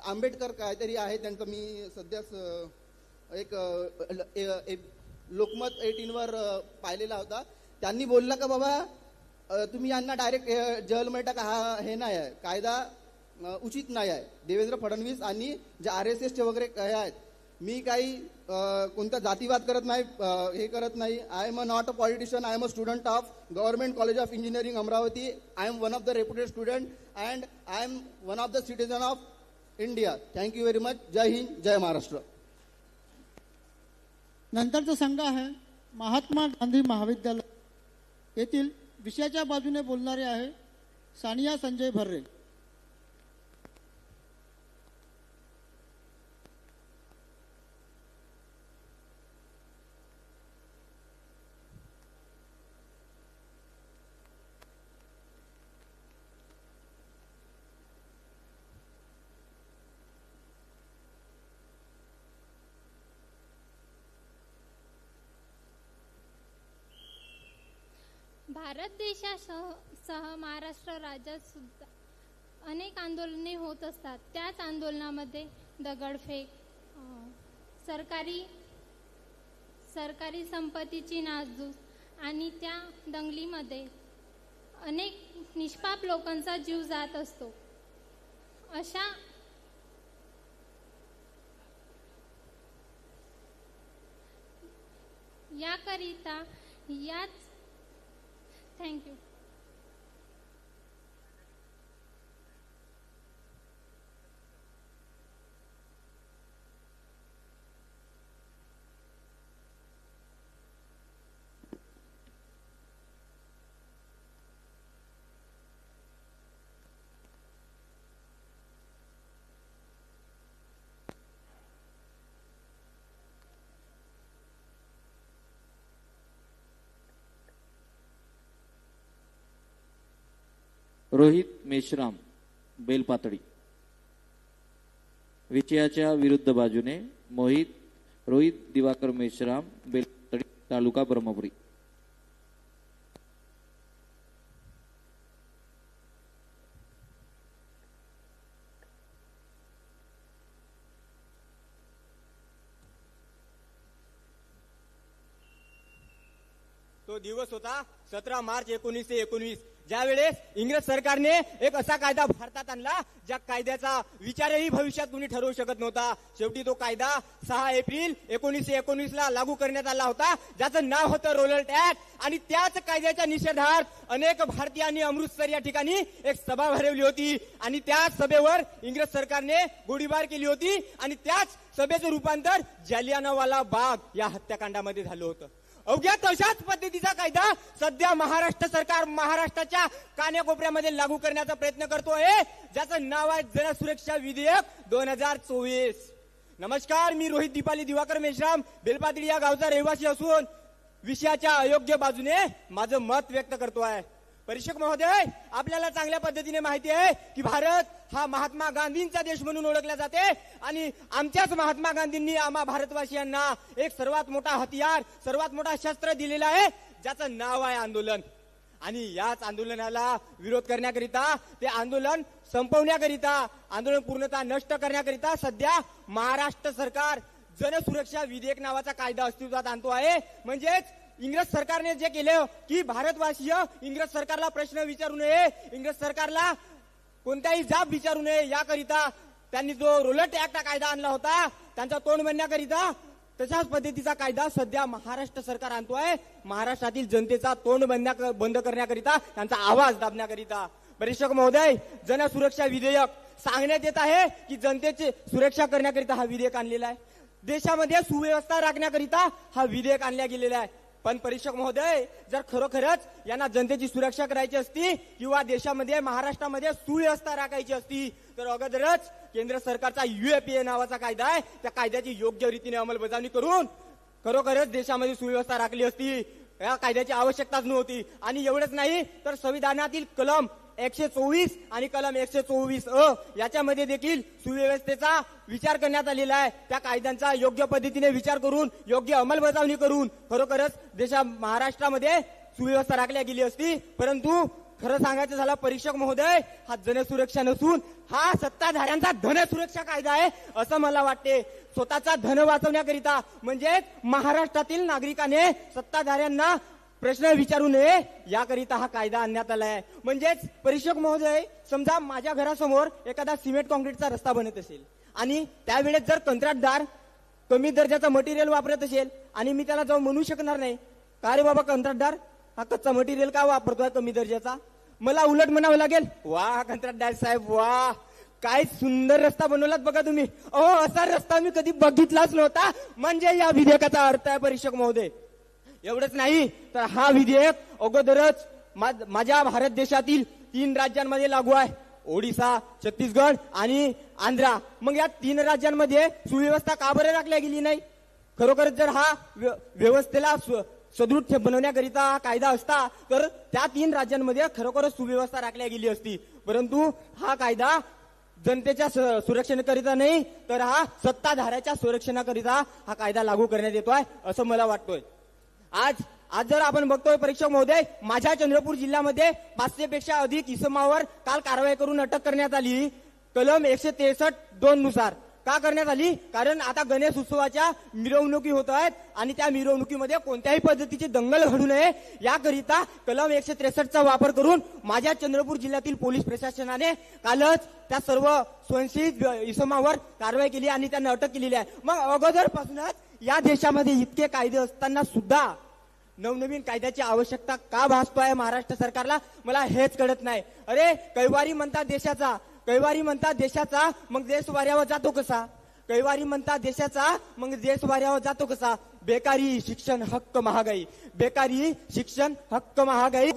आंबेडकर काहीतरी आहे त्यांचं, मी सध्याच एक लोकमत 18वर पाहिलेला होता. त्यांनी बोलला का बाबा तुम्ही यांना डायरेक्ट जेलमध्ये टाका, हा हे नाही आहे, कायदा उचित नाही आहे. देवेंद्र फडणवीस आणि जे RSSचे वगैरे हे आहेत, मी काही कोणता जातीवाद करत नाही, हे करत नाही. I am not a politician, I am a student of government college of engineering Amravati. I am one of the reputed student and I am one of the citizen of India. Thank you very much. जय हिंद, जय महाराष्ट्र. नंतरचा संघ आहे महात्मा गांधी महाविद्यालय येथील विषयाच्या बाजूने बोलणारे आहे सानिया संजय भर्रे. भारत देशासह महाराष्ट्र राज्यात सुद्धा अनेक आंदोलने होत असतात. त्याच आंदोलनामध्ये दगडफेक, सरकारी संपत्तीची नासधूस आणि त्या दंगलीमध्ये अनेक निष्पाप लोकांचा जीव जात असतो. अशा याकरिता थँक्यू. रोहित मेश्राम बेलपातळी. विषयाच्या विरुद्ध बाजूने रोहित दिवाकर मेश्राम बेलपातळी तालुका ब्रह्मपुरी. तो दिवस होता 17 मार्च 1919, ज्यावेळेस इंग्रज सरकारने एक असा कायदा भारतात आणला ज्या कायद्याचा विचारही भविष्यात कुणी ठरवू शकत नव्हता. शेवटी तो कायदा 6 एप्रिल 1919 लागू करण्यात आला होता, ज्याचं नाव होतं रोलट ऍक्ट. आणि त्याच कायद्याच्या निषेधार्थ अनेक भारतीयांनी अमृतसर या ठिकाणी एक सभा भरवली होती आणि त्याच सभेवर इंग्रज सरकारने गोळीबार केली होती आणि त्याच सभेचं रूपांतर जालियानवाला बाग या हत्याकांडामध्ये झालं होतं. अवघ्या तशाच पद्धतीचा कायदा सध्या महाराष्ट्र सरकार महाराष्ट्राच्या कान्याकोपऱ्यामध्ये लागू करण्याचा प्रयत्न करतोय, ज्याचं नाव आहे जनसुरक्षा विधेयक 2024. नमस्कार, मी रोहित दीपाली दिवाकर मेश्राम बेलपातळी या गावचा रहिवासी असून विषयाच्या अयोग्य बाजूने माझं मत व्यक्त करतोय. परीक्षक महोदय, आपल्याला चांगल्या पद्धतीने माहिती आहे की भारत हा महात्मा गांधींचा देश म्हणून ओळखला जाते आणि आमच्याच महात्मा गांधींनी आम्हा भारतवासियांना एक सर्वात मोठा हतियार, सर्वात मोठा शस्त्र दिलेला आहे, ज्याचं नाव आहे आंदोलन. आणि याच आंदोलनाला विरोध करण्याकरिता, ते आंदोलन संपवण्याकरिता, आंदोलन पूर्णतः नष्ट करण्याकरिता सध्या महाराष्ट्र सरकार जनसुरक्षा विधेयक नावाचा कायदा अस्तित्वात आणतो आहे. म्हणजेच इंग्रज सरकारने जे केलं की भारतवासीय इंग्रज सरकारला प्रश्न विचारू नये, इंग्रज सरकारला कोणताही जाब विचारू नये, याकरिता त्यांनी जो रोलट ऍक्ट कायदा आणला होता त्यांचा तोंड बंदण्याकरिता, तशाच पद्धतीचा कायदा सध्या महाराष्ट्र सरकार आणतोय महाराष्ट्रातील जनतेचा तोंड बंद करण्याकरिता, त्यांचा आवाज दाबण्याकरिता. परीक्षक महोदय, जनसुरक्षा विधेयक सांगण्यात येत आहे की जनतेची सुरक्षा करण्याकरिता हा विधेयक आणलेला आहे. देशामध्ये सुव्यवस्था राखण्याकरिता हा विधेयक आणला गेलेला आहे. पण परीक्षक महोदय, जर खरोखरच यांना जनतेची सुरक्षा करायची असती किंवा देशामध्ये महाराष्ट्रामध्ये सुव्यवस्था राखायची असती तर अगोदरच केंद्र सरकारचा UAPA नावाचा कायदा आहे, त्या कायद्याची योग्य रीतीने अंमलबजावणी करून खरोखरच देशामध्ये सुव्यवस्था राखली असती. या कायद्याची आवश्यकताच नव्हती. आणि एवढंच नाही तर संविधानातील कलम 124 आणि कलम 124A याच्यामध्ये देखील सुव्यवस्थेचा विचार करण्यात आलेला आहे. त्या कायद्यांचा योग्य पद्धतीने विचार करून योग्य अंमलबजावणी करून खरोखरच महाराष्ट्रामध्ये सुव्यवस्था राखल्या गेली असती. परंतु खरं सांगायचं झालं परीक्षक महोदय, हा जनसुरक्षा नसून हा सत्ताधाऱ्यांचा धनसुरक्षा कायदा आहे असं मला वाटते. स्वतःचा धन वाचवण्याकरिता म्हणजेच महाराष्ट्रातील नागरिकाने सत्ताधाऱ्यांना प्रश्न विचारू नये याकरिता हा कायदा आणण्यात आला आहे. म्हणजेच परीक्षक महोदय, समजा माझ्या घरासमोर एखादा सिमेंट कॉन्क्रीटचा रस्ता बनत असेल आणि त्यावेळेस जर कंत्राटदार कमी दर्जाचं मटेरियल वापरत असेल आणि मी त्याला जाऊन म्हणू शकणार नाही का रे बाबा कंत्राटदार हा कच्चा मटेरियल का वापरतोय कमी दर्जाचा, मला उलट म्हणावं लागेल वा कंत्राटदार साहेब वा काय सुंदर रस्ता बनवलात बघा तुम्ही. असा रस्ता मी कधी बघितलाच नव्हता. म्हणजे या विधेयकाचा अर्थ आहे परीक्षक महोदय. एवढंच नाही तर हा विधेयक अगोदरच माझ्या भारत देशातील 3 राज्यांमध्ये लागू आहे, ओडिसा, छत्तीसगड आणि आंध्रा. मग या 3 राज्यांमध्ये सुव्यवस्था का बरं राखल्या गेली नाही? खरोखरच जर हा व्यवस्थेला सदृढ बनवण्याकरिता हा कायदा असता तर त्या 3 राज्यांमध्ये खरोखरच सुव्यवस्था राखल्या गेली असती. परंतु हा कायदा जनतेच्या सुरक्षेकरिता नाही तर हा सत्ताधाऱ्याच्या संरक्षणाकरिता हा कायदा लागू करण्यात येतोय असं मला वाटतोय. आज जर आपण बघतोय परीक्षक महोदय, माझ्या चंद्रपूर जिल्ह्यामध्ये 500 पेक्षा अधिक इसमावर काल कारवाई करून अटक करण्यात आली कलम 163(2) नुसार. का करण्यात आली? कारण आता गणेश उत्सवाच्या मिरवणुकी होत आहेत आणि त्या मिरवणुकीमध्ये कोणत्याही पद्धतीची दंगल घडू नये याकरिता कलम 163चा वापर करून माझ्या चंद्रपूर जिल्ह्यातील पोलीस प्रशासनाने कालच त्या सर्व स्वयंसेवी इसमावर कारवाई केली आणि त्यांना अटक केलेली आहे. मग अगोदरपासूनच या देशामध्ये इतके कायदे असताना सुद्धा नवनवीन कायद्याची आवश्यकता का भासतोय महाराष्ट्र सरकारला, मला हेच कळत नाही. अरे कैवारी म्हणतात देशाचा, कैवारी म्हणतात देशाचा, मग देश वाऱ्यावर जातो कसा? कैवारी म्हणतात देशाचा, मग देश वाऱ्यावर जातो कसा? बेकारी, शिक्षण, हक्क, महागाई. बेकारी, शिक्षण, हक्क, महागाई.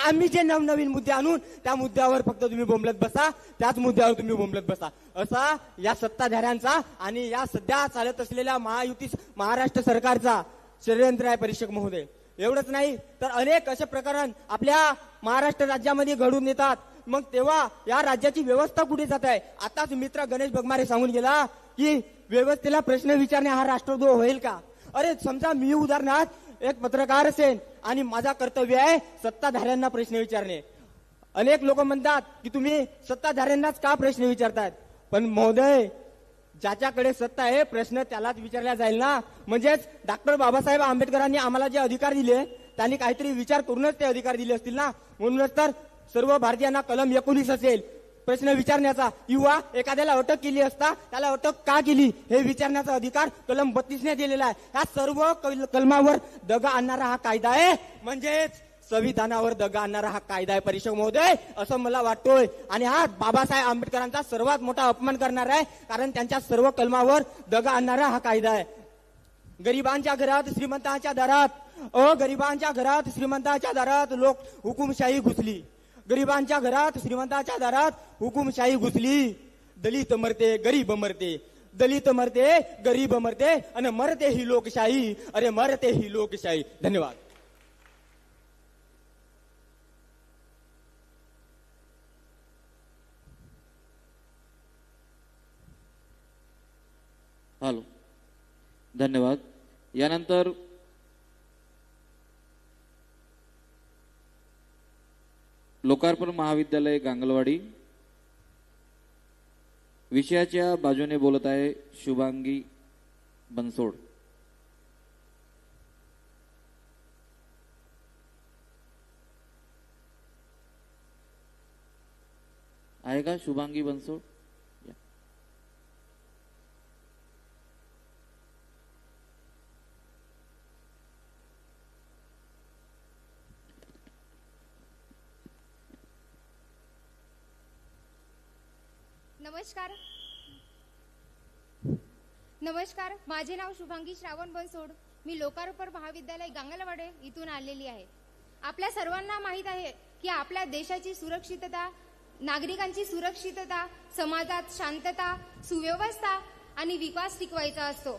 आम्ही जे नवनवीन मुद्दे आणून त्या मुद्द्यावर फक्त तुम्ही बोंबलत बसा, त्याच मुद्द्यावर तुम्ही बोंबलत बसा, असा या सत्ताधाऱ्यांचा आणि या सध्या चालत असलेल्या महायुती महाराष्ट्र सरकारचा षडयंत्र आहे परीक्षक महोदय. एवढंच नाही तर अनेक असे प्रकरण आपल्या महाराष्ट्र राज्यामध्ये घडून येतात. मग तेव्हा या राज्याची व्यवस्था कुठे जात आहे? आताच मित्र गणेश बगमारे सांगून गेला की व्यवस्थेला प्रश्न विचारणे हा राष्ट्रद्रोह होईल का? अरे समजा मी उदाहरणार्थ एक पत्रकार असेल आणि माझा कर्तव्य आहे सत्ताधाऱ्यांना प्रश्न विचारणे. अनेक लोक म्हणतात की तुम्ही सत्ताधाऱ्यांनाच का प्रश्न विचारतायत? पण महोदय, ज्याच्याकडे सत्ता आहे प्रश्न त्यालाच विचारला जाईल ना. म्हणजेच डॉक्टर बाबासाहेब आंबेडकरांनी आम्हाला जे अधिकार दिले त्यांनी काहीतरी विचार करूनच ते अधिकार दिले असतील ना. म्हणूनच तर सर्व भारतीयांना कलम 19 असेल प्रश्न विचारण्याचा, किंवा एखाद्याला अटक केली असता त्याला अटक का केली हे विचारण्याचा अधिकार कलम 32ने दिलेला आहे. या सर्व कलमावर दगा आणणारा हा कायदा आहे, म्हणजेच संविधानावर दगा आणणारा हा कायदा आहे परीक्षक महोदय असं मला वाटतोय. आणि हा बाबासाहेब आंबेडकरांचा सर्वात मोठा अपमान करणार आहे, कारण त्यांच्या सर्व कलमावर दगा आणणारा हा कायदा आहे. गरिबांच्या घरात श्रीमंतांच्या दारात गरिबांच्या घरात श्रीमंतांच्या दारात लोक हुकुमशाही घुसली. गरिबांच्या घरात श्रीमंतांच्या दारात हुकुमशाही घुसली. दलित मरते गरीब मरते, दलित मरते गरीब मरते आणि मरते ही लोकशाही, अरे मरते ही लोकशाही. धन्यवाद. हॅलो, धन्यवाद. यानंतर लोकार्पण महाविद्यालय गांगलवाडी विषयाच्या बाजूने बोलत आहे शुभांगी बनसोड. आहे का शुभांगी बनसोड? नमस्कार, माझे नाव शुभांगी श्रावण बनसोड. मी लोकार्पण महाविद्यालय गांगलवाडे इथून आलेली आहे. आपल्या सर्वांना माहीत आहे की आपल्या देशाची सुरक्षितता, नागरिकांची सुरक्षितता, समाजात शांतता, सुव्यवस्था आणि विकास टिकवायचा असतो.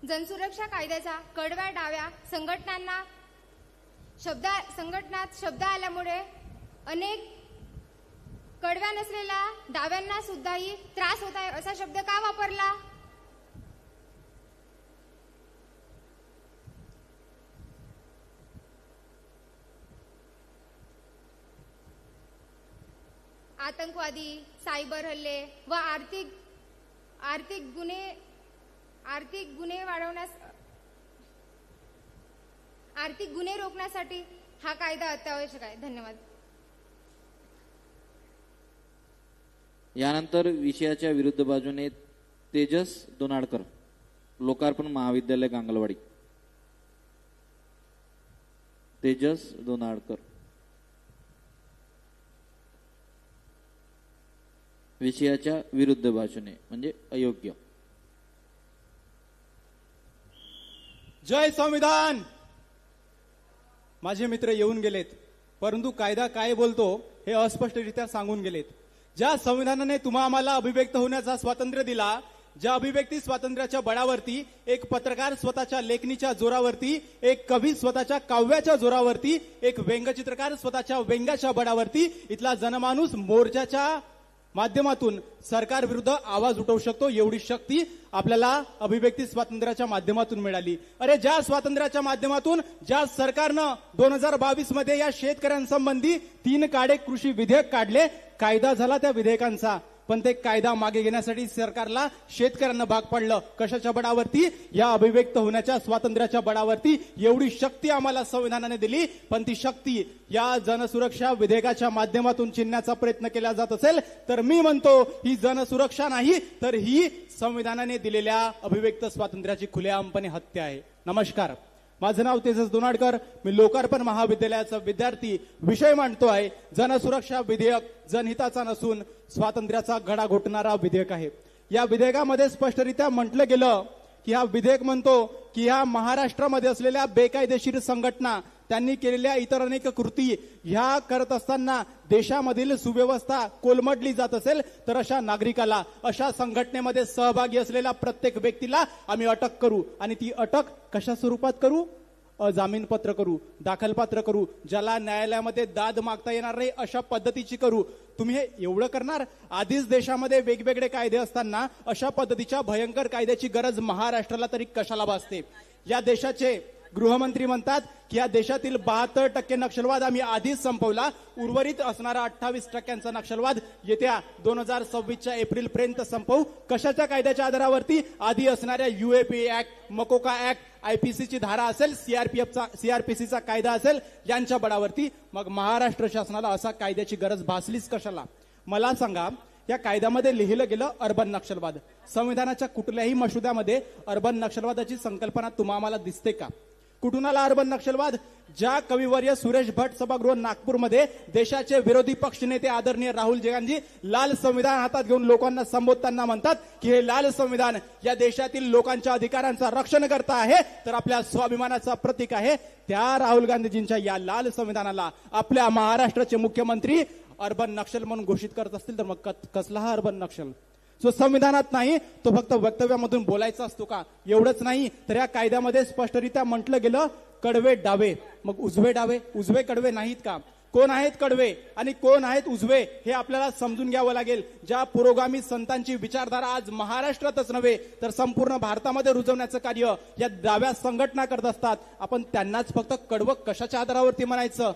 जनसुरक्षा कायद्याचा कडव्या डाव्या संघटनात शब्द आल्यामुळे अनेक कडव्या नसलेल्या डाव्यांना सुद्धाही त्रास होत आहे. असा शब्द का वापरला? आतंकवादी, सायबर हल्ले व आर्थिक गुन्हे रोखण्यासाठी हा कायदा अत्यावश्यक आहे. धन्यवाद. यानंतर विषयाच्या विरुद्ध बाजूने तेजस दोनाडकर, लोकार्पण महाविद्यालय गांगलवाडी. तेजस दोनाडकर. विषयाच्या विरुद्ध बाजूने म्हणजे अयोग्य. जय संविधान. माझे मित्र येऊन गेलेत, परंतु कायदा काय बोलतो हे अस्पष्टरित्या सांगून गेलेत. ज्या संविधानाने तुम्हा आम्हाला अभिव्यक्त होण्याचा स्वातंत्र्य दिला, ज्या अभिव्यक्ती स्वातंत्र्याच्या बळावरती एक पत्रकार स्वतःच्या लेखणीच्या जोरावरती, एक कवी स्वतःच्या काव्याच्या जोरावरती, एक व्यंगचित्रकार स्वतःच्या व्यंगाच्या बळावरती इथला जनमाणूस मोर्चाच्या माध्यमातून सरकार विरुद्ध आवाज उठवू शकतो, एवढी शक्ती आपल्याला अभिव्यक्ती स्वातंत्र्याच्या माध्यमातून मिळाली. अरे ज्या स्वातंत्र्याच्या माध्यमातून ज्या सरकारनं 2022 मध्ये या शेतकऱ्यांसंबंधी 3 काळे कृषी विधेयक काढले, कायदा झाला त्या विधेयकांचा, पण ते कायदा मागे घेण्यासाठी सरकारला शेतकऱ्यांना भाग पडलं. कशाच्या बळावरती? या अभिव्यक्त होण्याच्या स्वातंत्र्याच्या बळावरती. एवढी शक्ती आम्हाला संविधानाने दिली, पण ती शक्ती या जनसुरक्षा विधेयकाच्या माध्यमातून चिन्हाचा प्रयत्न केला जात असेल तर मी म्हणतो ही जनसुरक्षा नाही, तर ही संविधानाने दिलेल्या अभिव्यक्त स्वातंत्र्याची खुलेआमपणे हत्या आहे. नमस्कार, माझं नाव तेजस दोनाडकर, मी लोकार्पण महाविद्यालयाचा विद्यार्थी. विषय मांडतो आहे जनसुरक्षा विधेयक जनहिताचा नसून स्वातंत्र्याचा घडा घोटणारा विधेयक आहे. या विधेयकामध्ये स्पष्टरित्या म्हटलं गेलं की हा विधेयक म्हणतो की ह्या महाराष्ट्रामध्ये असलेल्या बेकायदेशीर संघटना, त्यांनी केलेल्या इतर अनेक कृती ह्या करत असताना देशामधील सुव्यवस्था कोलमडली जात असेल तर अशा नागरिकाला, अशा संघटनेमध्ये सहभागी असलेल्या प्रत्येक व्यक्तीला आम्ही अटक करू. आणि ती अटक कशा स्वरूपात करू? जामीनपत्र करू, दाखलपात्र करू, ज्याला न्यायालयामध्ये दाद मागता येणार नाही अशा पद्धतीची करू. तुम्ही हे एवढं करणार? आधीच देशामध्ये वेगवेगळे कायदे असताना अशा पद्धतीच्या भयंकर कायद्याची गरज महाराष्ट्राला तरी कशाला भासते? या देशाचे गृहमंत्री म्हणतात की या देशातील 72% नक्षलवाद आम्ही आधीच संपवला, उर्वरित असणारा 28% नक्षलवाद येत्या 2026च्या एप्रिलपर्यंत संपवू. कशाच्या कायद्याच्या आधारावरती? आधी असणाऱ्या UAPA ऍक्ट, मकोका ऍक्ट, IPCची धारा असेल, CRPCचा कायदा असेल, यांच्या बळावरती. मग महाराष्ट्र शासनाला असा कायद्याची गरज भासलीच कशाला? मला सांगा, या कायद्यामध्ये लिहिलं गेलं अर्बन नक्षलवाद. संविधानाच्या कुठल्याही मसुद्यामध्ये अर्बन नक्षलवादाची संकल्पना तुम्हाला आम्हाला दिसते का? कुठून आला अर्बन नक्षलवाद? ज्या कविवर्य सुरेश भट सभागृह नागपूरमध्ये देशाचे विरोधी पक्षनेते आदरणीय राहुलजी गांधी लाल संविधान हातात घेऊन लोकांना संबोधताना म्हणतात की हे लाल संविधान या देशातील लोकांच्या अधिकारांचा रक्षण करता आहे, तर आपल्या स्वाभिमानाचा प्रतीक आहे. त्या राहुल गांधीजींच्या या लाल संविधानाला आपल्या महाराष्ट्राचे मुख्यमंत्री अर्बन नक्षल म्हणून घोषित करत असतील तर मग कसला हा अर्बन नक्षल? जो संविधानात नाही तो फक्त वक्तव्यामधून बोलायचा असतो का? एवढंच नाही तर या कायद्यामध्ये स्पष्टरित्या म्हटलं गेलं कडवे डावे. मग उजवे डावे, उजवे कडवे नाहीत का? कोण आहेत कडवे आणि कोण आहेत उजवे हे आपल्याला समजून घ्यावं लागेल. ज्या पुरोगामी संतांची विचारधारा आज महाराष्ट्रातच नव्हे तर संपूर्ण भारतामध्ये रुजवण्याचं कार्य या डाव्या संघटना करत असतात, आपण त्यांनाच फक्त कडवं कशाच्या आधारावरती म्हणायचं?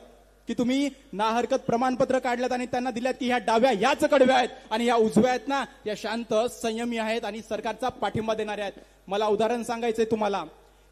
की तुम्ही ना हरकत प्रमाणपत्र काढल्यात आणि त्यांना दिल्यात की ह्या डाव्या ह्याच कडव्या आहेत आणि ह्या उजव्या आहेत ना या शांत संयमी आहेत आणि सरकारचा पाठिंबा देणाऱ्या आहेत. मला उदाहरण सांगायचंय तुम्हाला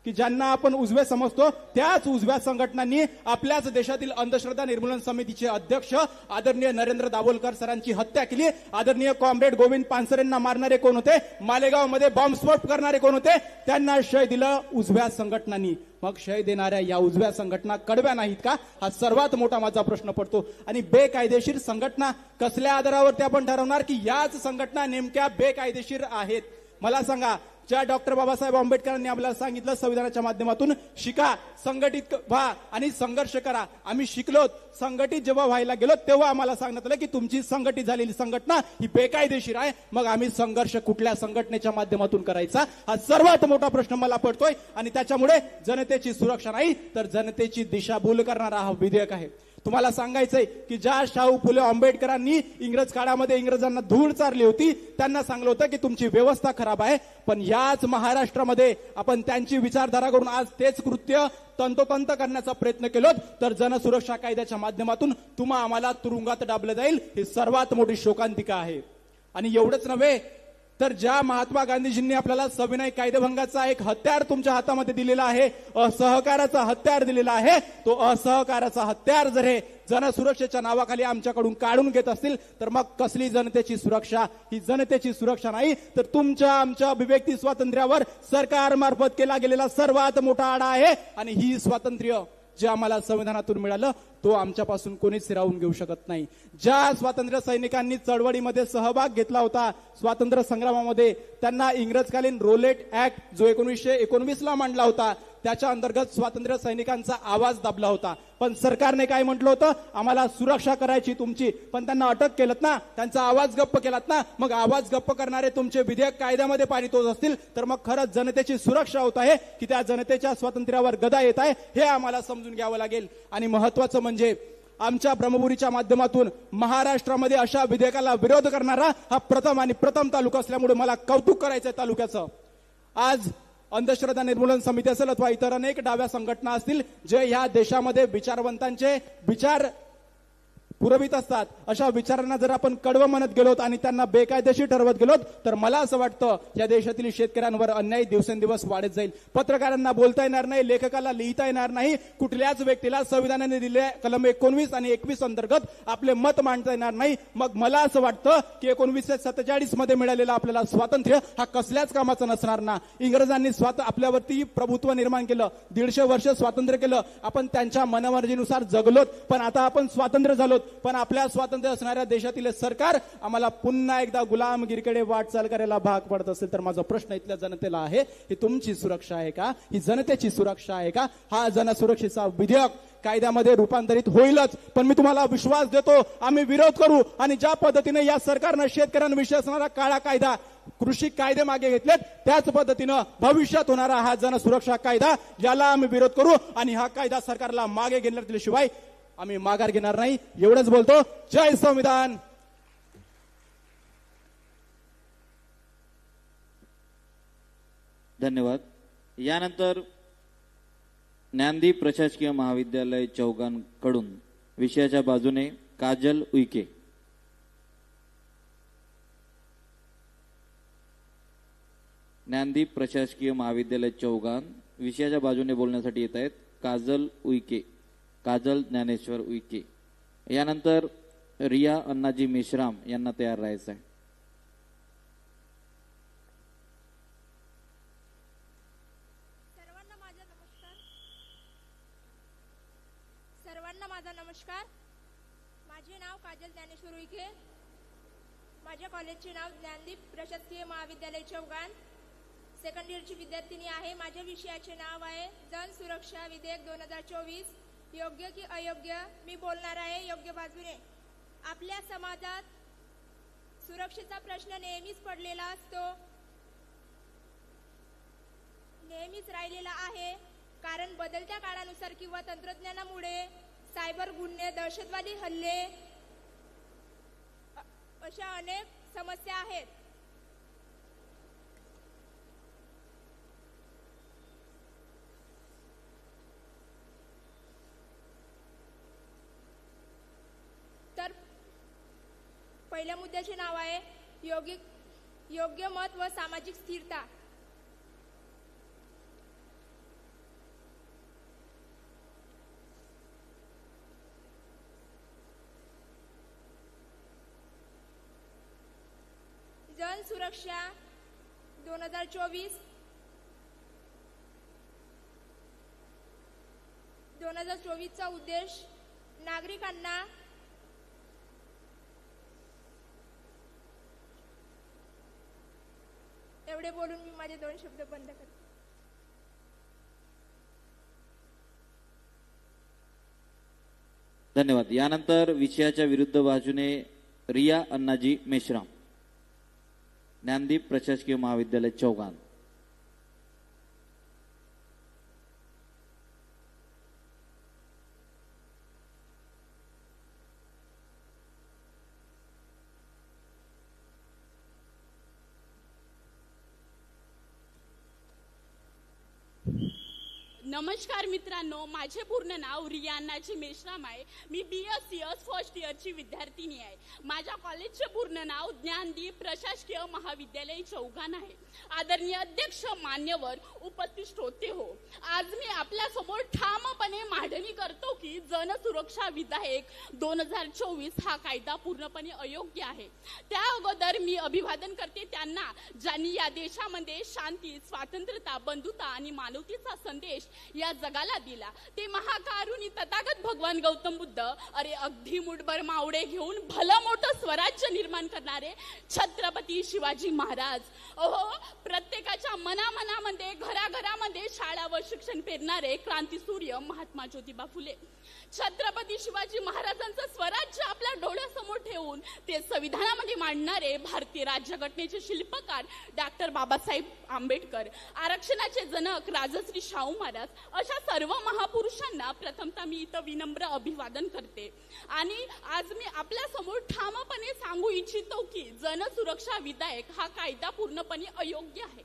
की ज्यांना आपण उजवे समजतो त्याच उजव्या संघटनांनी आपल्याच देशातील अंधश्रद्धा निर्मूलन समितीचे अध्यक्ष आदरणीय नरेंद्र दाभोलकर सरांची हत्या केली. आदरणीय कॉम्रेड गोविंद पानसरेंना मारणारे कोण होते? मालेगावमध्ये बॉम्बस्फोट करणारे कोण होते? त्यांना श्रेय दिलं उजव्या संघटनांनी. मग श्रेय देणाऱ्या या उजव्या संघटना कडव्या नाहीत का? हा सर्वात मोठा माझा प्रश्न पडतो. आणि बेकायदेशीर संघटना कसल्या आधारावरती आपण ठरवणार की याच संघटना नेमक्या बेकायदेशीर आहेत? मला सांगा, ज्या डॉक्टर बाबासाहेब आंबेडकरांनी आपल्याला सांगितलं संविधानाच्या माध्यमातून शिका, संघटित व्हा आणि संघर्ष करा. आम्ही शिकलो, संघटित जेव्हा व्हायला गेलो तेव्हा आम्हाला सांगण्यात आलं की तुमची संघटित झालेली संघटना ही बेकायदेशीर आहे. मग आम्ही संघर्ष कुठल्या संघटनेच्या माध्यमातून करायचा हा सर्वात मोठा प्रश्न मला पडतोय. आणि त्याच्यामुळे जनतेची सुरक्षा नाही तर जनतेची दिशाभूल करणारा हा विधेयक आहे. तुम्हाला सांगायचंय की ज्या शाहू फुले आंबेडकरांनी इंग्रज काळामध्ये इंग्रजांना धूळ चारली होती, त्यांना सांगलं होतं की तुमची व्यवस्था खराब आहे, पण याच महाराष्ट्रामध्ये आपण त्यांची विचारधारा करून आज तेच कृत्य तंतोतंत करण्याचा प्रयत्न केलो तर जनसुरक्षा कायद्याच्या माध्यमातून तुम्हा आम्हाला तुरुंगात डाबलं जाईल. ही सर्वात मोठी शोकांतिका आहे. आणि एवढंच नव्हे तर ज्या महात्मा गांधीजींनी आपल्याला सविनय कायदेभंगाचा एक हत्यार तुमच्या हातामध्ये दिलेला आहे, असहकाराचा हत्यार दिलेला आहे, तो असहकाराचा हत्यार जर हे जनसुरक्षेच्या नावाखाली आमच्याकडून काढून घेत असतील तर मग कसली जनतेची सुरक्षा? ही जनतेची सुरक्षा नाही तर तुमच्या आमच्या अभिव्यक्ती स्वातंत्र्यावर सरकारमार्फत केला गेलेला सर्वात मोठा आळा आहे. आणि ही स्वातंत्र्य जे आम्हाला संविधानातून मिळालं तो आमच्यापासून कोणीच हिरावून घेऊ शकत नाही. ज्या स्वातंत्र्य सैनिकांनी चळवळीमध्ये सहभाग घेतला होता स्वातंत्र्य संग्रामामध्ये, त्यांना इंग्रजकालीन रोलेट ऍक्ट जो 1919ला मांडला होता त्याच्या अंतर्गत स्वातंत्र्य सैनिकांचा आवाज दाबला होता. पण सरकारने काय म्हटलं होतं, आम्हाला सुरक्षा करायची तुमची, पण त्यांना अटक केलत ना, त्यांचा आवाज गप्प केलात ना. मग आवाज गप्प करणारे तुमचे विधेयक कायद्यामध्ये पारितोष असतील तर मग खरंच जनतेची सुरक्षा होत आहे की त्या जनतेच्या स्वातंत्र्यावर गदा येत आहे हे आम्हाला समजून घ्यावं लागेल. आणि महत्वाचं म्हणजे आमच्या ब्रह्मपुरीच्या माध्यमातून महाराष्ट्रामध्ये अशा विधेयकाला विरोध करणारा हा प्रथम तालुका असल्यामुळे मला कौतुक करायचंय तालुक्याचं. आज अंधश्रद्धा निर्मूलन समिती असेल अथवा इतर अनेक डाव्या संघटना असतील जे ह्या देशामध्ये विचारवंतांचे विचार पुरवित असतात, अशा विचारांना जर आपण कडवं म्हणत गेलोत आणि त्यांना बेकायदेशीर ठरवत गेलोत तर मला असं वाटतं या देशातील शेतकऱ्यांवर अन्याय दिवसेंदिवस वाढत जाईल. पत्रकारांना बोलता येणार नाही, लेखकाला लिहिता येणार नाही, कुठल्याच व्यक्तीला संविधानाने दिलेल्या कलम 19 आणि 21 अंतर्गत आपले मत मांडता येणार नाही. मग मला असं वाटतं की 1947 मध्ये मिळालेलं आपल्याला स्वातंत्र्य हा कसल्याच कामाचा नसणार ना. इंग्रजांनी आपल्यावरती प्रभुत्व निर्माण केलं, 150 वर्ष स्वातंत्र्य केलं, आपण त्यांच्या मनमर्जीनुसार जगलोत, पण आता आपण स्वातंत्र्य झालोत. पण आपल्या स्वातंत्र्य असणाऱ्या देशातील सरकार आम्हाला पुन्हा एकदा गुलामगिरीकडे वाटचाल करायला भाग पडत असेल तर माझा प्रश्न इथल्या जनतेला आहे, ही तुमची सुरक्षा आहे का? ही जनतेची सुरक्षा आहे का? हा जनसुरक्षेचा विधेयक कायद्यामध्ये रूपांतरित होईलच, पण मी तुम्हाला विश्वास देतो आम्ही विरोध करू. आणि ज्या पद्धतीने या सरकारनं शेतकऱ्यांविषयी असणारा काळा कायदा, कृषी कायदे मागे घेतलेत त्याच पद्धतीनं भविष्यात होणारा हा जनसुरक्षा कायदा याला आम्ही विरोध करू. आणि हा कायदा सरकारला मागे घेण्याशिवाय आम्ही माघार घेणार नाही. एवढंच बोलतो. जय संविधान. धन्यवाद. यानंतर ज्ञानदीप प्रशासकीय महाविद्यालय चौगान कडून विषयाच्या बाजूने काजल उईके. ज्ञानदीप प्रशासकीय महाविद्यालय चौगान विषयाच्या बाजूने बोलण्यासाठी येत आहेत काजल उईके, काजल ज्ञानेश्वर उईके. यानंतर रिया अण्णाजी मेश्राम यांना तयार राहायचं आहे. सर्वांना माझा नमस्कार. माझे नाव काजल ज्ञानेश्वर उईके. माझ्या कॉलेजचे नाव ज्ञानदीप प्रशासकीय महाविद्यालय चौगान. सेकंड इयरची विद्यार्थिनी आहे. माझ्या विषयाचे नाव आहे जन सुरक्षा विधेयक 2024. योग्य की अयोग्य? मी बोलणार आहे योग्य बाजूने. आपल्या समाजात सुरक्षेचा प्रश्न नेहमीच पडलेला असतो, नेहमीच राहिलेला आहे. कारण बदलत्या काळानुसार किंवा तंत्रज्ञानामुळे सायबर गुन्हे, दहशतवादी हल्ले अशा अनेक समस्या आहेत. तर पहिल्या मुद्द्याचे नाव आहे योग्य मत व सामाजिक स्थिरता. जन सुरक्षा 2024चा उद्देश नागरिकांना एवढे बोलून मी माझे 2 शब्द बंद करते. धन्यवाद. यानंतर विषयाच्या विरुद्ध बाजूने रिया अण्णाजी मेश्राम, ज्ञानदीप प्रशासकीय महाविद्यालय चौगान. नमस्कार मित्रांनो, माझे पूर्ण नाव रिया अण्णाजी मेश्राम आहे. मी BSc फर्स्ट इयरची विद्यार्थिनी आहे. माझ्या कॉलेजचे पूर्ण नाव ज्ञानदीप प्रशासकीय महाविद्यालय चौगान आहे. आदरणीय अध्यक्ष, मान्यवर, उपस्थित श्रोते हो, आज मी आपल्या समोर ठामपणे मांडणी करतो की जनसुरक्षा विधेयक 2024 हा कायदा पूर्णपणे अयोग्य आहे. त्या अगोदर मी अभिवादन करते त्यांना ज्यांनी या देशामध्ये शांती, स्वातंत्र्यता, बंधुता आणि मानवतेचा संदेश या जगाला दिला. ते महाकारुणी तथागत भगवान गौतम बुद्ध, अरे अगदी मुठभर मावडे घेऊन भलं मोठं स्वराज्य निर्माण करणारे छत्रपती शिवाजी महाराज. अहो, प्रत्येकाच्या मनामनामध्ये, घराघरामध्ये शाळा व शिक्षण पेरणारे क्रांतीसूर्य महात्मा ज्योतिबा फुले. छत्रपती शिवाजी महाराजांचं स्वराज्य आपल्या डोळ्यासमोर ठेवून ते संविधानामध्ये मांडणारे भारतीय राज्यघटनेचे शिल्पकार डॉक्टर बाबासाहेब आंबेडकर, आरक्षणाचे जनक राजश्री शाहू महाराज, अशा सर्व महापुरुषांना प्रथमतः मी इथं विनम्र अभिवादन करते. आणि आज मी आपल्या समोर ठामपणे सांगू इच्छितो की जनसुरक्षा विधेयक हा कायदा पूर्णपणे अयोग्य आहे.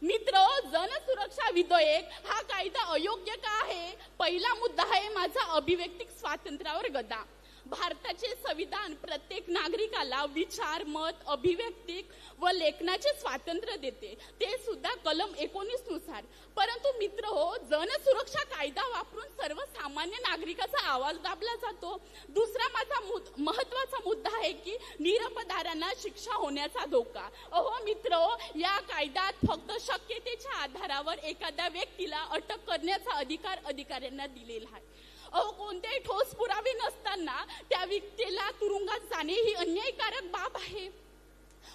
मित्र, जनसुरक्षा विधेयक हा कायदा अयोग्य का आहे? पहिला मुद्दा आहे माझा अभिव्यक्तिक स्वातंत्र्यावर गदा. भारताचे संविधान प्रत्येक नागरिकाला विचार, मत, अभिव्यक्तिक व लेखनाचे स्वातंत्र्य देते, ते सुद्धा कलम 19 नुसार. परंतु मित्र हो, जनसुरक्षा कायदा वापरून सर्वसामान्य नागरिकाचा आवाज दाबला जातो. दुसरा माझा महत्वाचा मुद्दा आहे की निरपराधांना शिक्षा होण्याचा धोका. अहो मित्र, या कायद्यात फक्त शक्यतेच्या आधारावर एखाद्या व्यक्तीला अटक करण्याचा अधिकार अधिकाऱ्यांना दिलेला आहे. अहो, कोणतेही ठोस पुरावे नसताना त्या व्यक्तीला तुरुंगात जाणे ही अन्यायकारक बाब आहे.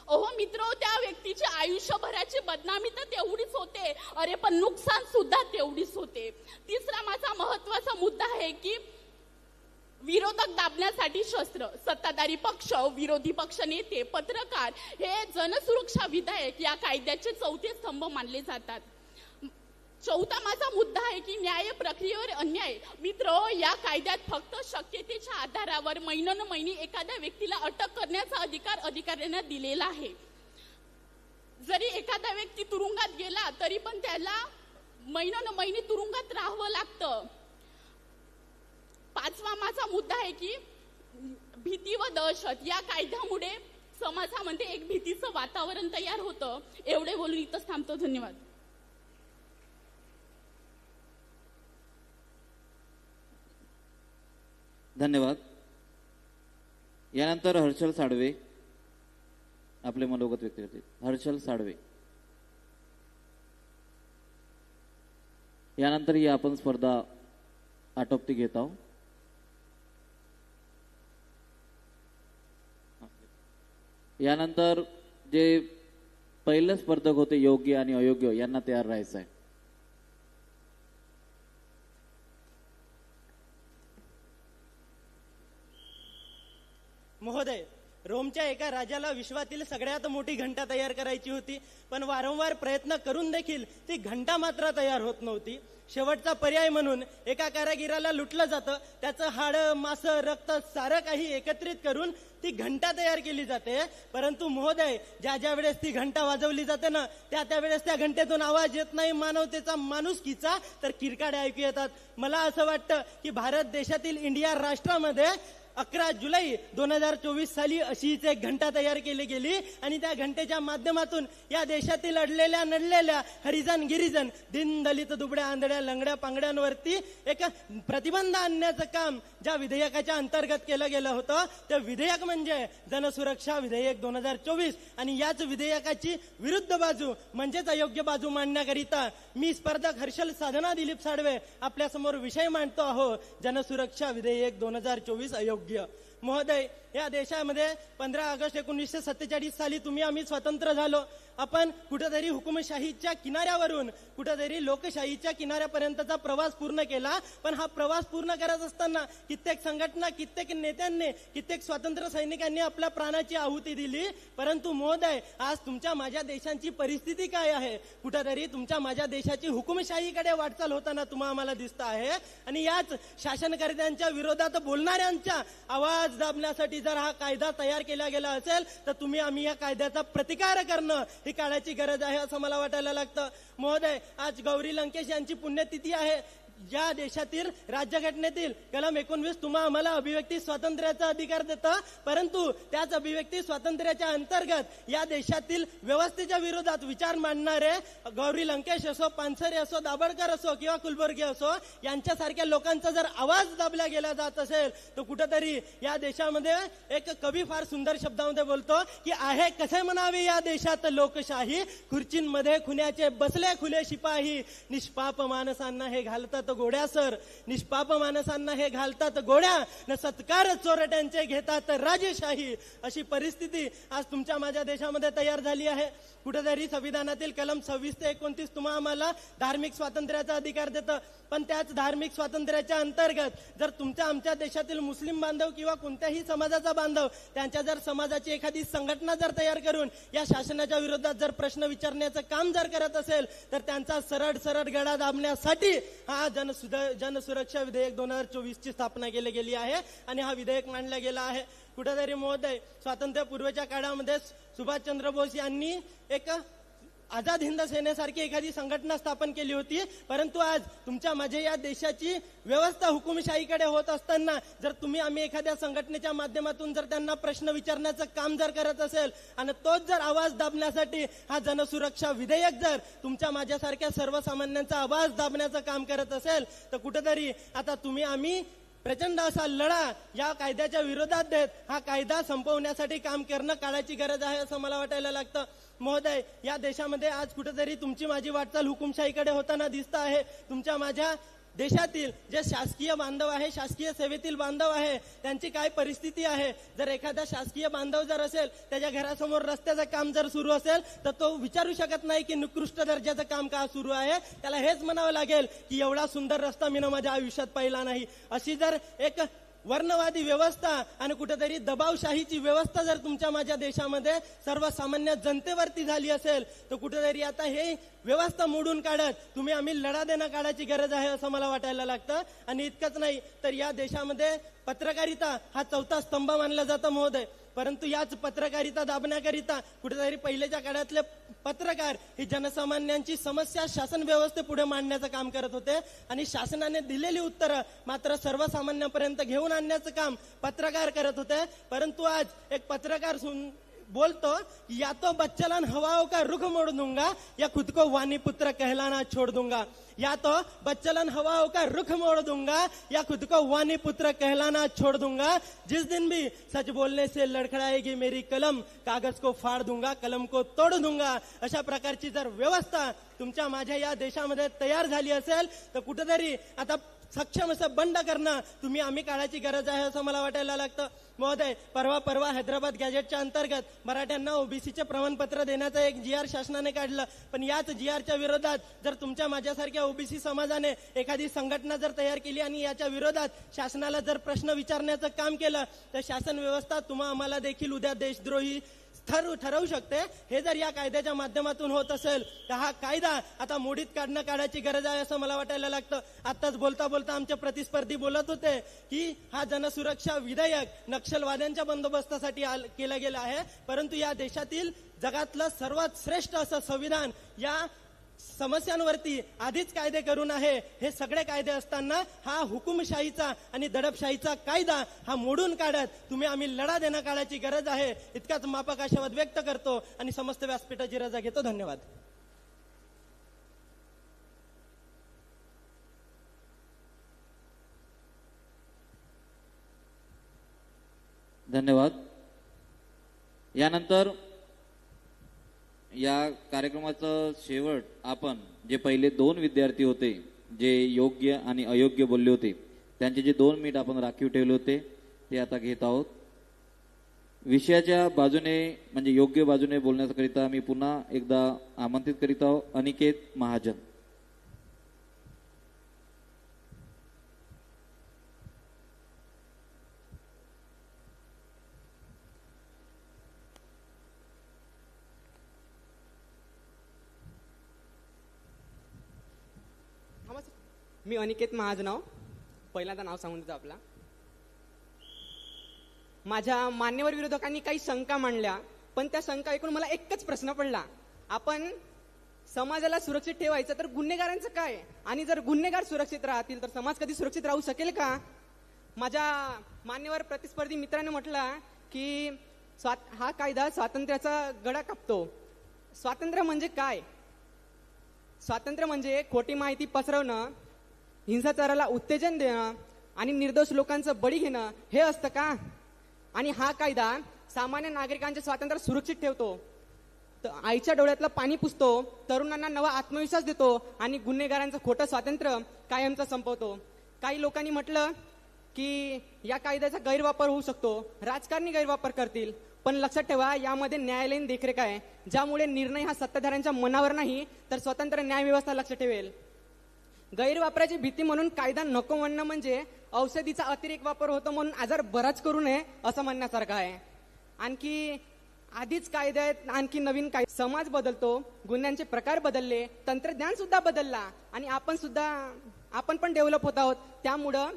अहो मित्र, त्या व्यक्तीची आयुष्यभराची बदनामी तर तेवढीच होते, अरे पण नुकसान सुद्धा तेवढीच होते. तिसरा माझा महत्वाचा मुद्दा आहे की विरोधक दाबण्यासाठी शस्त्र, सत्ताधारी पक्ष, विरोधी पक्ष नेते, पत्रकार हे जनसुरक्षा विधेयक या कायद्याचे चौथे स्तंभ मानले जातात. चौथा माझा मुद्दा आहे की न्याय प्रक्रियेवर अन्याय. मित्र, या कायद्यात फक्त शक्यतेच्या आधारावर महिनोन्महिनी एखाद्या व्यक्तीला अटक करण्याचा अधिकार अधिकाऱ्यांना दिलेला आहे. जरी एखादा व्यक्ती तुरुंगात गेला तरी पण त्याला महिनोन्महिनी तुरुंगात राहावं लागतं. पाचवा माझा मुद्दा आहे की भीती व दहशत. या कायद्यामुळे समाजामध्ये एक भीतीचं वातावरण तयार होतं. एवढे बोलून इथंच थांबतो. धन्यवाद. धन्यवाद. यानंतर हर्षल साडवे आपले मनोगत व्यक्त करतील. हर्षल साडवे. यानंतर ही आपण स्पर्धा आटोपती घेत आहोत. यानंतर जे पहिले स्पर्धक होते योग्य आणि अयोग्य यांना तयार राहायचं आहे. महोदय, रोमच्या एका राजाला विश्वातील सगळ्यात मोठी घंटा तयार करायची होती, पण वारंवार प्रयत्न करून देखील ती घंटा मात्र तयार होत नव्हती. शेवटचा पर्याय म्हणून एका कारागिराला लुटलं जातं, त्याचं हाडं, मांस, रक्त सारं काही एकत्रित करून ती घंटा तयार केली जाते. परंतु महोदय, ज्या वेळेस ती घंटा वाजवली जाते ना, त्या वेळेस त्या घंटेतून आवाज येत नाही मानवतेचा, माणुसकीचा, तर किरकाडे ऐकू येतात. मला असं वाटतं की भारत देशातील इंडिया राष्ट्रामध्ये 11 जुलै 2024 साली अशीच एक घंटा तयार केली गेली आणि त्या घंटेच्या माध्यमातून या देशातील अडलेल्या नडलेल्या हरिजन, गिरिजन, दिन, दलित, दुबड्या, आंधळ्या, लंगड्या, पांगड्यांवरती एक प्रतिबंध आणण्याचं काम ज्या विधेयकाच्या अंतर्गत केलं गेलं होतं, ते विधेयक म्हणजे जनसुरक्षा विधेयक 2024. आणि याच विधेयकाची विरुद्ध बाजू म्हणजेच अयोग्य बाजू मांडण्याकरिता मी स्पर्धक हर्षल साधना दिलीप साडवे आपल्या समोर विषय मांडतो आहोत. जनसुरक्षा विधेयक 2024 अयोग्य. महोदय, या देशामध्ये 15 ऑगस्ट 1947 साली आम्ही स्वतंत्र झालो. आपण कुठेतरी हुकुमशाहीच्या किनाऱ्यावरून कुठेतरी लोकशाहीच्या किनाऱ्यापर्यंतचा प्रवास पूर्ण केला. पण हा प्रवास पूर्ण करत असताना कित्येक संघटना, कित्येक नेत्यांनी, कित्येक स्वातंत्र्य सैनिकांनी आपल्या प्राणाची आहुती दिली. परंतु महोदय, आज तुमच्या माझ्या देशांची परिस्थिती काय आहे? कुठेतरी तुमच्या माझ्या देशाची हुकुमशाहीकडे वाटचाल होताना तुम्हाला आम्हाला दिसत आहे. आणि याच शासनकर्त्यांच्या विरोधात बोलणाऱ्यांचा आवाज दाबण्यासाठी जर हा कायदा तयार केला गेला असेल तर तुम्ही आम्ही या कायद्याचा प्रतिकार करणं ही काळाची गरज आहे असं मला वाटायला लागतं. महोदय, आज गौरी लंकेश यांची पुण्यतिथी आहे. या देशातील राज्यघटनेतील कलम 19 तुम्हा आम्हाला अभिव्यक्ती स्वातंत्र्याचा अधिकार देतं, परंतु त्याच अभिव्यक्ती स्वातंत्र्याच्या अंतर्गत या देशातील व्यवस्थेच्या विरोधात विचार मांडणारे गौरी लंकेश असो, पानसरे असो, दाभोळकर असो किंवा कुलबर्गी असो, यांच्यासारख्या लोकांचा जर आवाज दाबला गेला जात असेल तर कुठेतरी या देशामध्ये एक कवी फार सुंदर शब्दामध्ये बोलतो की आहे कसे म्हणावे या देशात लोकशाही, खुर्चींमध्ये खुन्याचे बसले खुले शिपाही, निष्पाप माणसांना हे घालतात गोड्या सर, निष्पाप माणसांना हे घालतात गोड्या, न सत्कार चोरट्यांचे घेतात राजेशाही. अशी परिस्थिती आज तुमच्या माझ्या देशामध्ये तयार झाली आहे. कुठेतरी संविधानातील कलम 26 ते 29 तुम्हा आम्हाला धार्मिक स्वातंत्र्याचा अधिकार देतं, पण त्याच धार्मिक स्वातंत्र्याच्या अंतर्गत जर तुमच्या आमच्या देशातील मुस्लिम बांधव किंवा कोणत्याही समाजाचा बांधव त्यांच्या जर समाजाची एखादी संघटना जर तयार करून या शासनाच्या विरोधात जर प्रश्न विचारण्याचं काम जर करत असेल तर त्यांचा सरळ सरळ गळा दाबण्यासाठी हा जनसुरक्षा विधेयक 2024 ची स्थापना केली गेली आहे आणि हा विधेयक मांडला गेला आहे. कुठेतरी महोदय, स्वातंत्र्यपूर्वीच्या काळामध्ये सुभाषचंद्र बोस यांनी एक आझाद हिंद सेनेसारखी एखादी संघटना स्थापन केली होती, परंतु आज तुमच्या माझ्या या देशाची व्यवस्था हुकुमशाहीकडे होत असताना जर तुम्ही आम्ही एखाद्या संघटनेच्या माध्यमातून जर त्यांना प्रश्न विचारण्याचं काम जर करत असेल आणि तोच जर आवाज दाबण्यासाठी हा जनसुरक्षा विधेयक जर तुमच्या माझ्यासारख्या सर्वसामान्यांचा आवाज दाबण्याचं काम करत असेल तर कुठेतरी आता तुम्ही आम्ही प्रचंड असा लढा या कायद्याच्या विरोधात देत हा कायदा संपवण्यासाठी काम करणं काळाची गरज आहे असं मला वाटायला लागतं. महोदय, या देशामध्ये आज कुठेतरी तुमची माझी वाटचाल हुकुमशाहीकडे होताना दिसत आहे. तुमच्या माझ्या देशातील जे शासकीय बांधव आहे, शासकीय सेवेतील बांधव आहे, त्यांची काय परिस्थिती आहे? जर एखादा शासकीय बांधव जर असेल, त्याच्या घरासमोर रस्त्याचं काम जर सुरू असेल तर तो विचारू शकत नाही की निकृष्ट दर्जाचं काम का सुरू आहे. त्याला हेच म्हणावं लागेल की एवढा सुंदर रस्ता मी माझ्या आयुष्यात पाहिला नाही. अशी जर एक वर्णवादी व्यवस्था आणि कुठेतरी दबावशाहीची व्यवस्था जर तुमच्या माझ्या देशामध्ये सर्वसामान्य जनतेवरती झाली असेल तर कुठेतरी आता हे व्यवस्था मोडून काढत तुम्ही आम्ही लढा देणं काढायची गरज आहे असं मला वाटायला लागतं. आणि इतकंच नाही तर या देशामध्ये पत्रकारिता हा चौथा स्तंभ मानला जातो महोदय, परंतु याच पत्रकारिता दाबण्याकरिता कुठेतरी पहिल्याच्या काळातले पत्रकार ही जनसामान्यांची समस्या शासन व्यवस्थेपुढे मांडण्याचं काम करत होते आणि शासनाने दिलेली उत्तरं मात्र सर्वसामान्यांपर्यंत घेऊन आणण्याचं काम पत्रकार करत होते. परंतु आज एक पत्रकार बोलतो या तो बच्चलन हवाओं का रुख मोड़ दूंगा या खुद को वानी पुत्र कहलाना छोड़ दूंगा, या तो बच्चलन हवाओं का रुख मोड़ दूंगा या खुद को वानी पुत्र कहलाना छोड़ दूंगा, जिस दिन भी सच बोलने से लड़खड़ाएगी मेरी कलम कागज को फाड़ दूंगा, कलम को तोड़ दूंगा. अशा प्रकारची जर व्यवस्था तुमच्या माझ्या या देशामध्ये तयार झाली असेल तर कुठेतरी आता सक्षम असं बंड करणं तुम्ही आम्ही काळाची गरज आहे असं मला वाटायला लागतं. महोदय, परवा हैदराबाद गॅजेटच्या अंतर्गत मराठ्यांना ओबीसीचे प्रमाणपत्र देण्याचं एक GR शासनाने काढलं, पण याच GRच्या विरोधात जर तुमच्या माझ्यासारख्या ओबीसी समाजाने एखादी संघटना जर तयार केली आणि याच्या विरोधात शासनाला जर प्रश्न विचारण्याचं काम केलं तर शासन व्यवस्था तुम्हा आम्हाला देखील उद्या देशद्रोही ठरवू शकते. हे जर या कायद्याच्या माध्यमातून होत असेल तर हा कायदा आता मोडीत काढणं काढायची गरज आहे असं मला वाटायला लागतं. आताच बोलता बोलता आमचे प्रतिस्पर्धी बोलत होते की हा जनसुरक्षा विधेयक नक्षलवाद्यांच्या बंदोबस्तासाठी केलं गेलं आहे, परंतु या देशातील जगातलं सर्वात श्रेष्ठ असं संविधान या समस्यांवरती आधीच कायदे करून आहे. हे सगळे कायदे असताना हा हुकुमशाहीचा आणि दडपशाहीचा कायदा हा मोडून काढत तुम्ही आम्ही लढा देणं काढायची गरज आहे. इतकाच माफक आशावाद व्यक्त करतो आणि समस्त व्यासपीठाची रजा घेतो. धन्यवाद. धन्यवाद. यानंतर या कार्यक्रमाचं शेवट आपण जे पहिले 2 विद्यार्थी होते जे योग्य आणि अयोग्य बोलले होते त्यांचे जे 2 मिनिट आपण राखीव ठेवले होते ते आता घेत आहोत. विषयाच्या बाजूने म्हणजे योग्य बाजूने बोलण्याकरिता मी पुन्हा एकदा आमंत्रित करीत आहोत अनिकेत महाजन. मी अनिकेत महाजनाव, पहिल्यांदा नाव सांगून देतो आपला. माझ्या मान्यवर विरोधकांनी काही शंका मांडल्या, पण त्या शंका ऐकून मला एकच प्रश्न पडला, आपण समाजाला सुरक्षित ठेवायचं तर गुन्हेगारांचं काय, आणि जर गुन्हेगार सुरक्षित राहतील तर समाज कधी सुरक्षित राहू शकेल का. माझ्या मान्यवर प्रतिस्पर्धी मित्राने म्हटलं की हा कायदा स्वातंत्र्याचा गळा कापतो. स्वातंत्र्य म्हणजे काय? स्वातंत्र्य म्हणजे खोटी माहिती पसरवणं, हिंसाचाराला उत्तेजन देणं आणि निर्दोष लोकांचं बळी घेणं हे असतं का. आणि हा कायदा सामान्य नागरिकांचे स्वातंत्र्य सुरक्षित ठेवतो, आईच्या डोळ्यातलं पाणी पुसतो, तरुणांना नवा आत्मविश्वास देतो आणि गुन्हेगारांचं खोटं स्वातंत्र्य कायमचं संपवतो. काही लोकांनी म्हटलं की या कायद्याचा गैरवापर होऊ शकतो, राजकारणी गैरवापर करतील, पण लक्षात ठेवा यामध्ये न्यायालयीन देखरेख आहे, ज्यामुळे निर्णय हा सत्ताधाऱ्यांच्या मनावर नाही तर स्वतंत्र न्याय व्यवस्था लक्ष ठेवेल. गैरवापराची भीती म्हणून कायदा नको म्हणणं म्हणजे औषधीचा अतिरेक वापर होतो म्हणून आजार बराच करू नये असं म्हणण्यासारखं आहे. आणखी आधीच कायद्यात आणखी नवीन कायदे, समाज बदलतो, गुन्ह्यांचे प्रकार बदलले, तंत्रज्ञान सुद्धा बदलला आणि आपण पण डेव्हलप होत आहोत. त्यामुळं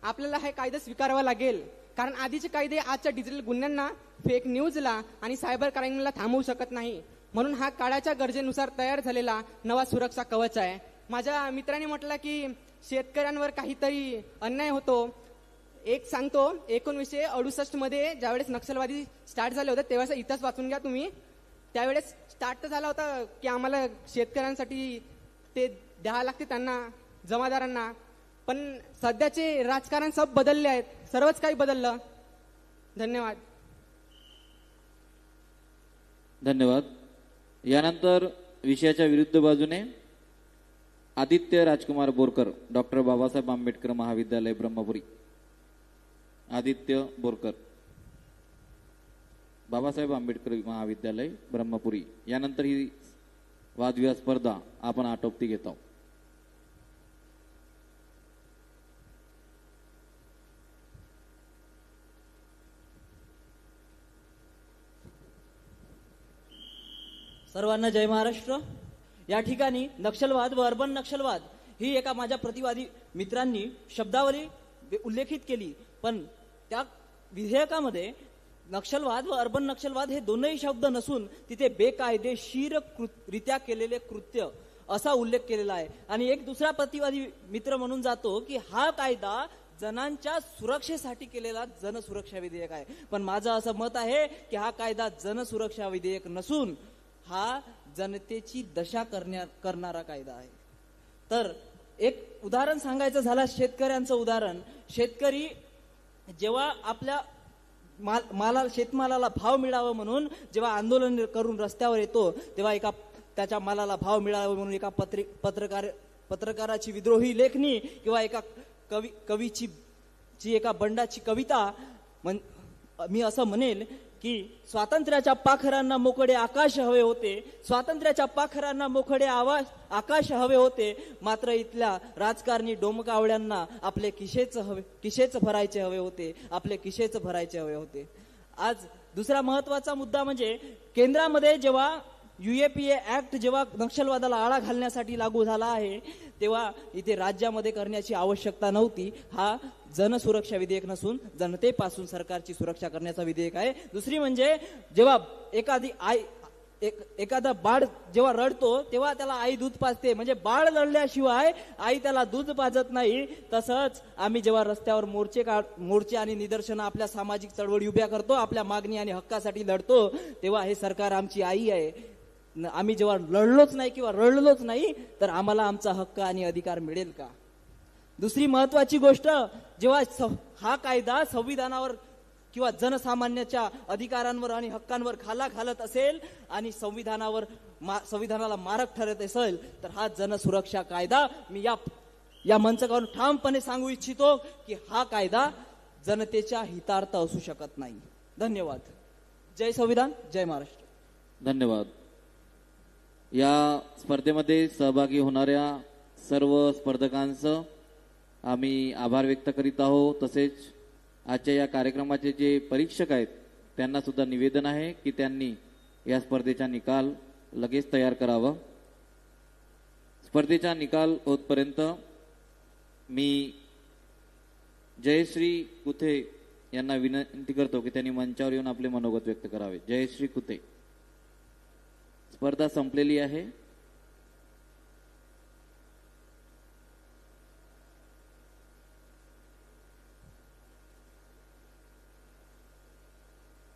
आपल्याला हे कायदे स्वीकारावा लागेल, कारण आधीचे कायदे आजच्या डिजिटल गुन्ह्यांना, फेक न्यूजला आणि सायबर क्राईमला थांबवू शकत नाही. म्हणून हा काळाच्या गरजेनुसार तयार झालेला नवा सुरक्षा कवच आहे. माझ्या मित्राने म्हटलं की शेतकऱ्यांवर काहीतरी अन्याय होतो. एक सांगतो, 1968 मध्ये ज्यावेळेस नक्षलवादी स्टार्ट झाले होते तेव्हाचा इतिहास वाचून घ्या तुम्ही. त्यावेळेस स्टार्ट तर झाला होता की आम्हाला शेतकऱ्यांसाठी ते द्यावं लागते त्यांना, जमादारांना, पण सध्याचे राजकारण सब बदलले आहेत, सर्वच काही बदललं. धन्यवाद. धन्यवाद. यानंतर विषयाच्या विरुद्ध बाजूने आदित्य राजकुमार बोरकर, डॉक्टर बाबासाहेब आंबेडकर महाविद्यालय ब्रह्मपुरी. आदित्य बोरकर, बाबासाहेब आंबेडकर महाविद्यालय ब्रह्मपुरी. यानंतर ही वादविवाद स्पर्धा आपण आटोपती घेत आहोत. सर्वांना जय महाराष्ट्र. या ठिकाणी नक्षलवाद व अर्बन नक्षलवाद ही एका माझ्या प्रतिवादी मित्रांनी शब्दावली उल्लेखित केली, पण त्या विधेयकामध्ये नक्षलवाद व अर्बन नक्षलवाद हे दोनही शब्द नसून तिथे बेकायदेशीर रित्या केलेले कृत्य असा उल्लेख केलेला आहे. आणि एक दुसरा प्रतिवादी मित्र म्हणून जातो की हा कायदा जनांच्या सुरक्षेसाठी केलेला जनसुरक्षा विधेयक आहे. पण माझं असं मत आहे की हा कायदा जनसुरक्षा विधेयक नसून हा जनतेची दशा करणारा कायदा आहे. तर एक उदाहरण सांगायचं झालं, शेतकऱ्यांचं उदाहरण. शेतकरी जेव्हा आपल्या शेतमालाला भाव मिळावा म्हणून जेव्हा आंदोलन करून रस्त्यावर येतो, तेव्हा त्याच्या मालाला भाव मिळावा म्हणून एका पत्रकाराची विद्रोही लेखणी किंवा एका कवीची एका बंडाची कविता, मी असं म्हणेल की स्वातंत्र्याच्या पाखरांना मोकळे आकाश हवे होते, स्वातंत्र्याच्या पाखरांना मोकळे आकाश हवे होते, मात्र इथल्या राजकारणी डोमकावळ्यांना आपले किशेच भरायचे हवे होते, आपले किशेच भरायचे हवे होते. आज दुसरा महत्वाचा मुद्दा म्हणजे केंद्रामध्ये जेव्हा UAPA ऍक्ट जेव्हा नक्षलवादाला आळा घालण्यासाठी लागू झाला आहे, तेव्हा इथे राज्यामध्ये करण्याची आवश्यकता नव्हती. हा जनसुरक्षा विधेयक नसून जनतेपासून सरकारची सुरक्षा करण्याचा विधेयक आहे. दुसरी म्हणजे जेव्हा एखादा बाळ जेव्हा रडतो तेव्हा त्याला आई दूध पाजते, म्हणजे बाळ लढल्याशिवाय आई त्याला दूध पाजत नाही. तसंच आम्ही जेव्हा रस्त्यावर मोर्चे आणि निदर्शनं, आपल्या सामाजिक चळवळी उभ्या करतो, आपल्या मागणी आणि हक्कासाठी लढतो, तेव्हा हे सरकार आमची आई आहे. आम्ही जेव्हा लढलोच नाही किंवा रडलोच नाही तर आम्हाला आमचा हक्क आणि अधिकार मिळेल का. दुसरी महत्वाची गोष्ट, जेव्हा हा कायदा संविधानावर किंवा जनसामान्याच्या अधिकारांवर आणि हक्कांवर खाला घालत असेल आणि संविधानाला मारक ठरत असेल, तर हा जनसुरक्षा कायदा, मी या मंचावरून ठामपणे सांगू इच्छितो की हा कायदा जनतेच्या हितार्थ असू शकत नाही. धन्यवाद. जय संविधान, जय महाराष्ट्र. धन्यवाद. या स्पर्धेमध्ये सहभागी होणाऱ्या सर्व स्पर्धकांचं आम्ही आभार व्यक्त करीत आहोत. तसेच आजच्या या कार्यक्रमाचे जे परीक्षक आहेत त्यांना सुद्धा निवेदन आहे की त्यांनी या स्पर्धेचा निकाल लगेच तयार करावा. स्पर्धेचा निकाल होतपर्यंत मी जयश्री कुथे यांना विनंती करतो की त्यांनी मंचावर येऊन आपले मनोगत व्यक्त करावे. जयश्री कुथे. स्पर्धा संपलेली आहे.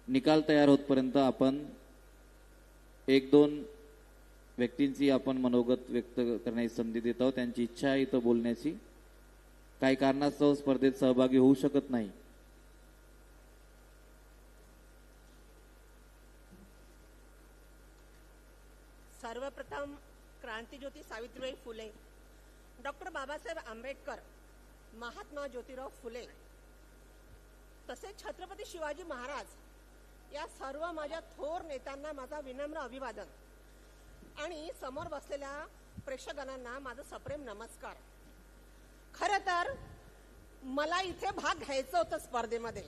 निकाल तयार होतपर्यंत आपण एक दोन व्यक्तींची आपण मनोगत व्यक्त करण्याची संधी देत आहोत. त्यांची इच्छा आहे इथं बोलण्याची. काही कारणास्तव स्पर्धेत सहभागी होऊ शकत नाही. सर्वप्रथम क्रांतीज्योती सावित्रीबाई फुले, डॉक्टर बाबासाहेब आंबेडकर, महात्मा ज्योतिराव फुले तसेच छत्रपती शिवाजी महाराज या सर्व माझ्या थोर नेत्यांना माझा विनम्र अभिवादन आणि समोर बसलेल्या प्रेक्षकांना माझा सप्रेम नमस्कार. खरं तर मला इथे भाग घ्यायचं होतं स्पर्धेमध्ये.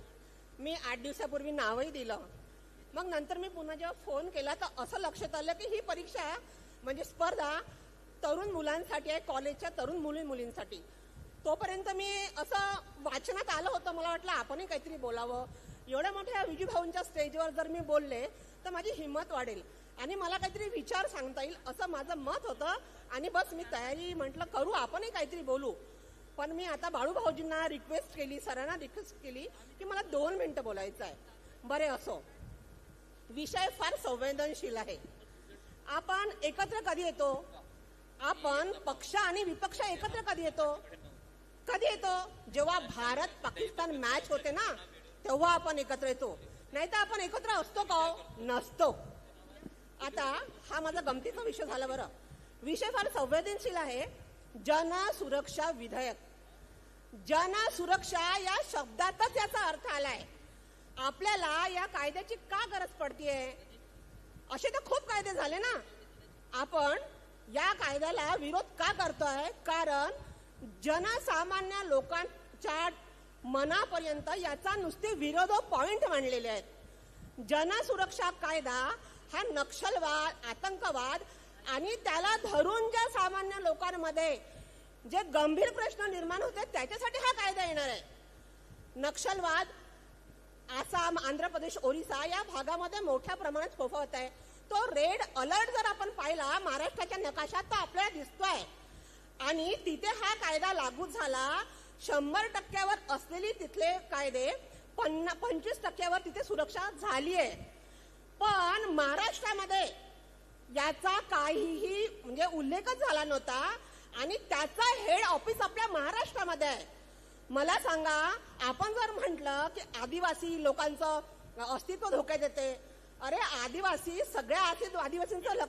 मी 8 दिवसापूर्वी नावही दिलं. मग नंतर मी पुन्हा जेव्हा फोन केला तर असं लक्षात आलं की ही परीक्षा म्हणजे स्पर्धा तरुण मुलांसाठी आहे, कॉलेजच्या तरुण मुलींसाठी. तोपर्यंत मी असं वाचनात आलं होतं, मला वाटलं आपणही काहीतरी बोलावं. एवढ्या मोठ्या विजूभाऊंच्या स्टेजवर जर मी बोलले तर माझी हिंमत वाढेल आणि मला काहीतरी विचार सांगता येईल असं माझं मत होतं. आणि बस मी तयारी म्हटलं करू, आपणही काहीतरी बोलू. पण मी आता बाळू भाऊजींना रिक्वेस्ट केली, सरांना रिक्वेस्ट केली की मला 2 मिनिटं बोलायचं आहे. बरे असो, विषय फार संवेदनशील आहे. आपण एकत्र कधी येतो? आपण पक्ष आणि विपक्ष एकत्र कधी येतो? जेव्हा भारत पाकिस्तान मॅच होते ना तेव्हा आपण एकत्र येतो. नाही तर आपण एकत्र असतो का? नसतो. आता हा माझा गमतीचा विषय झाला. बरं, विषय फार संवेदनशील आहे. जन सुरक्षा विधेयक. जन सुरक्षा या शब्दातच याचा अर्थ आलाय. आपल्याला या कायद्याची का गरज पडतीये? असे तर खूप कायदे झाले ना. आपण या कायद्याला विरोध का करतोय? कारण जनसामान्य लोकांच्या मनापर्यंत याचा नुसते विरोध पॉइंट मांडलेले आहेत. जनसुरक्षा कायदा हा नक्षलवाद, आतंकवाद आणि त्याला धरून ज्या सामान्य लोकांमध्ये जे गंभीर प्रश्न निर्माण होते त्याच्यासाठी हा कायदा येणार आहे. नक्षलवाद आसाम, आंध्र प्रदेश, ओरिसा या भागामध्ये मोठ्या प्रमाणात फोफवत आहे. तो रेड अलर्ट जर आपण पाहिला महाराष्ट्राच्या नकाशात तर आपल्याला दिसतोय. आणि तिथे हा कायदा लागू झाला. 100% असलेली तिथले कायदे 25% तिथे सुरक्षा झाली आहे. पण महाराष्ट्रामध्ये याचा काहीही म्हणजे उल्लेखच झाला नव्हता आणि त्याचा हेड ऑफिस आपल्या महाराष्ट्रामध्ये आहे. मला सांगा, आपण जर म्हटलं की आदिवासी लोकांचं अस्तित्व धोक्यात येते, अरे आदिवासी सगळ्या आदिवासींचं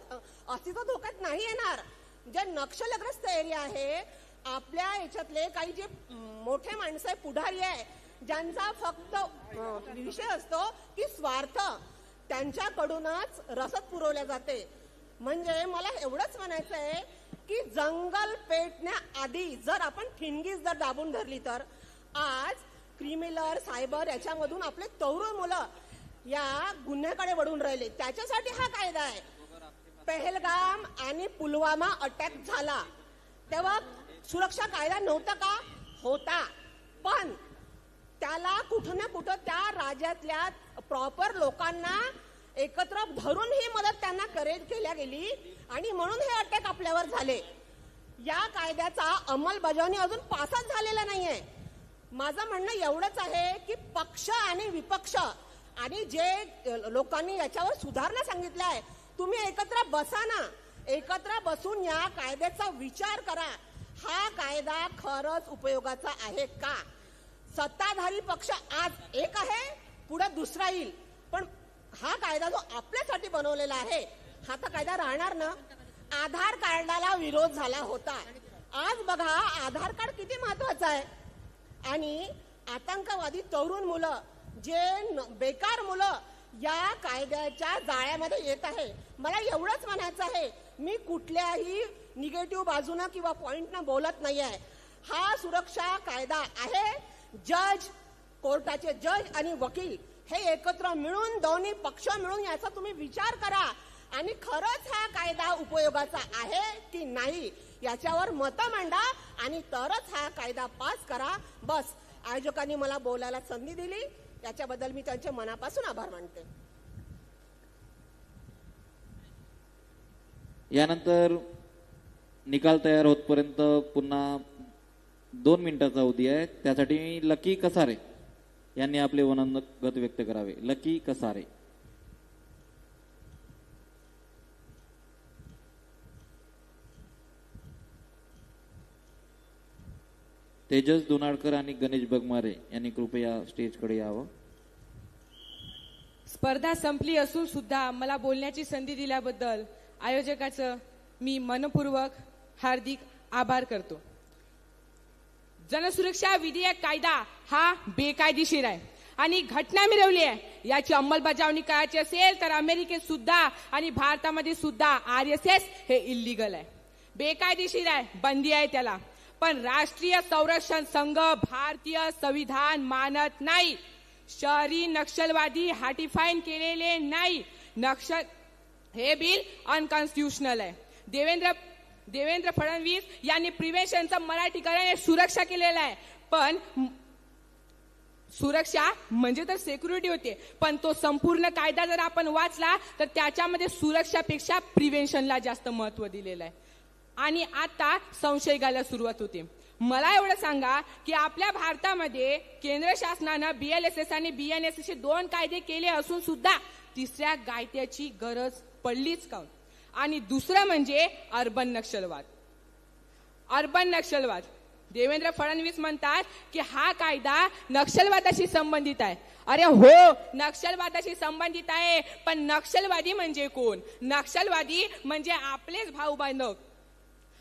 अस्तित्व धोक्यात नाही येणार. जे नक्षलग्रस्त एरिया आहे आपल्या याच्यातले काही जे मोठे माणसं पुढारी आहे ज्यांचा फक्त विषय असतो की स्वार्थ, त्यांच्याकडूनच रसद पुरवल्या जाते. म्हणजे मला एवढंच म्हणायचं आहे की जंगल पेटण्याआधी जर आपण ठिणगी जर दाबून धरली तर आज क्रिमिनल, सायबर याच्यामधून आपले तरुण मुलं या गुन्ह्याकडे वळून राहिले. त्याच्यासाठी हा कायदा आहे. पहलगाम आणि पुलवामा अटॅक झाला तेव्हा सुरक्षा कायदा नव्हता का? होता. पण त्याला कुठं ना कुठं त्या राज्यातल्या प्रॉपर लोकांना एकत्र धरून ही मदत त्यांना केल्या गेली आणि म्हणून हे अटॅक आपल्यावर झाले. या कायद्याचा अंमलबजावणी अजून पासच झालेला नाहीये. माझं म्हणणं एवढंच आहे की पक्ष आणि विपक्ष आणि जे लोकांनी याच्यावर सुधारणा सांगितल्या तुम्ही एकत्र बसा ना. एकत्र बसून या कायद्याचा विचार करा. हा कायदा खरंच उपयोगाचा आहे का? सत्ताधारी पक्ष आज एक आहे, पुढे दुसरा येईल. पण हा कायदा जो आपल्यासाठी बनवलेला आहे हा तर कायदा राहणार ना. आधार कार्डाला विरोध झाला होता. आज बघा आधार कार्ड किती महत्वाचं आहे. आणि आतंकवादी तरुण मुलं, जे बेकार मुलं या कायद्याच्या जाळ्यामध्ये येत आहे. मला एवढंच म्हणायचं आहे, मी कुठल्याही निगेटिव्ह बाजूनं किंवा पॉइंटनं बोलत नाही आहे. हा सुरक्षा कायदा आहे. जज, कोर्टाचे जज आणि वकील हे एकत्र मिळून, दोन्ही पक्ष मिळून याचा तुम्ही विचार करा आणि खरंच हा कायदा उपयोगाचा आहे की नाही याच्यावर मतं मांडा आणि तरच हा कायदा पास करा. बस, आयोजकांनी मला बोलायला संधी दिली याच्याबद्दल मी त्यांचे मनापासून आभार मानते. यानंतर निकाल तयार होतपर्यंत पुन्हा 2 मिनिटाचा अवधी आहे. त्यासाठी लकी कसारे यांनी आपले मनोगत व्यक्त करावे. लकी कसारे. तेजस दोनाडकर आणि गणेश बगमारे यांनी कृपया स्टेजकडे यावं. स्पर्धा संपली असून सुद्धा मला बोलण्याची संधी दिल्याबद्दल आयोजकाचं मी मनपूर्वक हार्दिक आभार करतो. जनसुरक्षा विधेयक कायदा हा बेकायदेशीर आहे आणि घटना मिरवली आहे. याची अंमलबजावणी करायची असेल तर अमेरिकेत सुद्धा आणि भारतामध्ये सुद्धा RSS हे इल्लीगल आहे, बेकायदेशीर आहे, बंदी आहे त्याला. पण राष्ट्रीय संरक्षण संघ भारतीय संविधान मानत नाही. शहरी नक्षलवादी हार्टिफाईन केलेले नाही. हे बिल अनकॉन्स्टिट्युशनल आहे. देवेंद्र फडणवीस यांनी प्रिव्हेन्शनचं मराठीकरण सुरक्षा केलेलं आहे. पण सुरक्षा म्हणजे तर सिक्युरिटी होते, पण तो संपूर्ण कायदा जर आपण वाचला तर त्याच्यामध्ये सुरक्षापेक्षा प्रिव्हेन्शनला जास्त महत्व दिलेलं आहे. आणि आता संशय घ्यायला सुरुवात होते. मला एवढं सांगा की आपल्या भारतामध्ये केंद्र शासनानं BLSS आणि BNSS असे 2 कायदे केले असून सुद्धा तिसऱ्या कायद्याची गरज पडलीच का? आणि दुसरं म्हणजे अर्बन नक्षलवाद. देवेंद्र फडणवीस म्हणतात की हा कायदा नक्षलवादाशी संबंधित आहे. अरे हो, नक्षलवादाशी संबंधित आहे, पण नक्षलवादी म्हणजे कोण? नक्षलवादी म्हणजे आपलेच भाऊ बांधव.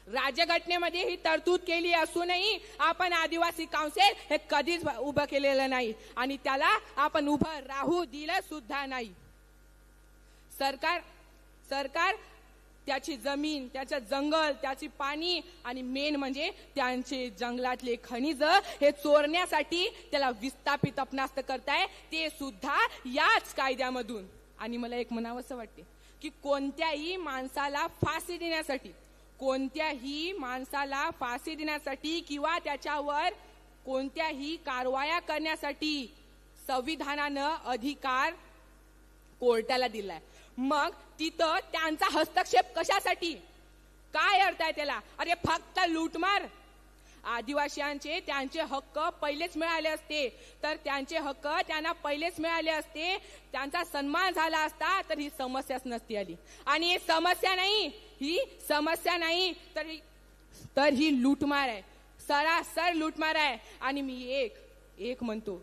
राज्यघटनेमध्ये ही तरतूद केली असूनही आपण आदिवासी काउन्सिल हे कधीच उभं केलेलं नाही आणि त्याला आपण उभं राहू दिलं सुद्धा नाही. सरकार त्याची जमीन, त्याचं जंगल, त्याची पाणी आणि मेन म्हणजे त्यांचे जंगलातले खनिज हे चोरण्यासाठी त्याला विस्थापित अपनास्त करताय, ते सुद्धा याच कायद्यामधून. आणि मला एक म्हणावंसं वाटते की कोणत्याही माणसाला फाशी देण्यासाठी किंवा त्याच्यावर कोणत्याही कारवाया करण्यासाठी संविधानानं अधिकार कोर्टाला दिलाय. मग तिथं त्यांचा हस्तक्षेप कशासाठी? काय अर्थ आहे त्याला? अरे फक्त लूटमार. आदिवासीयांचे त्यांचे हक्क पहिलेच मिळाले असते तर त्यांना मिळाले असते, त्यांचा सन्मान झाला असता तर ही समस्याच नसती आली. आणि ही समस्या नाही तर ही लूटमार आहे, सरासर लूटमार आहे. आणि मी एक म्हणतो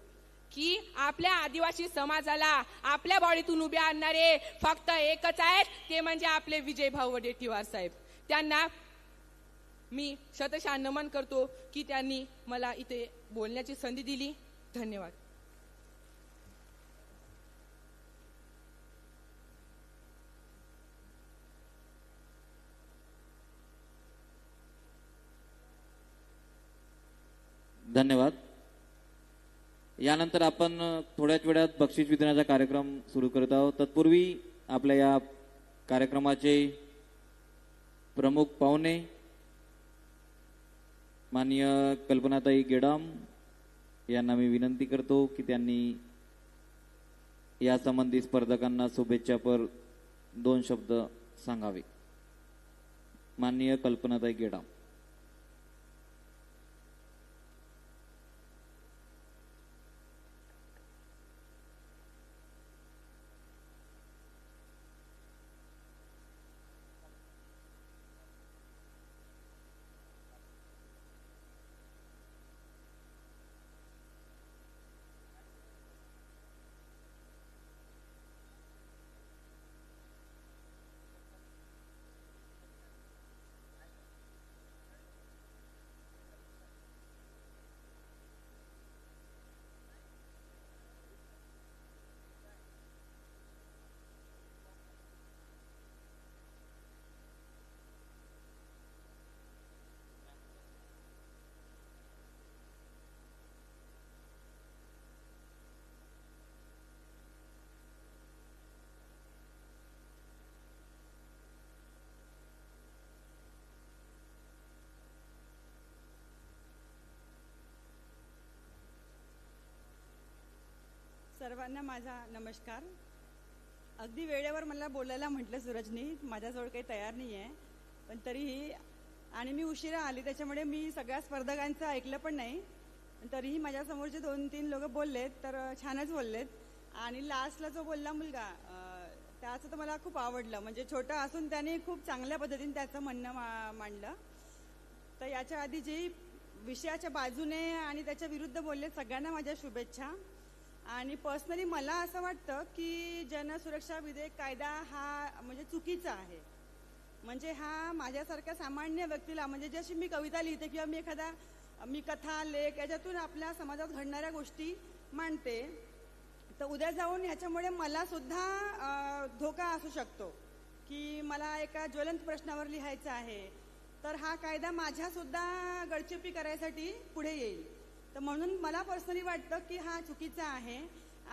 की आपल्या आदिवासी समाजाला आपल्या बॉडीतून उभे आणणारे फक्त एकच आहेत, ते म्हणजे आपले विजयभाऊ वडेट्टीवार साहेब. त्यांना मी शतशः नमन करतो की त्यांनी मला इथे बोलण्याची संधी दिली. धन्यवाद. धन्यवाद. यानंतर आपण थोड्याच वेळात बक्षीस वितरणाचा कार्यक्रम सुरू करत आहोत. तत्पूर्वी आपल्या या कार्यक्रमाचे प्रमुख पाहुणे माननीय कल्पनाताई गेडाम यांना मी विनंती करतो की त्यांनी या संबंधी स्पर्धकांना शुभेच्छापर 2 शब्द सांगावे. माननीय कल्पनाताई गेडाम. सर्वांना माझा नमस्कार. अगदी वेळेवर मला बोलायला म्हटलं सूरजनी, माझ्याजवळ काही तयार नाही आहे, पण तरीही आणि मी उशिरा आली त्याच्यामुळे मी सगळ्या स्पर्धकांचं ऐकलं पण नाही. तरीही माझ्यासमोरचे 2-3 लोक बोललेत तर छानच बोललेत. आणि लास्टला जो बोलला मुलगा त्याचं तर मला खूप आवडलं. म्हणजे छोटा असून त्याने खूप चांगल्या पद्धतीने त्याचं म्हणणं मांडलं. तर याच्या आधी जे विषयाच्या बाजूने आणि त्याच्या विरुद्ध बोलले सगळ्यांना माझ्या शुभेच्छा. आणि पर्सनली मला असं वाटतं की जनसुरक्षा विधेयक कायदा हा म्हणजे चुकीचा आहे. म्हणजे हा माझ्यासारख्या सामान्य व्यक्तीला, म्हणजे जशी मी कविता लिहिते किंवा मी कथा लेख याच्यातून आपल्या समाजात घडणाऱ्या गोष्टी मांडते, तर उद्या जाऊन याच्यामुळे मला सुद्धा धोका असू शकतो की मला एका ज्वलंत प्रश्नावर लिहायचं आहे, तर हा कायदा माझ्या सुद्धा गळचेपी करायसाठी पुढे येईल. तर म्हणून मला पर्सनली वाटतं की हा चुकीचा आहे.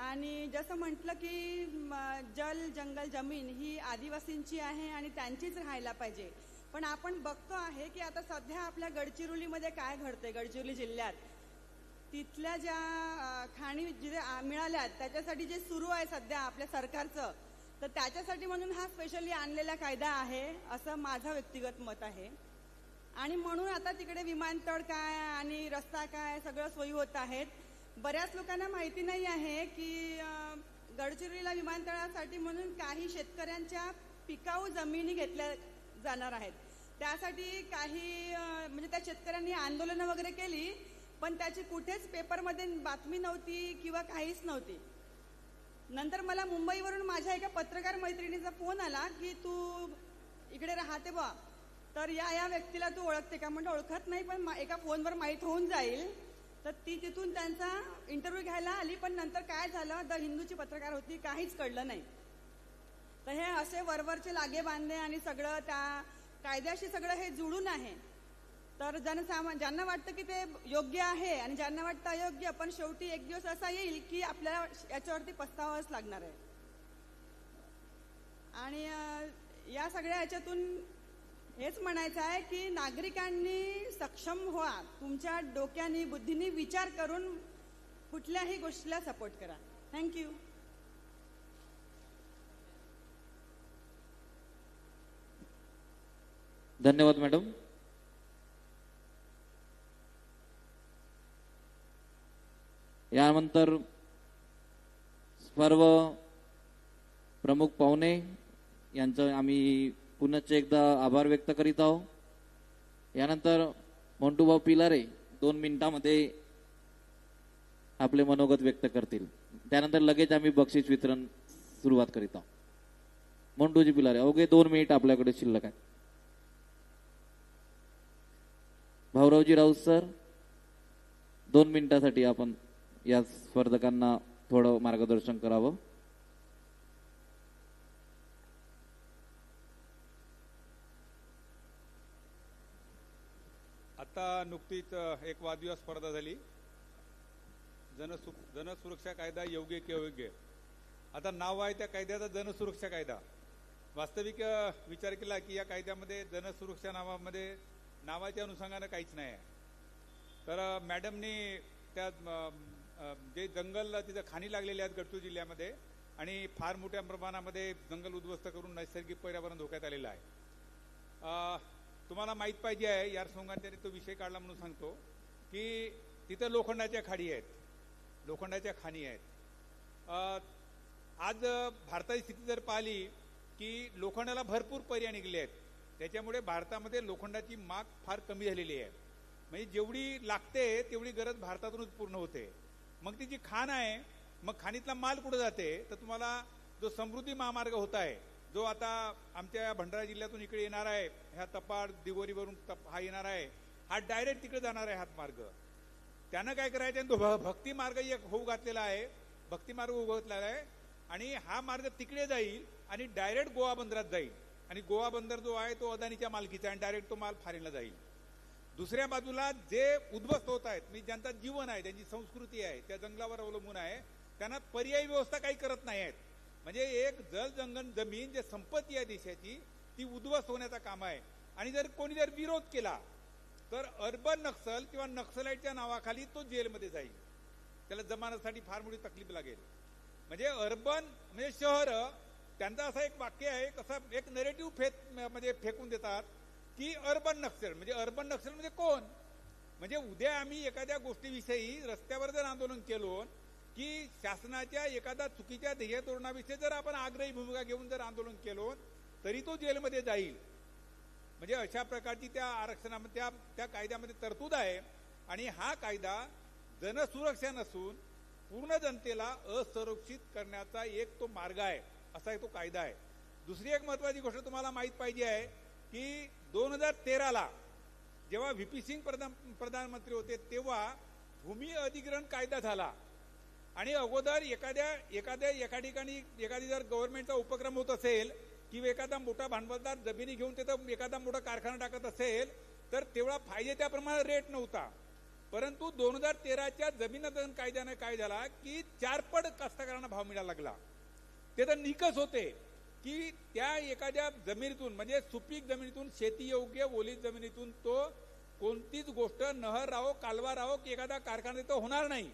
आणि जसं म्हटलं की जल जंगल जमीन ही आदिवासींची आहे आणि त्यांचीच राहायला पाहिजे. पण आपण बघतो आहे की आता सध्या आपल्या गडचिरोलीमध्ये काय घडतंय. गडचिरोली जिल्ह्यात तिथल्या ज्या खाणी जिथे मिळाल्यात त्याच्यासाठी जे सुरू आहे सध्या आपल्या सरकारचं, तर त्याच्यासाठी म्हणून हा स्पेशली आणलेला कायदा आहे असं माझं व्यक्तिगत मत आहे. आणि म्हणून आता तिकडे विमानतळ काय आणि रस्ता काय सगळं सोयी होत आहेत. बऱ्याच लोकांना माहिती नाही आहे की गडचिरोलीला विमानतळासाठी म्हणून काही शेतकऱ्यांच्या पिकाऊ जमिनी घेतल्या जाणार आहेत. त्यासाठी काही म्हणजे त्या शेतकऱ्यांनी आंदोलनं वगैरे केली, पण त्याची कुठेच पेपरमध्ये बातमी नव्हती किंवा काहीच नव्हती. नंतर मला मुंबईवरून माझ्या एका पत्रकार मैत्रिणीचा फोन आला की तू इकडे राहते बा, तर या व्यक्तीला तू ओळखते का. म्हणजे ओळखत नाही पण एका फोनवर माहीत होऊन जाईल. तर ती तिथून त्यांचा इंटरव्ह्यू घ्यायला आली, पण नंतर काय झालं, द हिंदूची पत्रकार होती, काहीच कळलं नाही. तर हे असे वरवरचे लागे बांधे आणि सगळं त्या कायद्याशी सगळं हे जुळून आहे. तर ज्यांना वाटतं की ते योग्य आहे आणि ज्यांना वाटतं अयोग्य, पण शेवटी एक दिवस असा येईल की आपल्याला याच्यावरती पस्तावाच लागणार आहे. आणि या सगळ्या ह्याच्यातून हेच म्हणायचं आहे की नागरिकांनी सक्षम व्हा, तुमच्या डोक्याने बुद्धीने विचार करून कुठल्याही गोष्टीला सपोर्ट करा. थँक्यू. धन्यवाद मॅडम. यानंतर सर्व प्रमुख पाहुणे यांचं आम्ही पुनश्च एकदा आभार व्यक्त करीत आहोत. यानंतर मोंटूभाऊ पिलारे 2 मिनिटांमध्ये आपले मनोगत व्यक्त करतील. त्यानंतर लगेच आम्ही बक्षीस वितरण सुरुवात करीत आहोत. मोंटूजी पिलारे, अवघे 2 मिनिट आपल्याकडे शिल्लक आहे. भाऊरावजी राऊत सर, 2 मिनिटासाठी आपण या स्पर्धकांना थोडं मार्गदर्शन करावं. आता नुकतीच एक वादविवाद स्पर्धा झाली, जनसुरक्षा कायदा योग्य की अयोग्य. आता नाव आहे त्या कायद्याचा जनसुरक्षा कायदा. वास्तविक विचार केला की या कायद्यामध्ये जनसुरक्षा नावामध्ये नावाच्या अनुषंगानं काहीच नाही आहे. तर मॅडमनी त्या जे जंगल तिथं खाणी लागलेली आहेत गडचिरोली जिल्ह्यामध्ये आणि फार मोठ्या प्रमाणामध्ये जंगल उद्ध्वस्त करून नैसर्गिक पर्यावरण धोक्यात आलेलं आहे. तुम्हाला माहीत पाहिजे आहे, यार सोंगाने तो विषय काढला म्हणून सांगतो की तिथं लोखंडाच्या खाणी आहेत, लोखंडाच्या खाणी आहेत. आज भारताची स्थिती जर पाहिली की लोखंडाला भरपूर पर्याय निघले आहेत, त्याच्यामुळे भारतामध्ये लोखंडाची माग फार कमी झालेली आहे. म्हणजे जेवढी लागते तेवढी गरज भारतातूनच पूर्ण होते. मग ती जी खाण आहे, मग खाणीतला माल कुठं जाते, तर तुम्हाला जो समृद्धी महामार्ग होत आहे, जो आता आमच्या भंडारा जिल्ह्यातून इकडे येणार आहे, ह्या तपाड दिगोरीवरून हा येणार आहे, हा डायरेक्ट तिकडे जाणार आहे हात मार्ग. त्यानं काय करायचं, तो भक्ती मार्ग एक होऊ घातलेला आहे, भक्ती मार्ग उघडलेला आहे आणि हा मार्ग तिकडे जाईल आणि डायरेक्ट गोवा बंदरात जाईल. आणि गोवा बंदर जो आहे तो अदानीच्या मालकीचा आहे आणि डायरेक्ट तो माल फॉरेनला जाईल. दुसऱ्या बाजूला जे उद्ध्वस्त होत आहेत, म्हणजे ज्यांचं जीवन आहे, त्यांची संस्कृती आहे, त्या जंगलावर अवलंबून आहे, त्यांना पर्यायी व्यवस्था काही करत नाही आहेत. म्हणजे एक जल जंगल जमीन जे संपत्ती आहे देशाची ती उद्ध्वस्त होण्याचा काम आहे. आणि जर कोणी जर विरोध केला तर अर्बन नक्सल किंवा नक्सलाईटच्या नावाखाली तो जेलमध्ये जाईल, त्याला जमानतसाठी फार मोठी तकलीफ लागेल. म्हणजे अर्बन म्हणजे शहर, त्यांचं असं एक वाक्य आहे, कसं एक नेरेटिव्ह म्हणजे फेकून देतात की अर्बन नक्षल. म्हणजे अर्बन नक्षल म्हणजे कोण? म्हणजे उद्या आम्ही एखाद्या गोष्टीविषयी रस्त्यावर जर आंदोलन केलो की शासनाच्या एखाद्या चुकीच्या ध्येय धोरणाविषयी जर आपण आग्रही भूमिका घेऊन जर आंदोलन केलो तरी तो जेलमध्ये जाईल. म्हणजे अशा प्रकारची त्या आरक्षणामध्ये त्या कायद्यामध्ये तरतूद आहे. आणि हा कायदा जनसुरक्षा नसून पूर्ण जनतेला असुरक्षित करण्याचा एक तो मार्ग आहे, असा तो कायदा आहे. दुसरी एक महत्वाची गोष्ट तुम्हाला माहित पाहिजे आहे की 2013ला जेव्हा व्हीपी सिंग प्रधानमंत्री होते तेव्हा भूमी अधिग्रहण कायदा झाला. आणि अगोदर एका ठिकाणी एखादी जर गव्हर्नमेंटचा उपक्रम होत असेल किंवा एखादा मोठा भांडवलदार जमिनी घेऊन तिथं एखादा मोठा कारखाना टाकत असेल तर तेवढा पाहिजे त्याप्रमाणे रेट नव्हता. परंतु 2013च्या जमीन अधिग्रहण कायद्याने काय झाला की 4 पट कास्तकारांना भाव मिळायला लागला. ते तर निकष होते की त्या एखाद्या जमिनीतून म्हणजे सुपीक जमिनीतून, शेतीयोग्य ओलीत जमिनीतून तो कोणतीच गोष्ट नहर राहो, कालवा राहो की एखादा कारखाना तिथं होणार नाही.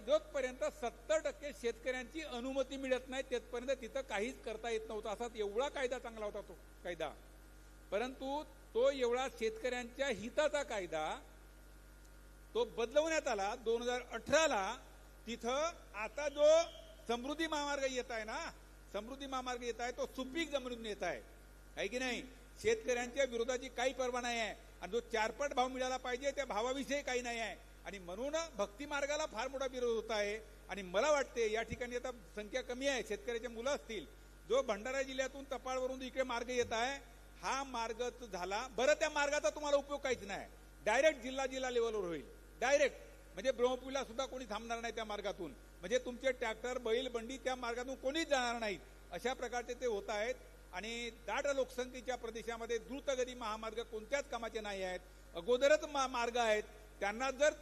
जोपर्यंत 70% शेतकऱ्यांची अनुमती मिळत नाही तिथपर्यंत तिथं काहीच करता येत नव्हतं. असा एवढा कायदा चांगला होता तो कायदा. परंतु तो एवढा शेतकऱ्यांच्या हिताचा कायदा तो बदलवण्यात आला 2018ला. तिथं आता जो समृद्धी महामार्ग येत आहे ना, समृद्धी महामार्ग येत आहे तो सुपीक जमिनीतून येत आहे की नाही. शेतकऱ्यांच्या विरोधाची काही पर्वा नाही आहे. आणि जो 4 पट भाव मिळाला पाहिजे त्या भावाविषयी काही नाही आहे. आणि म्हणून भक्ती मार्गाला फार मोठा विरोध होत आहे. आणि मला वाटते या ठिकाणी आता संख्या कमी आहे, शेतकऱ्याचे मुलं असतील, जो भंडारा जिल्ह्यातून तपाळवरून इकडे मार्ग येत आहे हा मार्ग झाला. बरं त्या मार्गाचा तुम्हाला उपयोग काहीच नाही, डायरेक्ट जिल्हा लेवलवर होईल. डायरेक्ट म्हणजे ब्रह्मपुरीला सुद्धा कोणी थांबणार नाही त्या मार्गातून. म्हणजे तुमचे ट्रॅक्टर, बैल, बंडी त्या मार्गातून कोणीच जाणार नाहीत. अशा प्रकारचे ते होत आहेत. आणि दाट लोकसंख्येच्या प्रदेशामध्ये द्रुतगती महामार्ग कोणत्याच कामाचे नाही आहेत. अगोदरच मार्ग आहेत, त्यांना जर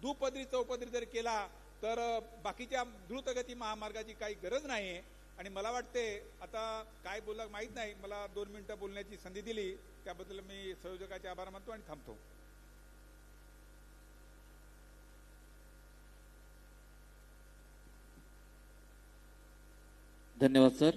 दुपदरी चौपदरी जर केला तर बाकीच्या द्रुतगती महामार्गाची काही गरज नाही. आणि मला वाटते आता काय बोलला माहित नाही, मला 2 मिनिटं बोलण्याची संधी दिली त्याबद्दल मी संयोजकाचे आभार मानतो आणि थांबतो. धन्यवाद सर.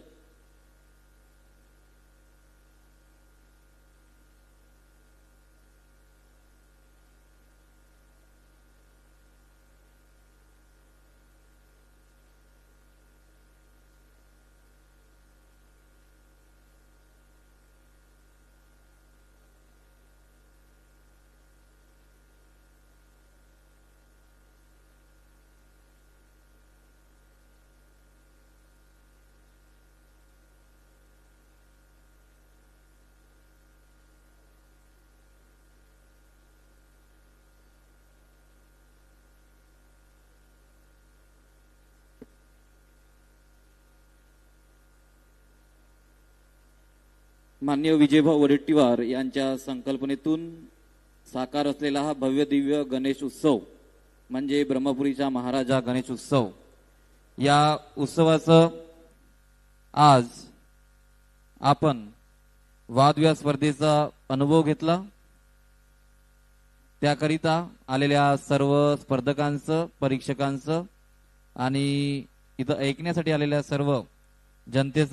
माननीय विजयभाऊ वडेट्टीवार यांच्या संकल्पनेतून साकार असलेला हा भव्य दिव्य गणेश उत्सव म्हणजे ब्रह्मपुरीचा महाराजा गणेश उत्सव. या उत्सवाचं आज आपण वादविवाद स्पर्धेचा अनुभव घेतला. त्याकरिता आलेल्या सर्व स्पर्धकांचं, परीक्षकांचं आणि इथं ऐकण्यासाठी आलेल्या सर्व जनतेचं